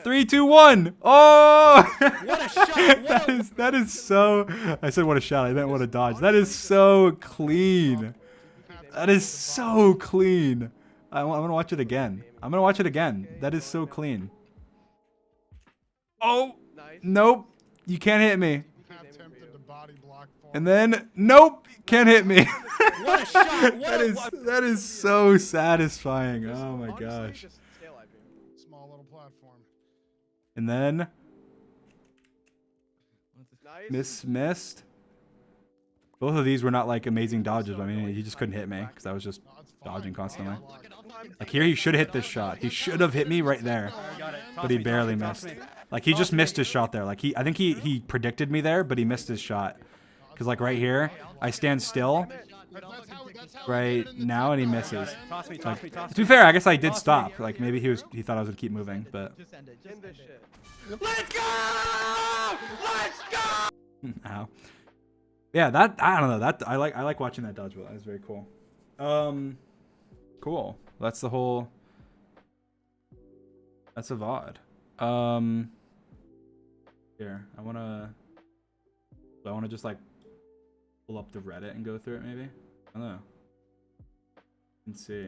3, 2, 1. Oh! What a shot! that is so. I said what a shot. I meant what a dodge. That is so clean. That is so clean. I'm gonna watch it again. I'm gonna watch it again. That is so clean. Oh! Nope. You can't hit me. And then nope. Can't hit me. What a shot! That is so satisfying. Oh my gosh. Small little platform. And then Nice. missed. Both of these were not like amazing dodges, but I mean he just couldn't hit me because I was just dodging constantly. Like here he should have hit this shot. He should have hit me right there. But he barely missed. Like he just missed his shot there. Like I think he predicted me there, but he missed his shot. Cause like right here, I stand still right now and he misses. Like, to be fair, I guess I did stop. Like maybe he thought I was gonna keep moving, but End this shit. Let's go! Let's go! ow. Yeah, that I don't know. That I like watching that dodgeball. That was very cool. Cool. That's the whole. That's a VOD. Here, I wanna just like pull up the Reddit and go through it maybe. I don't know. Let's see.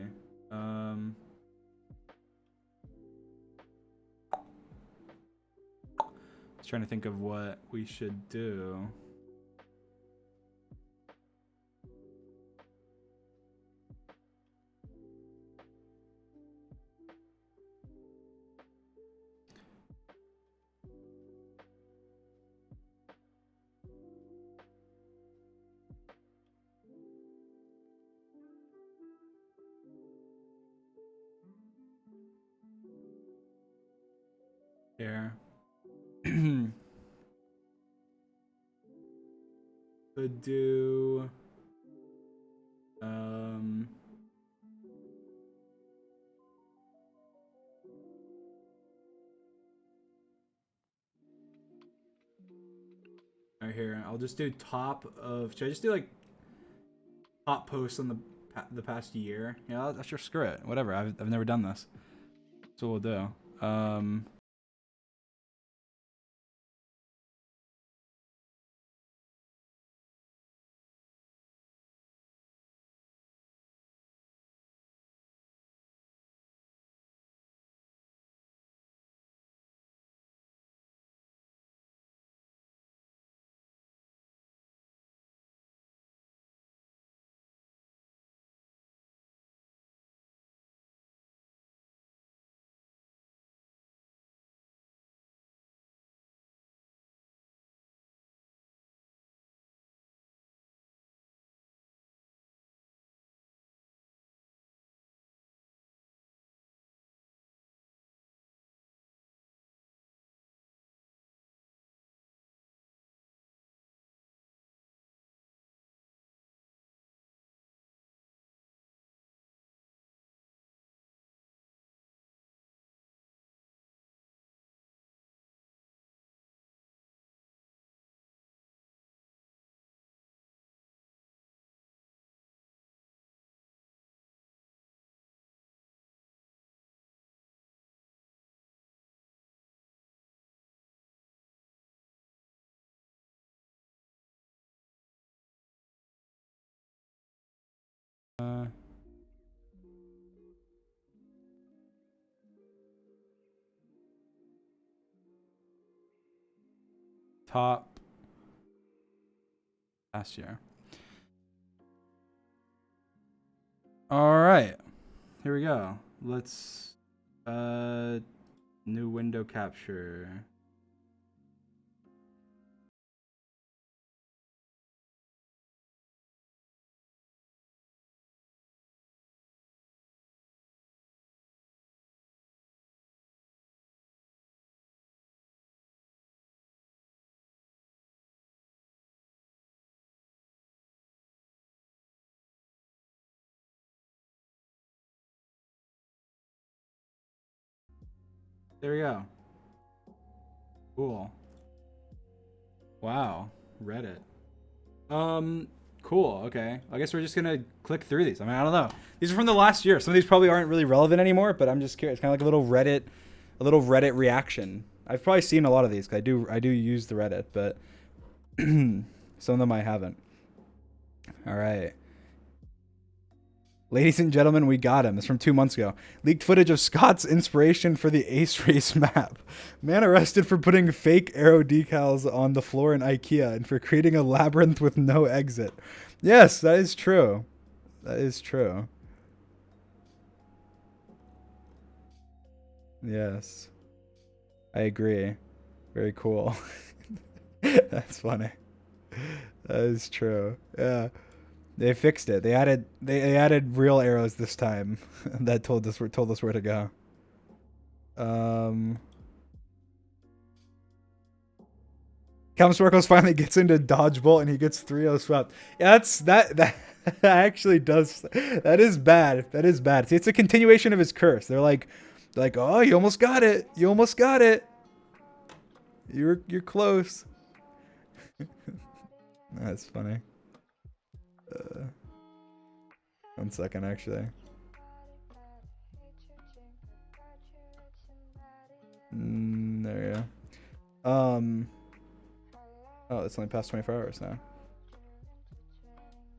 Just trying to think of what we should do. Here. Could do right here. I'll just do top of. Should I just do like top posts on the past year? Yeah, I'll sure screw it. Whatever. I've never done this. That's what we'll do. top last year. All right, here we go. Let's new window capture. There we go. Cool. Wow. Reddit. Cool. Okay. I guess we're just gonna click through these. I mean, I don't know. These are from the last year. Some of these probably aren't really relevant anymore, but I'm just curious. Kind of like a little Reddit reaction. I've probably seen a lot of these because I do use the Reddit, but some of them I haven't. All right. Ladies and gentlemen, we got him. It's from 2 months ago. Leaked footage of Scott's inspiration for the Ace Race map. Man arrested for putting fake arrow decals on the floor in IKEA and for creating a labyrinth with no exit. Yes, that is true. That is true. Yes. I agree. Very cool. That's funny. That is true. Yeah. They fixed it. They added real arrows this time that told us where to go. Calvin Sparkles finally gets into dodgeball and he gets 3-0 swept. Yeah, that actually does. That is bad. That is bad. See, it's a continuation of his curse. They're like, oh, you almost got it. You almost got it. You're close. That's funny. 1 second, actually. There you go. Oh, it's only past 24 hours now.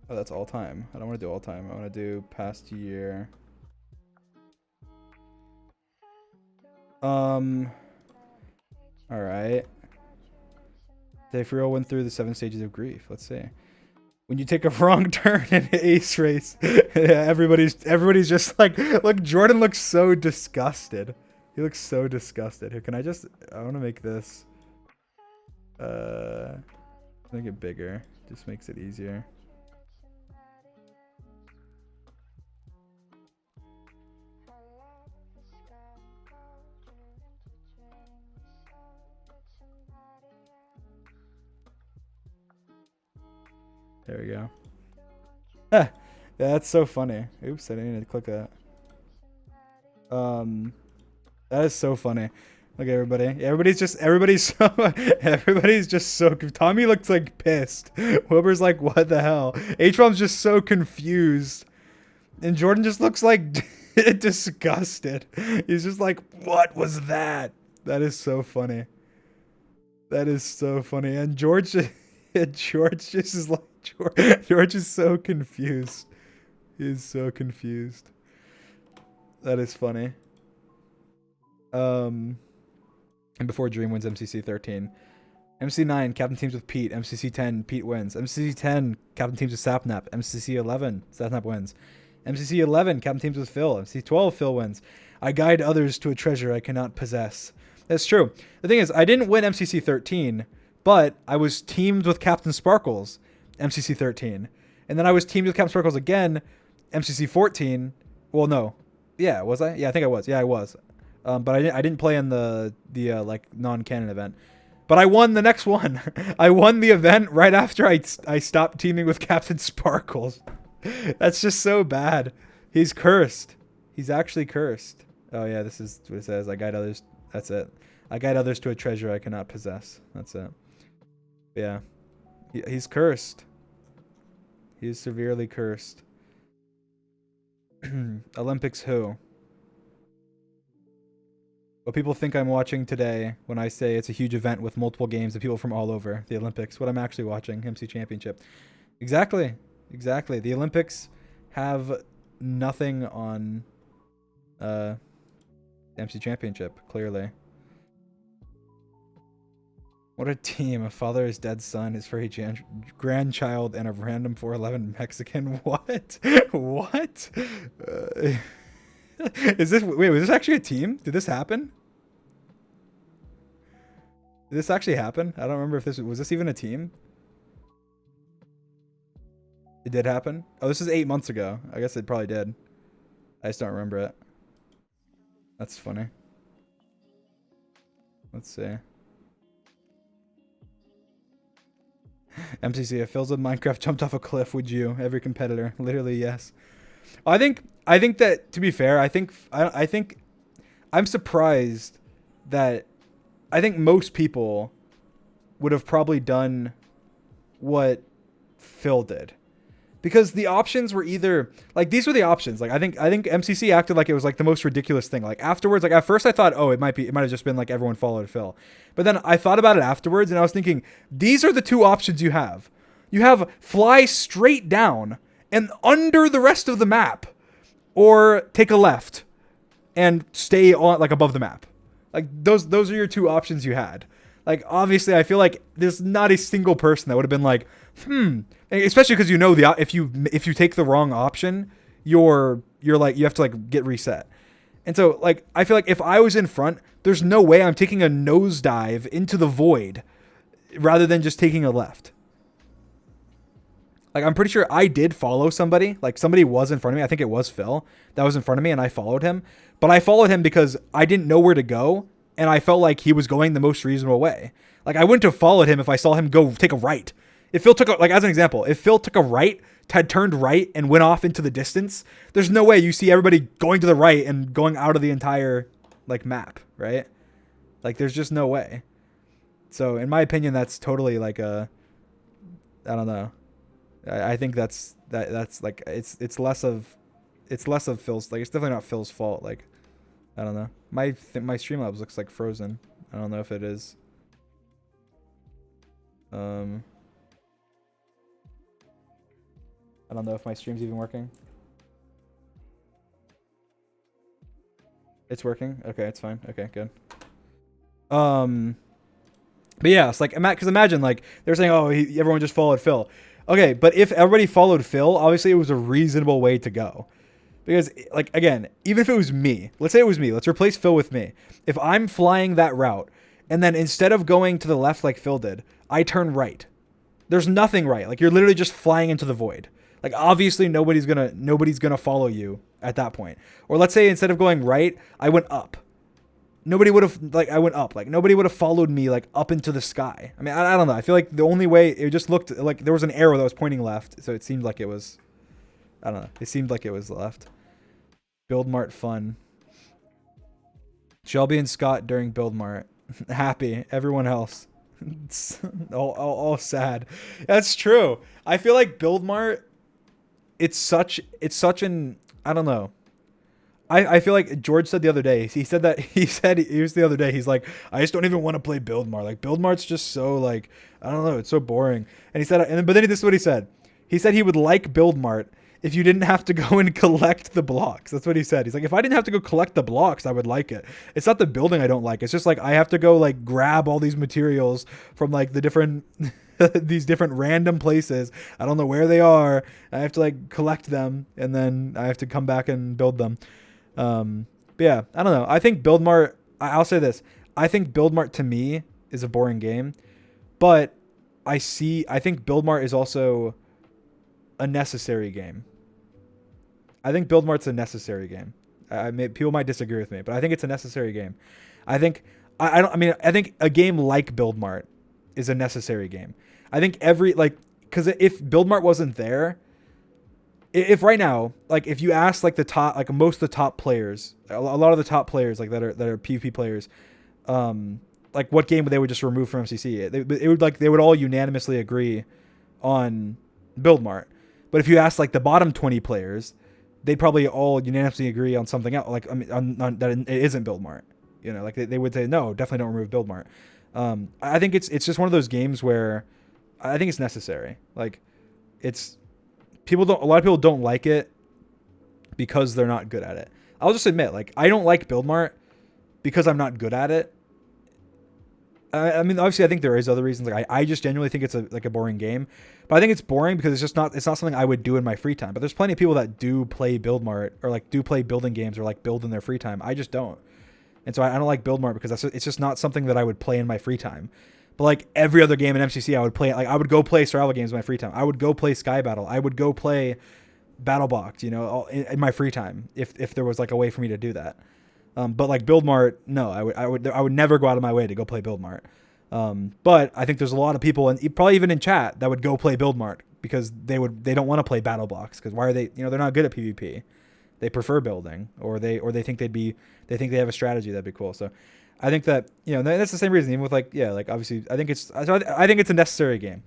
Oh, that's all time. I don't want to do all time. I want to do past year. All right. Dave Friel went through the 7 stages of grief. Let's see. When you take a wrong turn in an Ace Race, everybody's just like, look, Jordan looks so disgusted. He looks so disgusted. Here, can I want to make this, make it bigger. Just makes it easier. There we go. Yeah, that's so funny. Oops, I didn't need to click that. That is so funny. Look at everybody. Everybody's just so. Tommy looks like pissed. Wilbur's like, what the hell? H-Bomb's just so confused, and Jordan just looks like disgusted. He's just like, what was that? That is so funny. That is so funny. And George just is like. George is so confused. He is so confused. That is funny. And before Dream wins MCC 13. MCC 9, captain teams with Pete. MCC 10, Pete wins. MCC 10, captain teams with Sapnap. MCC 11, Sapnap wins. MCC 11, captain teams with Phil. MCC 12, Phil wins. I guide others to a treasure I cannot possess. That's true. The thing is, I didn't win MCC 13, but I was teamed with Captain Sparkles. MCC 13, and then I was teamed with Captain Sparkles again, MCC 14. Well, no, yeah, was I? Yeah, I think I was. Yeah, I was. But I didn't play in the like non-canon event. But I won the next one. I won the event right after I stopped teaming with Captain Sparkles. That's just so bad. He's cursed. He's actually cursed. Oh yeah, this is what it says. I guide others. That's it. I guide others to a treasure I cannot possess. That's it. Yeah, he's cursed. He is severely cursed. Olympics who? What people think I'm watching today when I say it's a huge event with multiple games of people from all over. The Olympics. What I'm actually watching. MC Championship. Exactly. Exactly. The Olympics have nothing on MC Championship, clearly. What a team. A father, his dead son, his furry grandchild, and a random 4'11 Mexican. What? What? Was this actually a team? Did this happen? Did this actually happen? I don't remember if was this even a team? It did happen? Oh, this is 8 months ago. I guess it probably did. I just don't remember it. That's funny. Let's see. MCC, if Phil's with Minecraft jumped off a cliff, would you? Every competitor. Literally, yes. I think that, to be fair, I think I'm surprised that I think most people would have probably done what Phil did. Because the options were either like these were the options. Like I think MCC acted like it was like the most ridiculous thing. Like afterwards, like at first I thought, oh, it might have just been like everyone followed Phil. But then I thought about it afterwards and I was thinking, these are the two options you have. You have fly straight down and under the rest of the map, or take a left and stay on like above the map. Like those are your two options you had. Like obviously I feel like there's not a single person that would have been like, especially because if you take the wrong option, you're like you have to like get reset. And so like I feel like if I was in front, there's no way I'm taking a nosedive into the void rather than just taking a left. Like I'm pretty sure I did follow somebody. Like somebody was in front of me. I think it was Phil that was in front of me and I followed him. But I followed him because I didn't know where to go and I felt like he was going the most reasonable way. Like I wouldn't have followed him if I saw him go take a right. If Phil took as an example, if Phil took a right, had turned right and went off into the distance, there's no way you see everybody going to the right and going out of the entire like map, right? Like there's just no way. So in my opinion, that's totally like I don't know. I think that's like it's less of Phil's, like it's definitely not Phil's fault. Like I don't know. My Streamlabs looks like frozen. I don't know if it is. I don't know if my stream's even working. It's working? Okay, it's fine. Okay, good. But yeah, it's like, because imagine, like, they're saying, oh, everyone just followed Phil. Okay, but if everybody followed Phil, obviously it was a reasonable way to go. Because, like, again, even if it was me, let's say it was me, let's replace Phil with me. If I'm flying that route, and then instead of going to the left like Phil did, I turn right. There's nothing right. Like, you're literally just flying into the void. Like, obviously nobody's gonna follow you at that point. Or let's say instead of going right, I went up. Nobody would have, like, I went up. Like, nobody would have followed me, like, up into the sky. I mean, I don't know. I feel like the only way, it just looked like there was an arrow that was pointing left. So it seemed like it was, I don't know. It seemed like it was left. Build Mart fun. Shelby and Scott during Build Mart. Happy. Everyone else. all sad. That's true. I feel like Build Mart, it's such an, I don't know. I feel like George said the other day, he was the other day, he's like, I just don't even want to play Build Mart. Like, Build Mart's just so, like, I don't know, it's so boring. And he said, but then this is what he said. He said he would like Build Mart if you didn't have to go and collect the blocks. That's what he said. He's like, if I didn't have to go collect the blocks, I would like it. It's not the building I don't like. It's just like I have to go like grab all these materials from like the different these different random places. I don't know where they are. I have to like collect them and then I have to come back and build them. But yeah, I don't know. I think Build Mart, I'll say this. I think Build Mart to me is a boring game, but I think Build Mart is also a necessary game. I think Build Mart's a necessary game. People might disagree with me, but I think it's a necessary game. I think a game like Build Mart is a necessary game. I think because if Build Mart wasn't there, if right now, like if you ask like the top, like most of the top players, a lot of the top players like that are PvP players, like what game they would just remove from MCC, they would all unanimously agree on Build Mart. But if you ask like the bottom 20 players, they'd probably all unanimously agree on something else. Like, I mean, on that it isn't Build Mart. You know, like they would say, no, definitely don't remove Build Mart. I think it's just one of those games where I think it's necessary. Like, a lot of people don't like it because they're not good at it. I'll just admit, like, I don't like Build Mart because I'm not good at it. I mean, obviously, I think there is other reasons. Like, I just genuinely think it's a boring game, but I think it's boring because it's not something I would do in my free time. But there's plenty of people that do play Build Mart or like do play building games or like build in their free time. I just don't, and so I don't like Build Mart because it's just not something that I would play in my free time. But like every other game in MCC, I would play. Like I would go play survival games in my free time. I would go play Sky Battle. I would go play BattleBox, in my free time if there was like a way for me to do that. But like Build Mart, no, I would never go out of my way to go play Build Mart. But I think there's a lot of people, and probably even in chat, that would go play Build Mart because they don't want to play BattleBox because why are they? They're not good at PvP. They prefer building, or they think they have a strategy that'd be cool. So I think that that's the same reason. Even with like obviously I think it's a necessary game,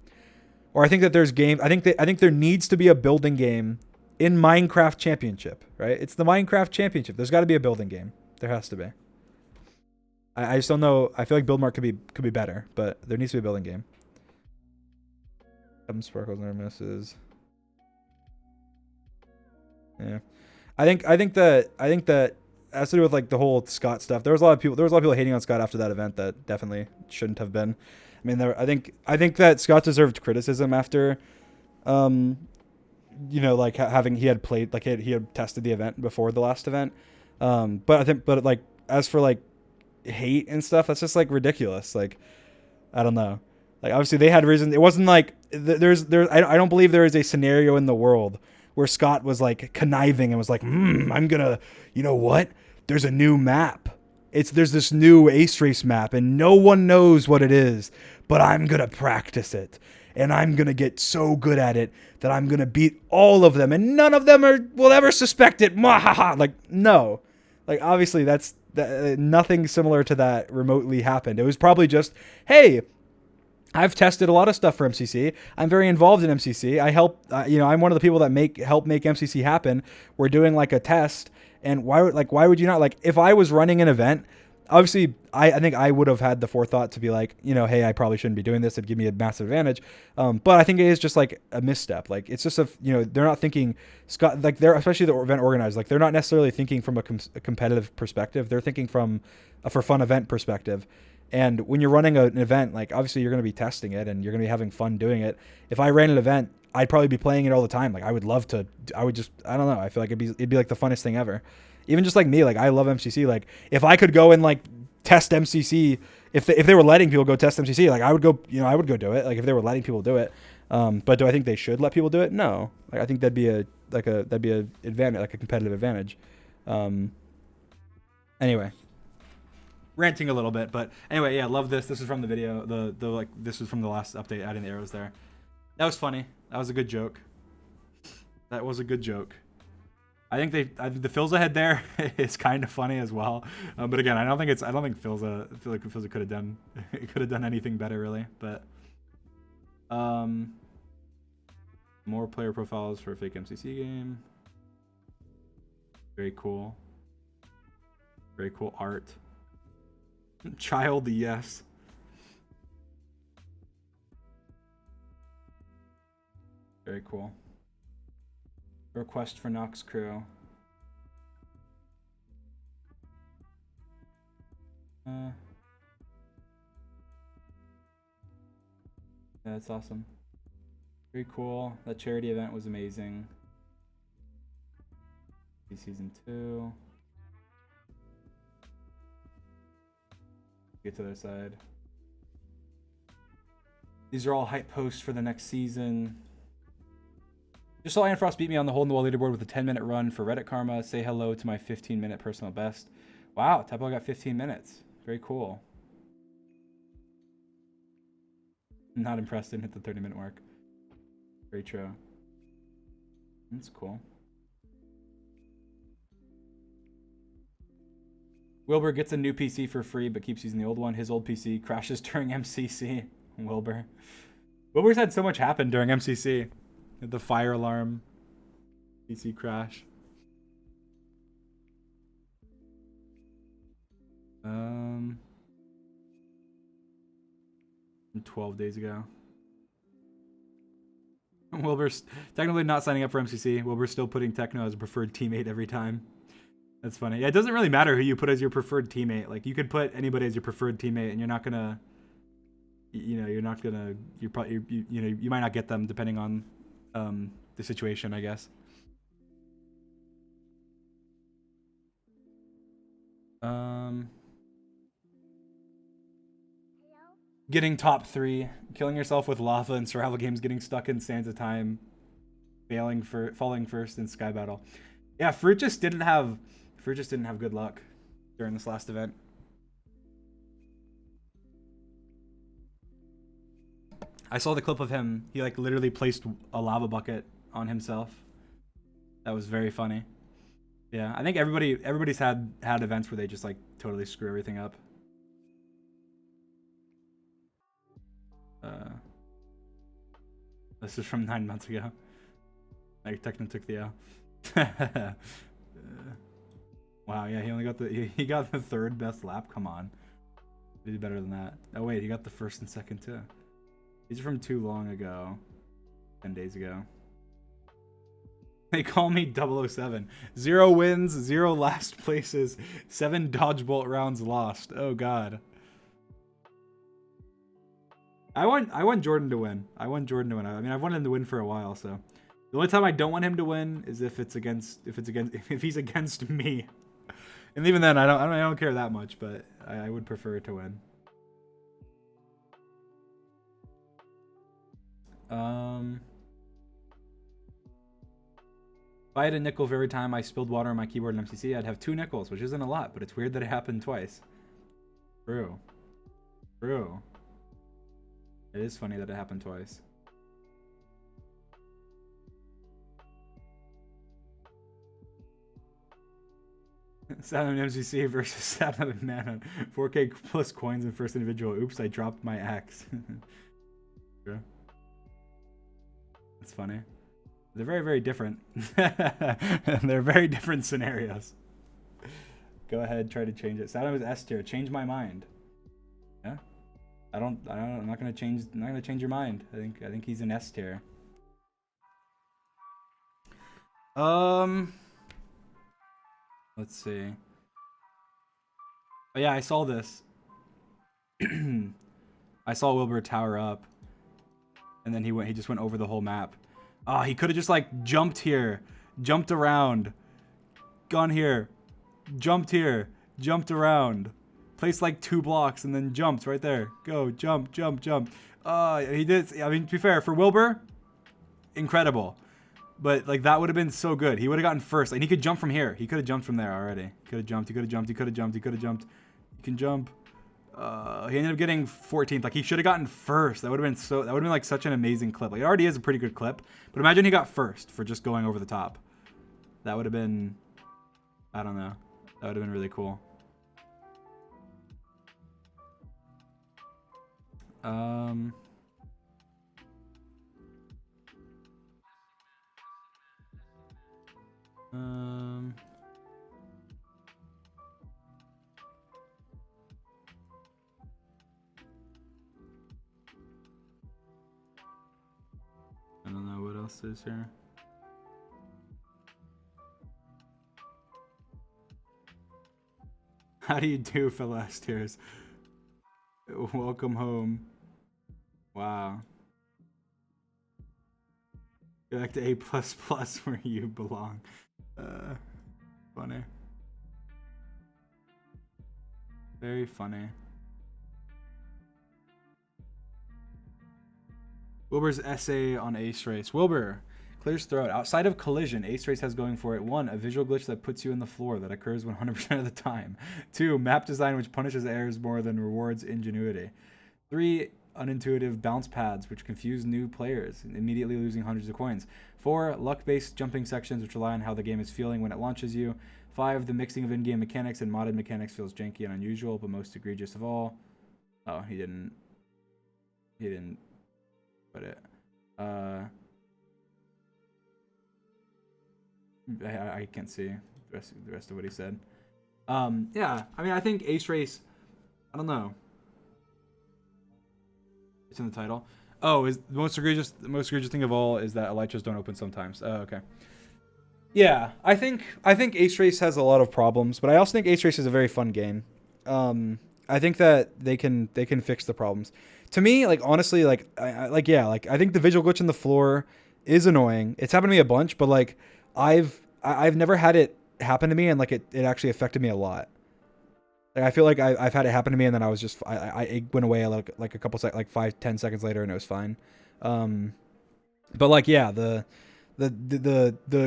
or I think that there's game. I think there needs to be a building game in Minecraft Championship, right? It's the Minecraft Championship. There's got to be a building game. There has to be. I just don't know. I feel like Build Mart could be better, but there needs to be a building game. Some sparkles never misses. Yeah, I think that has to do with like the whole Scott stuff. There was a lot of people hating on Scott after that event that definitely shouldn't have been. I mean, I think that Scott deserved criticism after, like he had played, like he had tested the event before the last event. But like as for like hate and stuff, that's just like ridiculous. Like I don't know. Like obviously they had reason. It wasn't like I don't believe there is a scenario in the world where Scott was like conniving and was like, I'm gonna, what? There's a new map. There's this new Ace Race map and no one knows what it is, but I'm gonna practice it and I'm gonna get so good at it that I'm gonna beat all of them and none of them will ever suspect it. Mwahaha. Like no, like obviously nothing similar to that remotely happened. It was probably just, hey, I've tested a lot of stuff for MCC. I'm very involved in MCC. I help, I'm one of the people that help make MCC happen. We're doing like a test, and why would you not? Like if I was running an event, obviously I think I would have had the forethought to be like, hey, I probably shouldn't be doing this. It'd give me a massive advantage. But I think it is just like a misstep. Like it's just they're not thinking Scott, like especially the event organizers, like they're not necessarily thinking from a competitive perspective. They're thinking from a for fun event perspective. And when you're running an event, like obviously you're going to be testing it and you're going to be having fun doing it. If I ran an event, I'd probably be playing it all the time. Like I would love to. I don't know. I feel like it'd be like the funnest thing ever. Even just like me, like I love MCC. Like if I could go and like test MCC, if they were letting people go test MCC, like I would go. I would go do it. Like if they were letting people do it. But do I think they should let people do it? No. Like I think that'd be a advantage, like a competitive advantage. Anyway. Ranting a little bit, but anyway, yeah, love this. This is from the video. This was from the last update, adding the arrows there. That was funny. That was a good joke. That was a good joke. I think the Filza head there is kind of funny as well. But again, I don't think Filza. I feel like Filza could have done anything better really. But more player profiles for a fake MCC game. Very cool. Very cool art. Child, yes. Very cool. Request for Nox crew. Yeah, that's awesome. Very cool. That charity event was amazing. Season 2. Get to their side. These are all hype posts for the next season. Just saw Iron Frost beat me on the hole in the wall leaderboard with a 10-minute run for Reddit Karma. Say hello to my 15-minute personal best. Wow, Typo got 15 minutes. Very cool. Not impressed, didn't hit the 30-minute mark. Very true. That's cool. Wilbur gets a new PC for free, but keeps using the old one. His old PC crashes during MCC. Wilbur's had so much happen during MCC. The fire alarm. PC crash. 12 days ago. Wilbur's technically not signing up for MCC. Wilbur's still putting Techno as a preferred teammate every time. That's funny. Yeah, it doesn't really matter who you put as your preferred teammate. Like, you could put anybody as your preferred teammate, and you're not gonna you know, you're not gonna, you're probably, you know, you might not get them depending on the situation, I guess. Getting top 3, killing yourself with lava in survival games, getting stuck in Sands of Time, falling first in Sky Battle. Yeah, Fruit just didn't have good luck during this last event. I saw the clip of him. He like literally placed a lava bucket on himself. That was very funny. Yeah, I think everybody's had events where they just like totally screw everything up. This is from 9 months ago. Like Techno took the L. Wow, yeah, he only got he got the 3rd best lap. Come on, he did better than that. Oh wait, he got the 1st and 2nd too. These are from too long ago, 10 days ago. They call me 007. 0 wins, 0 last places, 7 dodgebolt rounds lost. Oh god. I want Jordan to win. I mean, I've wanted him to win for a while, so the only time I don't want him to win is if he's against me. And even then, I don't care that much, but I would prefer to win. If I had a nickel for every time I spilled water on my keyboard in MCC, I'd have 2 nickels, which isn't a lot, but it's weird that it happened twice. True. It is funny that it happened twice. Saturn MCC versus Saturn Mana. 4K plus coins in first individual. Oops, I dropped my axe. True. That's funny. They're very, very different. They're very different scenarios. Go ahead, try to change it. Saturn was S tier. Change my mind. Yeah. I'm not gonna change your mind. I think he's an S tier. Let's see. Oh yeah, I saw this. I saw Wilbur tower up, and then he just went over the whole map. Oh, he could have just like jumped here, jumped around, gone here, jumped here, jumped around, placed like 2 blocks, and then jumped right there. Go, jump, jump, jump. He did. I mean, to be fair, for Wilbur, incredible. But like that would have been so good. He would have gotten first. Like he could jump from here. He could have jumped from there already. He could have jumped. He could have jumped. He could have jumped. He could have jumped. He can jump. He ended up getting 14th. Like he should have gotten first. That would have been so. That would have been like such an amazing clip. Like it already is a pretty good clip. But imagine he got first for just going over the top. That would have been. I don't know. That would have been really cool. I don't know what else is here. How do you do for last year's? Welcome home. Wow. Go back to A++ where you belong. Funny. Very funny. Wilbur's essay on Ace Race. Wilbur clears throat. Outside of collision, Ace Race has going for it: 1, a visual glitch that puts you in the floor that occurs 100% of the time. 2, map design which punishes errors more than rewards ingenuity. 3, unintuitive bounce pads which confuse new players, immediately losing hundreds of coins. 4, luck-based jumping sections which rely on how the game is feeling when it launches you. 5, the mixing of in-game mechanics and modded mechanics feels janky and unusual, but most egregious of all. Oh, he didn't put it. I can't see the rest of what he said. Yeah, I mean, I think Ace Race, I don't know. It's in the title. Oh, is the most egregious thing of all is that elytras don't open sometimes. Oh, okay. Yeah, I think Ace Race has a lot of problems, but I also think Ace Race is a very fun game. I think that they can fix the problems. to me, like honestly, like I think the visual glitch in the floor is annoying. It's happened to me a bunch, but like I've never had it happen to me, and like it actually affected me a lot. Like I feel like I've had it happen to me, and then I was just it went away like a couple like 5-10 seconds later, and it was fine. But like yeah, the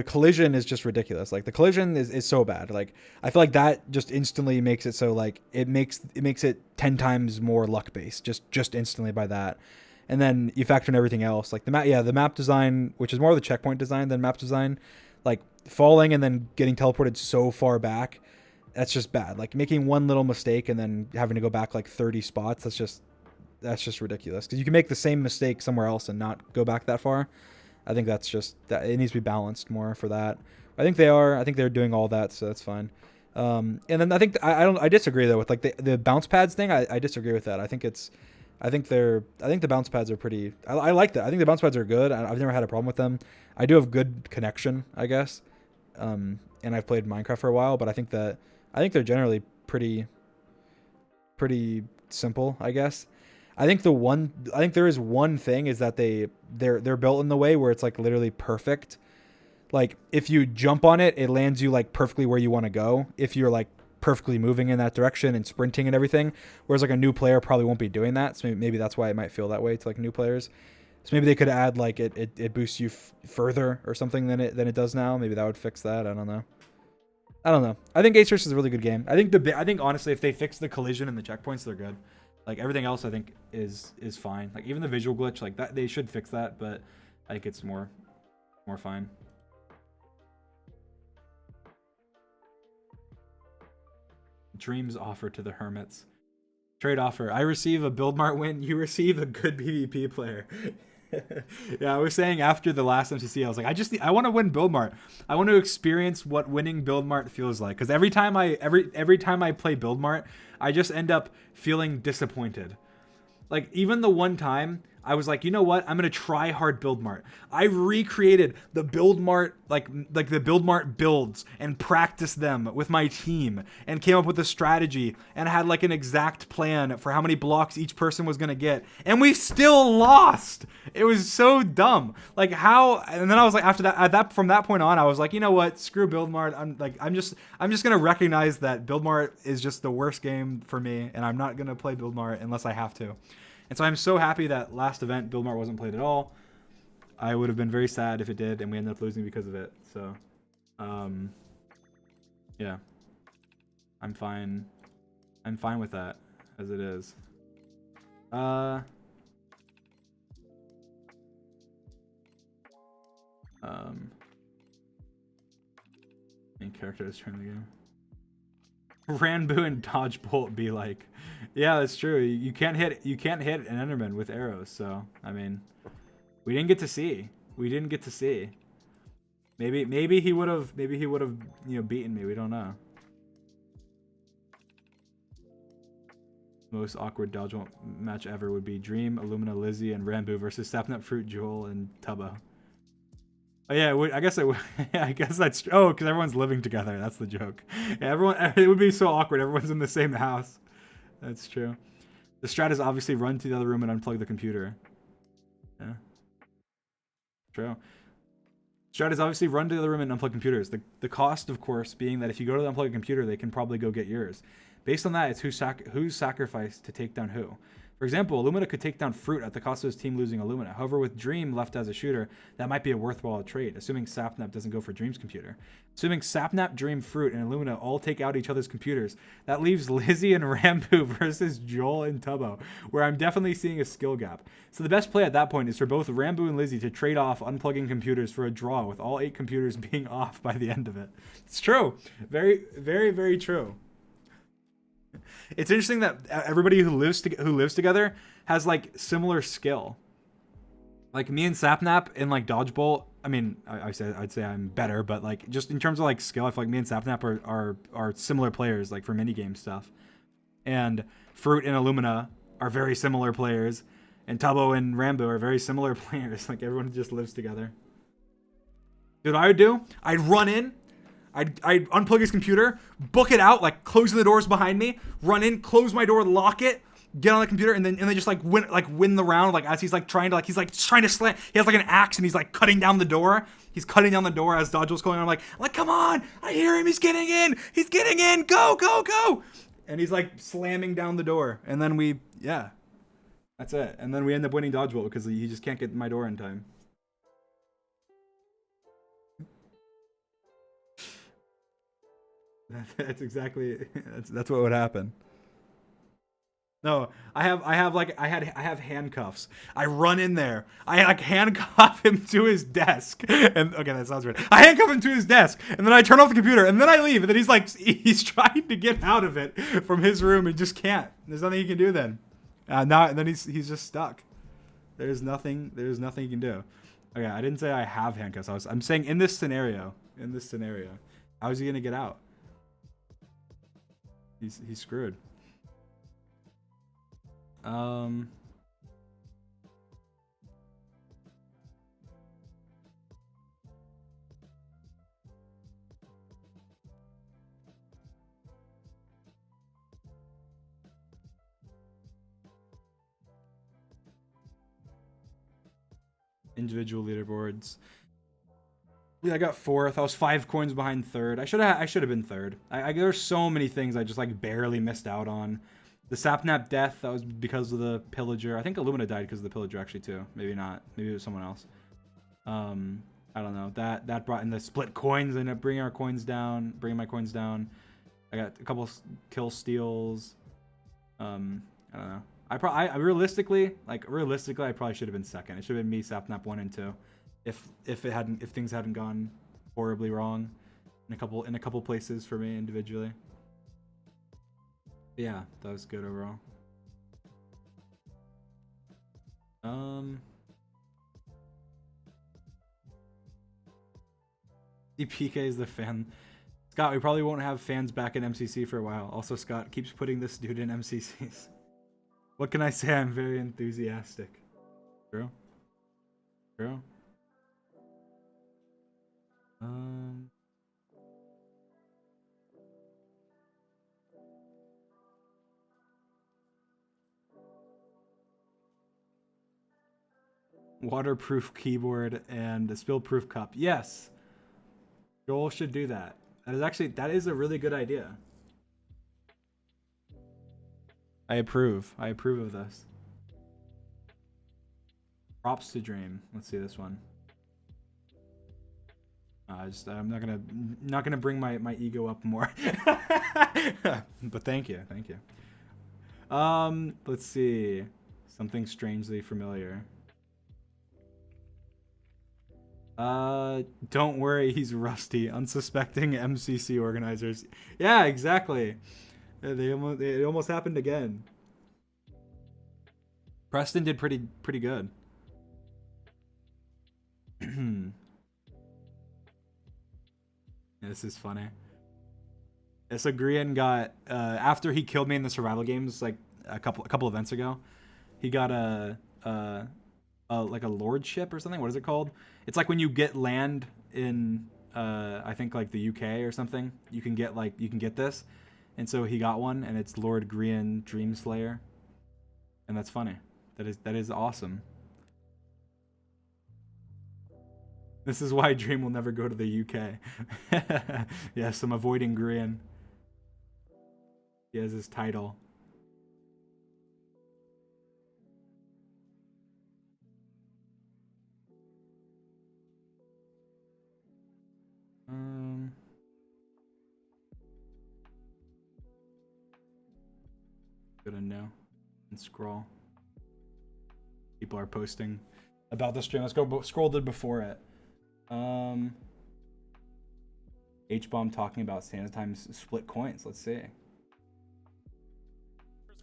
collision is just ridiculous. Like the collision is so bad. Like I feel like that just instantly makes it so like it makes it 10 times more luck based just instantly by that. And then you factor in everything else, like the map design, which is more of the checkpoint design than map design, like falling and then getting teleported so far back. That's just bad. Like making one little mistake and then having to go back like 30 spots. That's just ridiculous. Because you can make the same mistake somewhere else and not go back that far. I think that's just that it needs to be balanced more for that. I think they are. I think they're doing all that, so that's fine. And then I think I disagree though with like the bounce pads thing. I disagree with that. I think the bounce pads are pretty. I like that. I think the bounce pads are good. I've never had a problem with them. I do have good connection, I guess. And I've played Minecraft for a while, but I think they're generally pretty simple, I guess. I think there is one thing is that they're built in the way where it's like literally perfect. Like if you jump on it, it lands you like perfectly where you want to go. If you're like perfectly moving in that direction and sprinting and everything, whereas like a new player probably won't be doing that. So maybe that's why it might feel that way to like new players. So maybe they could add like it boosts you further or something than it does now. Maybe that would fix that. I don't know. I think Ace Versus is a really good game. I think honestly, if they fix the collision and the checkpoints, they're good. Like everything else, I think is fine. Like even the visual glitch, like that, they should fix that. But I think it's more fine. Dreams offer to the hermits. Trade offer. I receive a Build Mart win. You receive a good PvP player. Yeah, I was saying after the last MCC, I was like, I want to win Build Mart. I want to experience what winning Build Mart feels like. Because every time I play Build Mart, I just end up feeling disappointed. Like even the one time I was like, you know what? I'm gonna try hard Build Mart. I recreated the Build Mart like the Build Mart builds and practiced them with my team and came up with a strategy and had like an exact plan for how many blocks each person was gonna get, and we still lost. It was so dumb. Like how? And then I was like, after that, from that point on, I was like, you know what? Screw Build Mart. I'm just gonna recognize that Build Mart is just the worst game for me, and I'm not gonna play Build Mart unless I have to. And so I'm so happy that last event Build Mart wasn't played at all. I would have been very sad if it did, and we ended up losing because of it. So, yeah, I'm fine. I'm fine with that as it is. Main character is trying the game. Ranboo and Dodgebolt be like, yeah, that's true. You can't hit an Enderman with arrows. So I mean, we didn't get to see. Maybe he would have beaten me. We don't know. Most awkward Dodgebolt match ever would be Dream, Illumina, Lizzie, and Ranboo versus Sapnap Fruit, Joel, and Tubbo. Oh yeah, I guess that's true. Oh, because everyone's living together. That's the joke. Yeah, it would be so awkward. Everyone's in the same house. That's true. The strat is obviously run to the other room and unplug the computer. Yeah. True. Strat is obviously run to the other room and unplug computers. The cost, of course, being that if you go to the unplugged computer, they can probably go get yours. Based on that, it's who's sacrificed to take down who. For example, Illumina could take down Fruit at the cost of his team losing Illumina. However, with Dream left as a shooter, that might be a worthwhile trade, assuming Sapnap doesn't go for Dream's computer. Assuming Sapnap, Dream, Fruit, and Illumina all take out each other's computers, that leaves Lizzie and Ranboo versus Joel and Tubbo, where I'm definitely seeing a skill gap. So the best play at that point is for both Ranboo and Lizzie to trade off unplugging computers for a draw, with all 8 computers being off by the end of it. It's true. Very, very, very true. It's interesting that everybody who lives together has like similar skill. Like me and Sapnap in like Dodgebolt. I mean, I'd say I'm better, but like just in terms of like skill, I feel like me and Sapnap are similar players, like for minigame stuff. And Fruit and Illumina are very similar players, and Tubbo and Ranboo are very similar players. Like everyone just lives together. You know what I would do? I'd run in. I'd unplug his computer, book it out, like closing the doors behind me, run in, close my door, lock it, get on the computer, and they just like win the round, like as he's trying to slam. He has like an axe and he's like cutting down the door. He's cutting down the door as dodgeball's going on. I'm like, come on, I hear him. He's getting in. Go. And he's like slamming down the door, and then that's it. And then we end up winning dodgeball because he just can't get my door in time. That's exactly that's what would happen. No, I have handcuffs. I run in there. I like handcuff him to his desk. And okay, that sounds weird. I handcuff him to his desk, and then I turn off the computer, and then I leave. And then he's trying to get out of it from his room and just can't. There's nothing he can do then. Then he's just stuck. There's nothing he can do. Okay, I didn't say I have handcuffs. I'm saying in this scenario, how is he gonna get out? He's screwed. Individual leaderboards. Yeah, I got 4th. I was 5 coins behind 3rd. I should have been 3rd. There's so many things I just like barely missed out on. The Sapnap death, that was because of the pillager. I think Illumina died because of the pillager actually too. Maybe not. Maybe it was someone else. I don't know. That brought in the split coins and it bringing my coins down. I got a couple kill steals. I don't know. I realistically, I probably should have been 2nd. It should have been me, Sapnap 1 and 2, if things hadn't gone horribly wrong in a couple places for me individually. But yeah, that was good overall. DPK is the fan. Scott, we probably won't have fans back in MCC for a while. Also, Scott keeps putting this dude in MCCs. What can I say? I'm very enthusiastic. True. Waterproof keyboard and a spill-proof cup. Yes. Joel should do that. That is a really good idea. I approve of this. Props to Dream. Let's see this one. I'm not gonna bring my ego up more. But thank you. Let's see. Something strangely familiar. Don't worry, he's rusty. Unsuspecting MCC organizers. Yeah, exactly. It almost happened again. Preston did pretty good. This is funny. Yeah, so Grian got after he killed me in the survival games like a couple events ago, he got a like a lordship or something. What is it called? It's like when you get land in I think like the UK or something. You can get this, and so he got one, and it's Lord Grian Dreamslayer, and that's funny. That is awesome. This is why Dream will never go to the UK. Yes, I'm avoiding Grian. He has his title. Gonna know and scroll. People are posting about the stream. Let's go scroll to before it. H-Bomb talking about Santa Time's split coins. Let's see.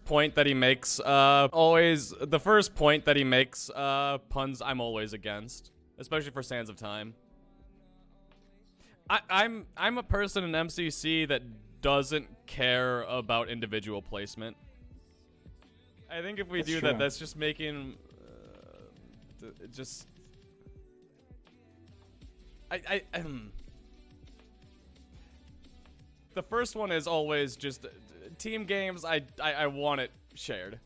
Point that he makes, the first point that he makes, puns I'm always against, especially for Sands of Time. I'm a person in MCC that doesn't care about individual placement. I think if we do that, that's just making, just. The first one is always just team games. I want it shared.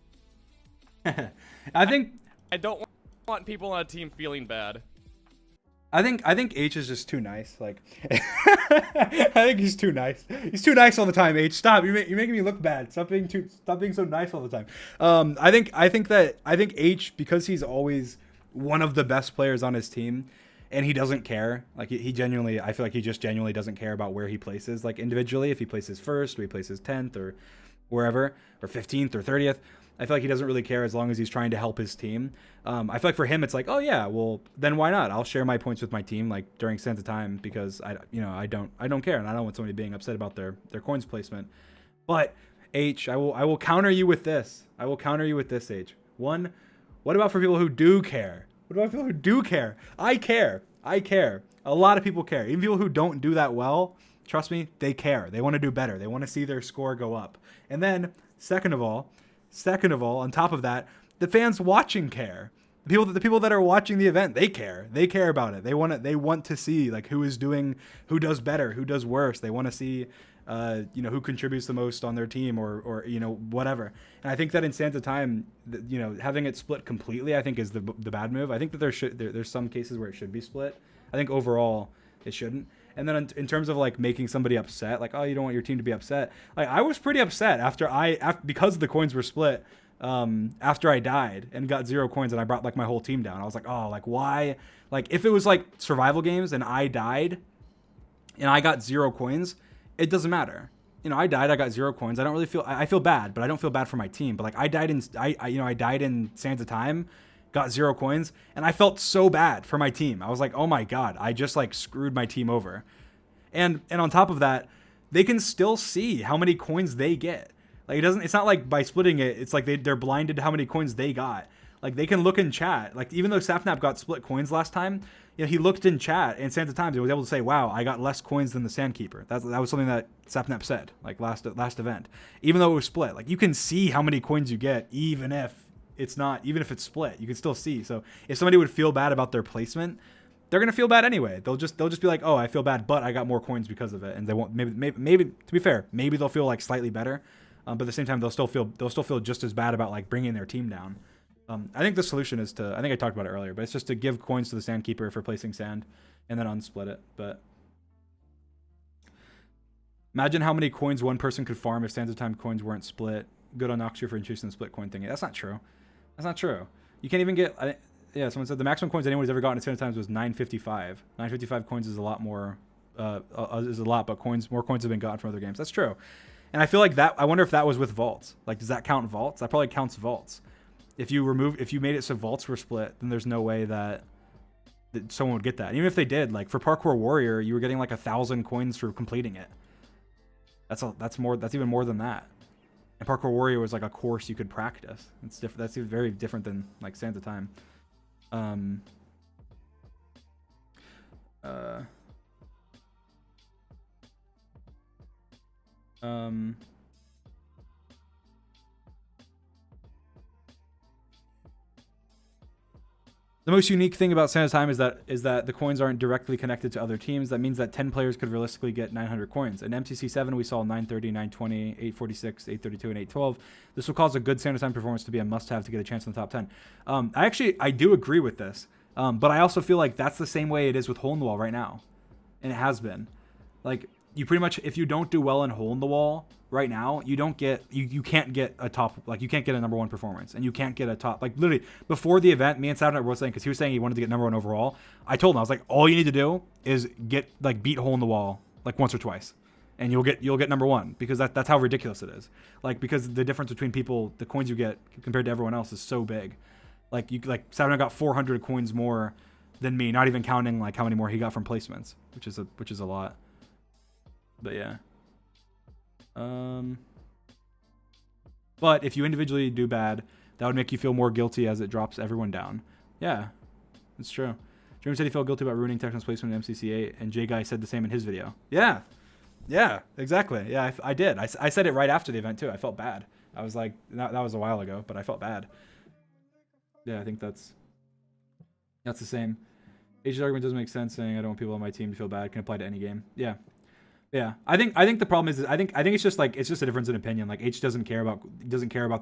I think I don't want people on a team feeling bad. I think H is just too nice. Like, I think he's too nice. He's too nice all the time. H, stop! You're making me look bad. Stop being so nice all the time. I think H, because he's always one of the best players on his team, and he doesn't care. Like he genuinely, I feel like he just genuinely doesn't care about where he places. Like individually, if he places first or he places 10th or wherever, or 15th or 30th. I feel like he doesn't really care as long as he's trying to help his team. I feel like for him, it's like, oh yeah, well then why not? I'll share my points with my team like during Santa time because I don't care and I don't want somebody being upset about their coins placement. But H, I will counter you with this. I will counter you with this, H. One, what about for people who do care? What about people who do care? I care. A lot of people care. Even people who don't do that well, trust me, they care. They want to do better. They want to see their score go up. And then second of all, on top of that, the fans watching care. The people that are watching the event, they care. They care about it. They want to see like who does better, who does worse. They want to see who contributes the most on their team or whatever. And I think that in Santa time, having it split completely, I think is the bad move. I think that there's some cases where it should be split. I think overall it shouldn't. And then in terms of like making somebody upset, like, oh, you don't want your team to be upset. Like I was pretty upset because the coins were split after I died and got 0 coins and I brought like my whole team down. I was like, oh, like why? Like if it was like survival games and I died and I got 0 coins, it doesn't matter. I died, I got 0 coins. I don't really I feel bad, but I don't feel bad for my team. But like I died in Sands of Time, got 0 coins, and I felt so bad for my team. I was like, oh my God, I just like screwed my team over. And on top of that, they can still see how many coins they get. Like it's not like by splitting it, it's like they're blinded to how many coins they got. Like they can look in chat. Like even though Sapnap got split coins last time, he looked in chat and Santa Times and was able to say, wow, I got less coins than the Sandkeeper. That was something that Sapnap said, like last event. Even though it was split, like you can see how many coins you get, even if it's split, you can still see. So if somebody would feel bad about their placement, they're gonna feel bad anyway. They'll just be like, oh, I feel bad, but I got more coins because of it, and they won't. Maybe to be fair, maybe they'll feel like slightly better, but at the same time they'll still feel just as bad about like bringing their team down. I think the solution is I think I talked about it earlier, but it's just to give coins to the Sandkeeper for placing sand, and then unsplit it. But imagine how many coins one person could farm if Sands of Time coins weren't split. Good on Noxtree for introducing the split coin thingy. That's not true. That's not true. You can't even get. Someone said the maximum coins anyone's ever gotten at Santa Times was 955. 955 coins is a lot more. Is a lot, but more coins have been gotten from other games. That's true. And I feel like that. I wonder if that was with vaults. Like, does that count vaults? That probably counts vaults. If you made it so vaults were split, then there's no way that someone would get that. And even if they did, like for Parkour Warrior, you were getting like 1,000 coins for completing it. That's even more than that. And Parkour Warrior was like a course you could practice. It's different. That's very different than like Sands of Time. The most unique thing about Santa's Time is that the coins aren't directly connected to other teams. That means that 10 players could realistically get 900 coins. In MCC 7, we saw 930, 920, 846, 832, and 812. This will cause a good Santa's Time performance to be a must-have to get a chance in the top 10. I do agree with this, but I also feel like that's the same way it is with Hole in the Wall right now, and it has been. Like, you pretty much, if you don't do well in Hole in the Wall right now, you can't get a top, like you can't get a number 1 performance, and you can't get a top, like literally before the event, me and Saturday were saying, because he was saying he wanted to get number 1 overall. I told him, I was like, all you need to do is beat Hole in the Wall like once or twice, and you'll get number 1, because that's how ridiculous it is. Like, because the difference between the coins you get compared to everyone else is so big. Like Saturday got 400 coins more than me, not even counting like how many more he got from placements, which is a lot. But yeah. But if you individually do bad, that would make you feel more guilty as it drops everyone down. Yeah, it's true. Jeremy said he felt guilty about ruining Techno's placement in MCC 8, and Jay Guy said the same in his video. Yeah, exactly. Yeah, I did. I said it right after the event too. I felt bad. I was like, that was a while ago, but I felt bad. Yeah, I think that's the same. H's argument doesn't make sense, saying I don't want people on my team to feel bad. Can apply to any game. Yeah. Yeah, I think the problem is I think it's just a difference in opinion. Like H doesn't care about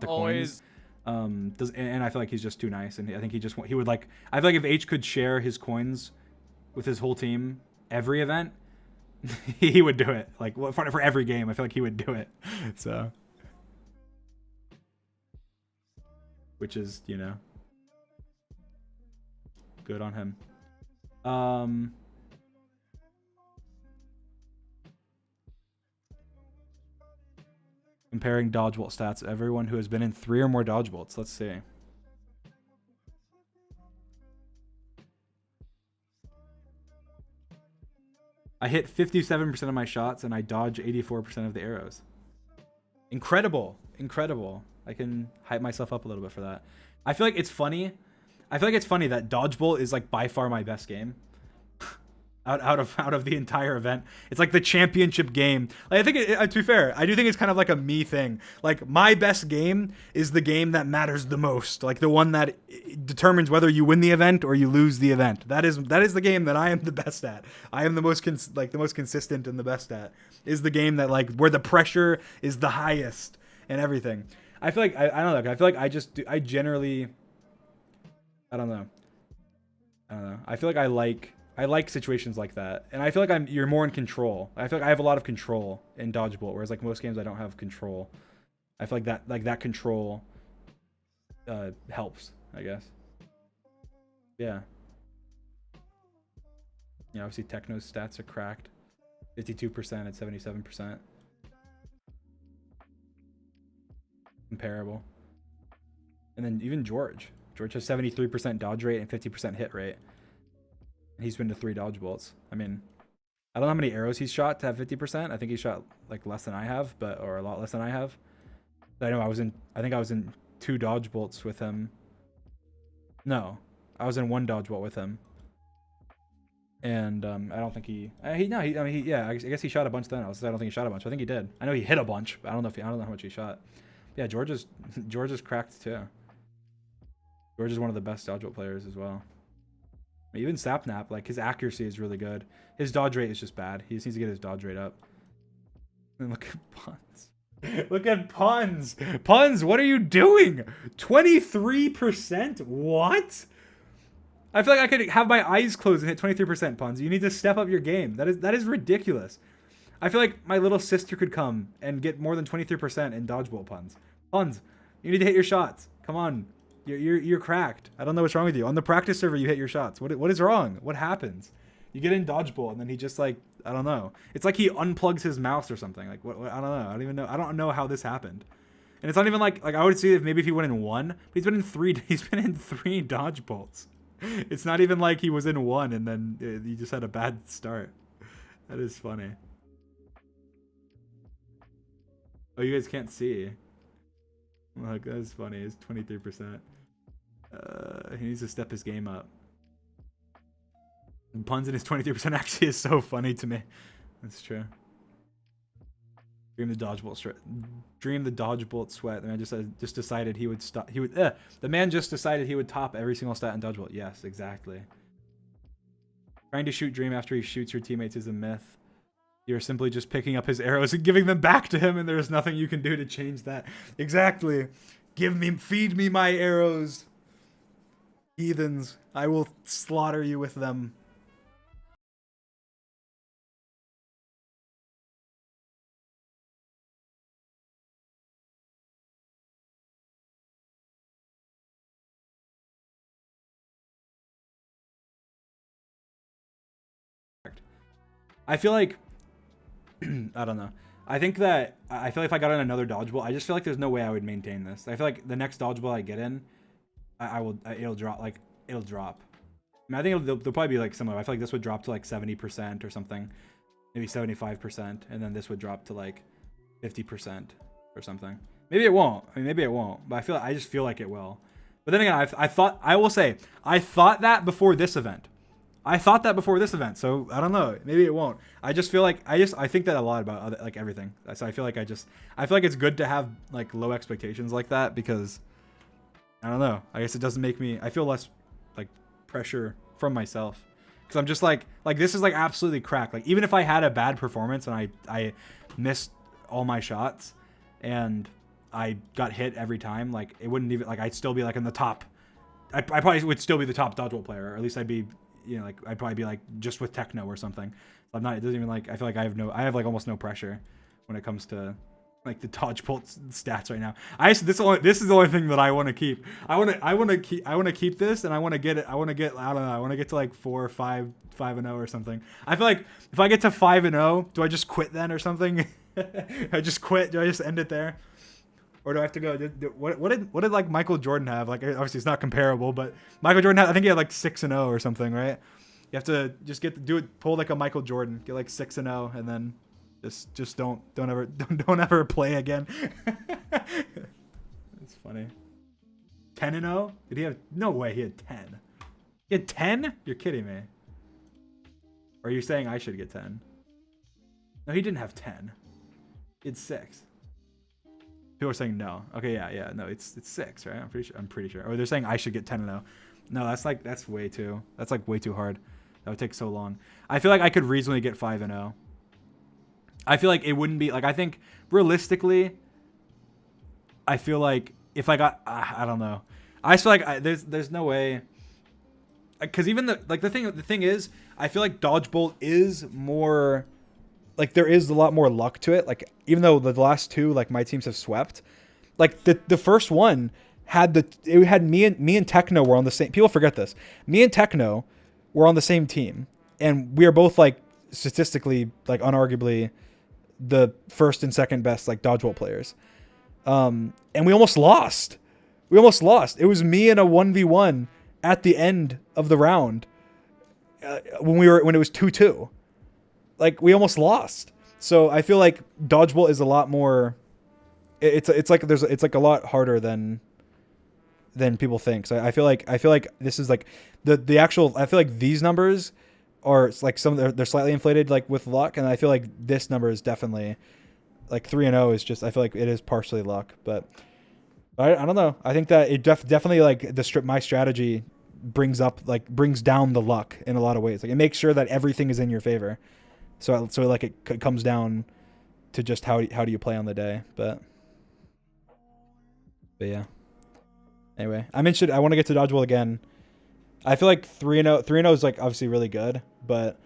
the coins. And I feel like he's just too nice, and I think he would like. I feel like if H could share his coins with his whole team every event, he would do it. Like for every game, I feel like he would do it. So, which is, you know, good on him. Comparing dodge bolt stats. Everyone who has been in 3 or more dodge bolts. Let's see. I hit 57% of my shots and I dodge 84% of the arrows. Incredible. Incredible. I can hype myself up a little bit for that. I feel like it's funny. I feel like it's funny that dodge bolt is like by far my best game. Out of the entire event. It's like the championship game. Like, I think to be fair, I do think it's kind of like a me thing. Like, my best game is the game that matters the most. Like the one that determines whether you win the event or you lose the event. That is the game that I am the best at. I am the most consistent and the best at. Is the game that like where the pressure is the highest and everything. I feel like I don't know. I feel like I generally I don't know. I feel like I like situations like that, and I feel like you're more in control. I feel like I have a lot of control in dodgeball, whereas like most games I don't have control. I feel like that control helps, I guess. Yeah. Yeah, obviously Techno's stats are cracked. 52% at 77%. Comparable. And then even George has 73% dodge rate and 50% hit rate. He's been to 3 dodge bolts. I mean, I don't know how many arrows he's shot to have 50%. I think he shot like less than I have, or a lot less than I have. But I know I think I was in 2 dodge bolts with him. No, I was in 1 dodge bolt with him. And I don't think I guess he shot a bunch then. I don't think he shot a bunch. I think he did. I know he hit a bunch, but I don't know how much he shot. Yeah, George is cracked too. George is one of the best dodge bolt players as well. Even Sapnap, like his accuracy is really good. His dodge rate is just bad. He just needs to get his dodge rate up. And look at Puns. Look at Puns. Puns, what are you doing? 23%? What? I feel like I could have my eyes closed and hit 23%, Puns. You need to step up your game. That is ridiculous. I feel like my little sister could come and get more than 23% in dodgeball, Puns. Puns, you need to hit your shots. Come on. You're cracked. I don't know what's wrong with you. On the practice server, you hit your shots. What is wrong? What happens? You get in dodgeball and then he just like, I don't know. It's like he unplugs his mouse or something. Like what I don't know. I don't even know. I don't know how this happened. And it's not even like I would see if maybe if he went in 1, but he's been in 3. He's been in 3 dodge bolts. It's not even like he was in 1 and then he just had a bad start. That is funny. Oh, you guys can't see. Look, that's funny. It's 23%. He needs to step his game up. And Puns in his 23% actually is so funny to me. That's true. Dream the dodge bolt sweat. The man just decided he would stop. The man just decided he would top every single stat in dodge bolt. Yes, exactly. Trying to shoot Dream after he shoots your teammates is a myth. You're simply just picking up his arrows and giving them back to him, and there's nothing you can do to change that. Exactly. Feed me my arrows. Heathens, I will slaughter you with them. I feel like I don't know. I think that I feel like if I got in another dodgeball, I just feel like there's no way I would maintain this. I feel like the next dodgeball I get in, it'll drop. I mean, I think they'll probably be like similar. I feel like this would drop to like 70% or something, maybe 75%, and then this would drop to like 50% or something. Maybe it won't. I mean, maybe it won't. But I just feel like it will. But then again, I thought that before this event. So I don't know. Maybe it won't. I just feel like I think that a lot about like everything. So I feel like it's good to have like low expectations like that, because I don't know. I guess it doesn't make me. I feel less like pressure from myself, because I'm just like this is like absolutely cracked. Like even if I had a bad performance and I missed all my shots and I got hit every time, like it wouldn't even like I'd still be like in the top. I probably would still be the top dodgeball player, or at least I'd be, you know, like I'd probably be like just with techno or something. I'm not. It doesn't even like. I feel like I have like almost no pressure when it comes to like the dodgeball stats right now. This is the only thing that I want to keep. I want to keep this, and I want to get it. I want to get. I don't know. I want to get to like 4 or 5, 5-0 or something. I feel like if I get to 5-0, do I just quit then or something? I just quit. Do I just end it there? Or do I have to go? What did like Michael Jordan have? Like obviously it's not comparable, but Michael Jordan had, I think he had like 6-0 or something, right? You have to just pull like a Michael Jordan, get like 6-0, and then just don't ever play again. It's funny. 10-0? Did he have? No way, he had 10. He had 10? You're kidding me. Or are you saying I should get 10? No, he didn't have 10. He had 6. People are saying no. Okay, yeah, no, it's 6, right? I'm pretty sure. Or they're saying I should get 10-0. No, that's way too hard. That would take so long. I feel like I could reasonably get 5-0. I feel like it wouldn't be like, I think realistically, I feel like if I got, I don't know. I just feel like there's no way, because even the thing is, I feel like dodgeball is more, like there is a lot more luck to it. Like even though the last two, like my teams have swept, like the first one had me and Techno were on the same. People forget this. Me and Techno were on the same team, and we are both like statistically, like unarguably, the first and second best like dodgeball players. And we almost lost. It was me in a 1v1 at the end of the round when it was 2-2. Like we almost lost. So I feel like dodgeball is a lot more. It's like a lot harder than people think. So I feel like this is like the actual. I feel like these numbers are like they're slightly inflated like with luck, and I feel like this number is definitely like 3-0 is just. I feel like it is partially luck, but I don't know. I think that it definitely like my strategy brings down the luck in a lot of ways. Like it makes sure that everything is in your favor. So like it comes down to just how do you play on the day, but yeah. Anyway, I'm interested. I want to get to dodgeball again. I feel like 3-0 is like obviously really good, but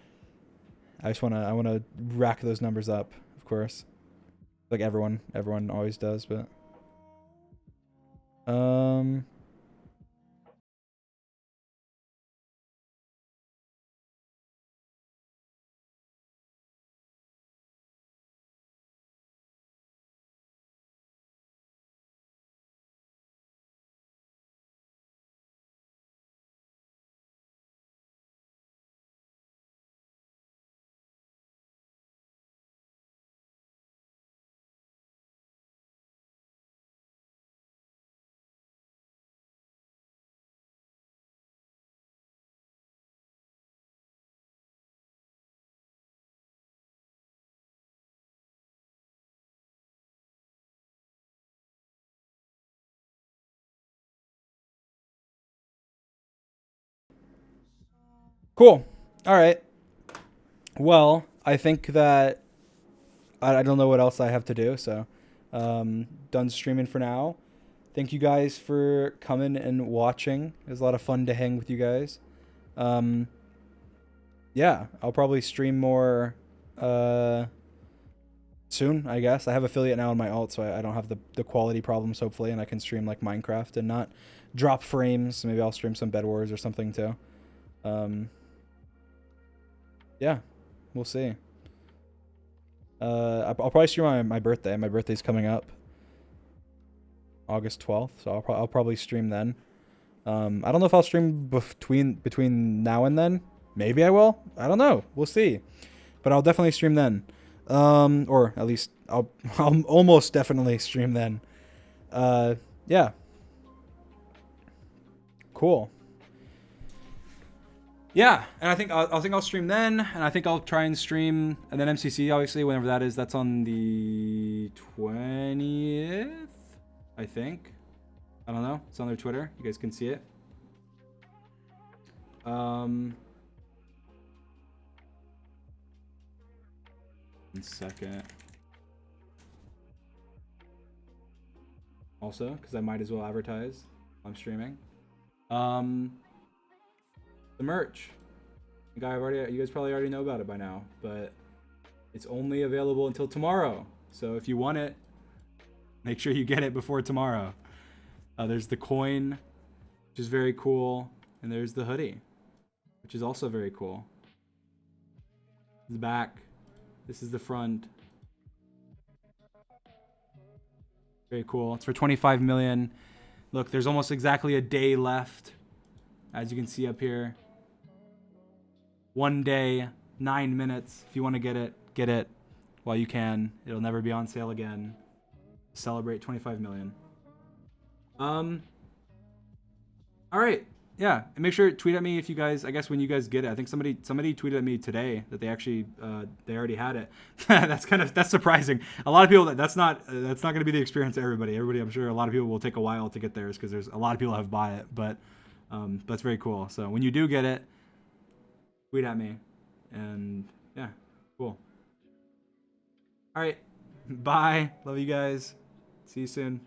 I want to rack those numbers up, of course. Like everyone always does, but cool. All right. Well, I think that I don't know what else I have to do, so done streaming for now. Thank you guys for coming and watching. It was a lot of fun to hang with you guys. Yeah, I'll probably stream more soon, I guess. I have affiliate now on my alt, so I don't have the quality problems, hopefully, and I can stream like Minecraft and not drop frames. Maybe I'll stream some Bed Wars or something too. Yeah, we'll see. I'll probably stream on my birthday. My birthday's coming up, August 12th, so I'll probably stream then. I don't know if I'll stream between now and then. Maybe I will. I don't know. We'll see. But I'll definitely stream then. Or at least I'll almost definitely stream then. Yeah. Cool. Yeah, and I think I'll stream then, and I think I'll try and stream, and then MCC obviously whenever that is. That's on the 20th, I think. I don't know. It's on their Twitter. You guys can see it. 1 second. also, because I might as well advertise while I'm streaming. The merch. You guys probably already know about it by now, but it's only available until tomorrow. So if you want it, make sure you get it before tomorrow. There's the coin, which is very cool, and there's the hoodie, which is also very cool. The back. This is the front. Very cool. It's for 25 million. Look, there's almost exactly a day left. As you can see up here. 1 day, 9 minutes. If you want to get it while you can. It'll never be on sale again. Celebrate 25 million. All right. Yeah, and make sure to tweet at me if you guys, I guess when you guys get it. I think somebody tweeted at me today that they actually they already had it. that's surprising. A lot of people that's not going to be the experience of everybody. I'm sure a lot of people will take a while to get theirs because there's a lot of people have bought it, but that's very cool. So when you do get it, tweet at me, and yeah, cool. All right, bye. Love you guys. See you soon.